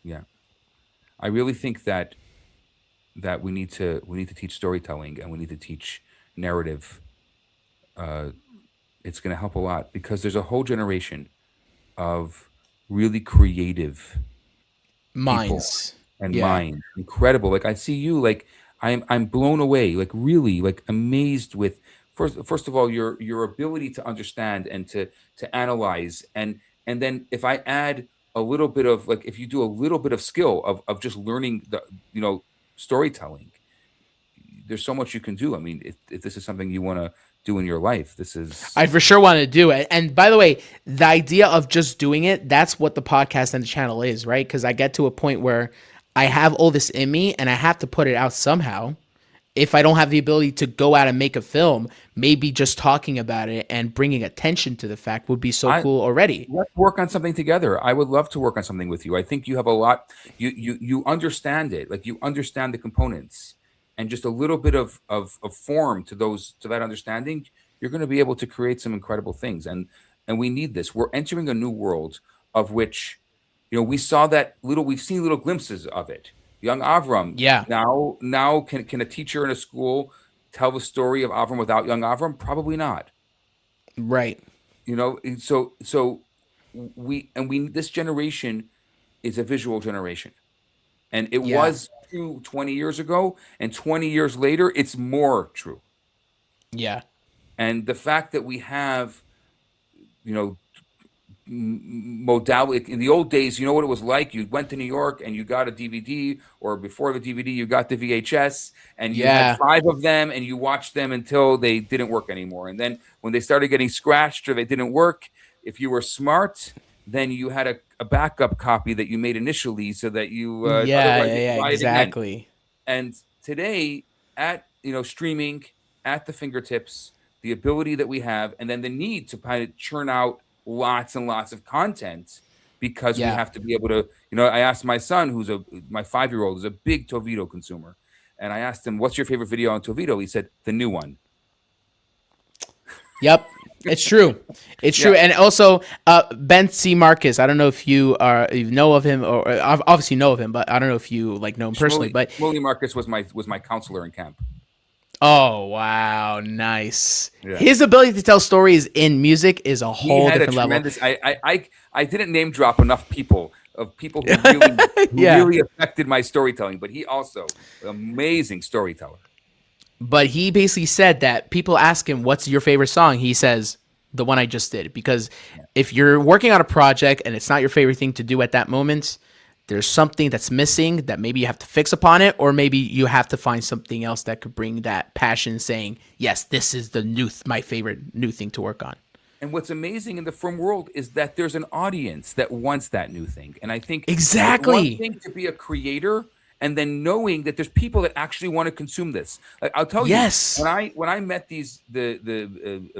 Yeah. I really think that we need to teach storytelling, and we need to teach narrative. It's going to help a lot because there's a whole generation of really creative people Minds, and yeah. minds. Incredible. Like, I see you, like, I'm blown away, like really, like amazed with, first of all, your ability to understand and to analyze, and then if I add a little bit of, like, if you do a little bit of skill of just learning the storytelling, there's so much you can do. I mean, if this is something you want to do in your life, this is I for sure want to do it. And by the way, the idea of just doing it, that's what the podcast and the channel is, right? Because I get to a point where I have all this in me and I have to put it out somehow. If I don't have the ability to go out and make a film, maybe just talking about it and bringing attention to the fact would be so cool already. Let's work on something together. I would love to work on something with you. I think you have a lot. You understand it. Like, you understand the components, and just a little bit of form to that understanding. You're going to be able to create some incredible things, and we need this. We're entering a new world of which, we've seen little glimpses of it. Young Avram. Yeah. Now can a teacher in a school tell the story of Avram without young Avram? Probably not. Right. So we this generation is a visual generation, and it was true 20 years ago, and 20 years later it's more true. Yeah. And the fact that we have, modality in the old days, you know what it was like. You went to New York and you got a DVD, or before the DVD you got the VHS, and you had 5 of them, and you watched them until they didn't work anymore. And then when they started getting scratched or they didn't work, if you were smart, then you had a backup copy that you made initially, so that you exactly. And today, at streaming at the fingertips, the ability that we have, and then the need to kind of churn out lots and lots of content, because we have to be able to, I asked my son, my 5-year-old is a big Toveedo consumer, and I asked him, what's your favorite video on Toveedo? He said, the new one. Yep. It's true. It's true. And also, Ben C. Marcus, I don't know if you know of him, or obviously know of him, but I don't know if you know him personally. But Shimshon Marcus was my counselor in camp. Oh, wow. Nice. Yeah. His ability to tell stories in music is a whole different level. I didn't name drop enough people who really, really affected my storytelling, but he also an amazing storyteller. But he basically said that people ask him, what's your favorite song? He says, the one I just did. Because if you're working on a project and it's not your favorite thing to do at that moment, there's something that's missing that maybe you have to fix upon it, or maybe you have to find something else that could bring that passion, saying, yes, this is my favorite new thing to work on. And what's amazing in the film world is that there's an audience that wants that new thing. And I think exactly, one thing to be a creator, and then knowing that there's people that actually want to consume this. Like, I'll tell you, when I met the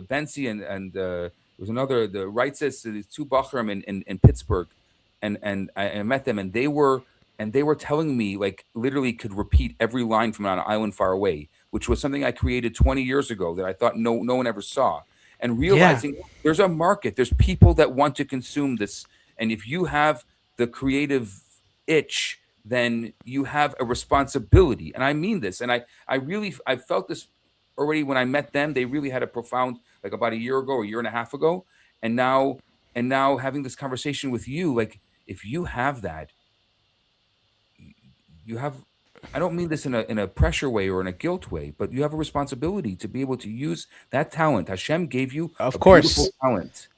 Bensi and there was another, the Reitzes, these 2 Bachram in Pittsburgh, and I met them, and they were telling me, like, literally could repeat every line from On an Island Far Away, which was something I created 20 years ago that I thought no one ever saw. And realizing there's a market, there's people that want to consume this, and if you have the creative itch, then you have a responsibility. And I mean this, and I felt this already when I met them. They really had a profound, like, about a year and a half ago, and now having this conversation with you, like, if you have that, you have, I don't mean this in a pressure way or in a guilt way, but you have a responsibility to be able to use that talent. Hashem gave you of course beautiful talent.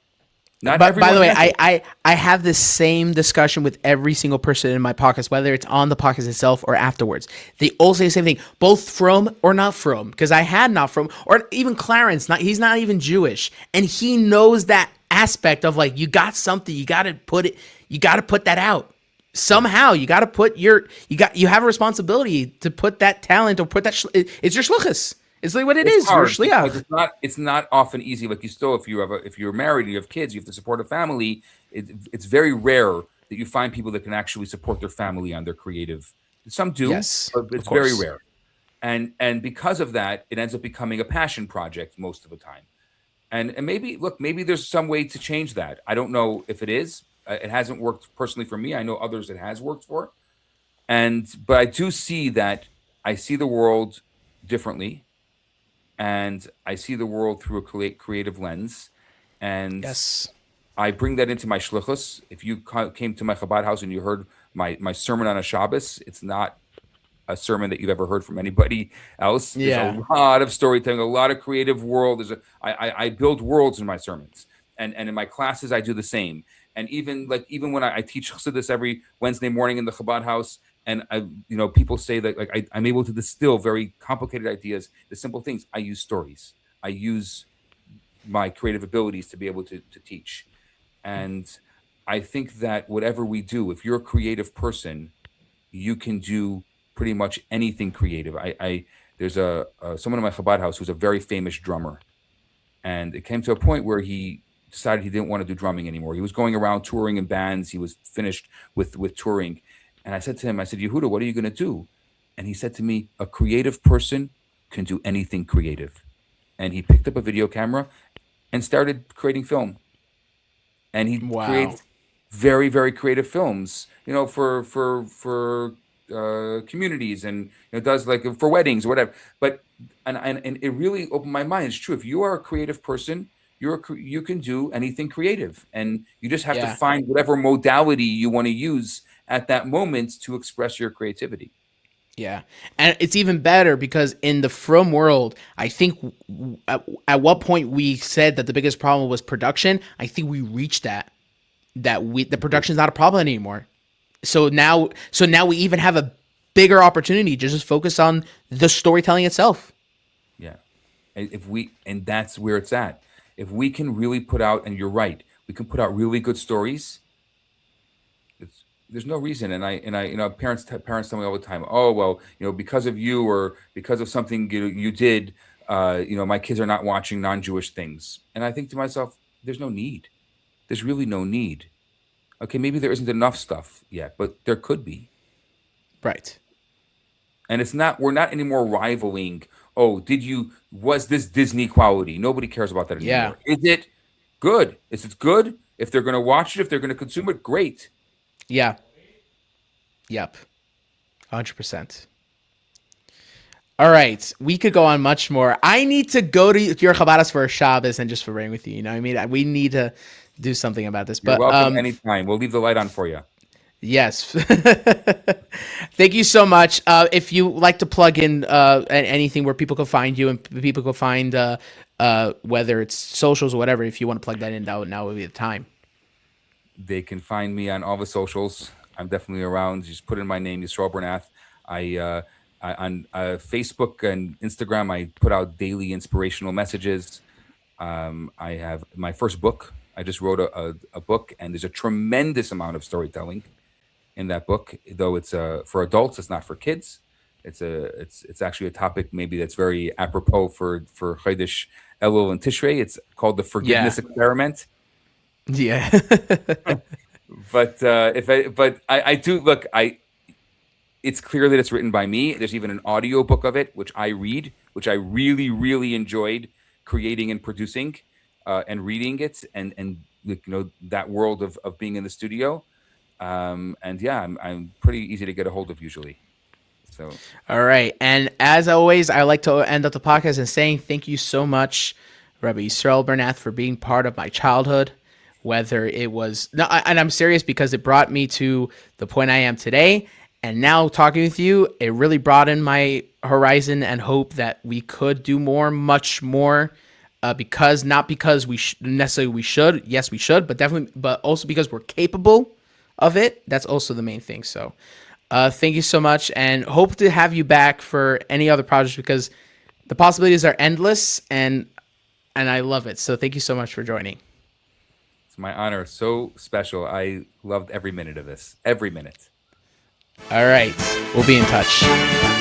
By the way, I have the same discussion with every single person in my podcast, whether it's on the podcast itself or afterwards. They all say the same thing, both from or not from, because I had not from, or even Clarence, he's not even Jewish, and he knows that aspect of, like, you got something, you got to put that out somehow. You got to put you have a responsibility to put that talent, or put that it's your shluchus. It's like what it is. Your shliach. It's not often easy. Like, if you're married and you have kids, you have to support a family. It's very rare that you find people that can actually support their family on their creative. Some do, but it's very rare. And because of that, it ends up becoming a passion project most of the time. And maybe there's some way to change that. I don't know if it is. It hasn't worked personally for me. I know others it has worked for. But I do see that I see the world differently, and I see the world through a creative lens. And I bring that into my shluchus. If you came to my Chabad house and you heard my sermon on a Shabbos, it's not a sermon that you've ever heard from anybody else. There's a lot of storytelling, a lot of creative world. I build worlds in my sermons, and in my classes I do the same. And even when I teach Chassidus every Wednesday morning in the Chabad house, And people say that like I'm able to distill very complicated ideas, the simple things. I use stories. I use my creative abilities to be able to teach. And I think that whatever we do, if you're a creative person, you can do pretty much anything creative. I there's someone in my Chabad house who's a very famous drummer, and it came to a point where he decided he didn't want to do drumming anymore. He was going around touring in bands. He was finished with touring, and I said to him, I said, Yehuda, what are you going to do? And he said to me, a creative person can do anything creative. And he picked up a video camera and started creating film. And he Wow. creates very, very creative films, for communities, and does like for weddings or whatever. But and it really opened my mind. It's true. If you are a creative person, you can do anything creative, and you just have to Yeah. find whatever modality you want to use at that moment to express your creativity. Yeah. And it's even better because in the From world, I think at what point we said that the biggest problem was production, I think we reached the production's not a problem anymore. So now we even have a bigger opportunity to just focus on the storytelling itself. Yeah. And that's where it's at. If we can really put out, and you're right, we can put out really good stories. There's no reason. And parents tell me all the time, oh well, because of you or because of something you did, my kids are not watching non-Jewish things. And I think to myself, there's no need. There's really no need. Okay, maybe there isn't enough stuff yet, but there could be. Right. And we're not anymore rivaling, oh, was this Disney quality? Nobody cares about that Yeah. anymore. Is it good? Is it good? If they're going to watch it, if they're going to consume it, great. Yeah. Yep. 100%. All right, we could go on much more. I need to go to your Chabadas for a Shabbos and just for rain with you. You know what I mean? We need to do something about this. You're But welcome anytime. We'll leave the light on for you. yes. Thank you so much. If you like to plug in anything where people can find you and people can find whether it's socials or whatever, if you want to plug that in, now would be the time. They can find me on all the socials. I'm definitely around. Just put in my name, Yisroel Bernath. On Facebook and Instagram, I put out daily inspirational messages. I have my first book. I just wrote a book, and there's a tremendous amount of storytelling in that book. Though it's for adults, it's not for kids. It's actually a topic maybe that's very apropos for Chodesh Elul and Tishrei. It's called the Forgiveness Experiment. Yeah. But I do look. It's clear that it's written by me. There's even an audio book of it, which I read, which I really, really enjoyed creating and producing, and reading it, and that world of being in the studio. And yeah, I'm pretty easy to get a hold of usually. So All right. And as always, I like to end up the podcast and saying thank you so much, Rabbi Yisroel Bernath, for being part of my childhood. Whether it was, no, and I'm serious because it brought me to the point I am today. And now talking with you, it really broadened my horizon and hope that we could do more, much more. Not because necessarily we should. Yes, we should, but definitely, but also because we're capable of it. That's also the main thing. So thank you so much, and hope to have you back for any other projects because the possibilities are endless, and I love it. So thank you so much for joining. it's my honor. So special. I loved every minute of this. Every minute. All right, we'll be in touch.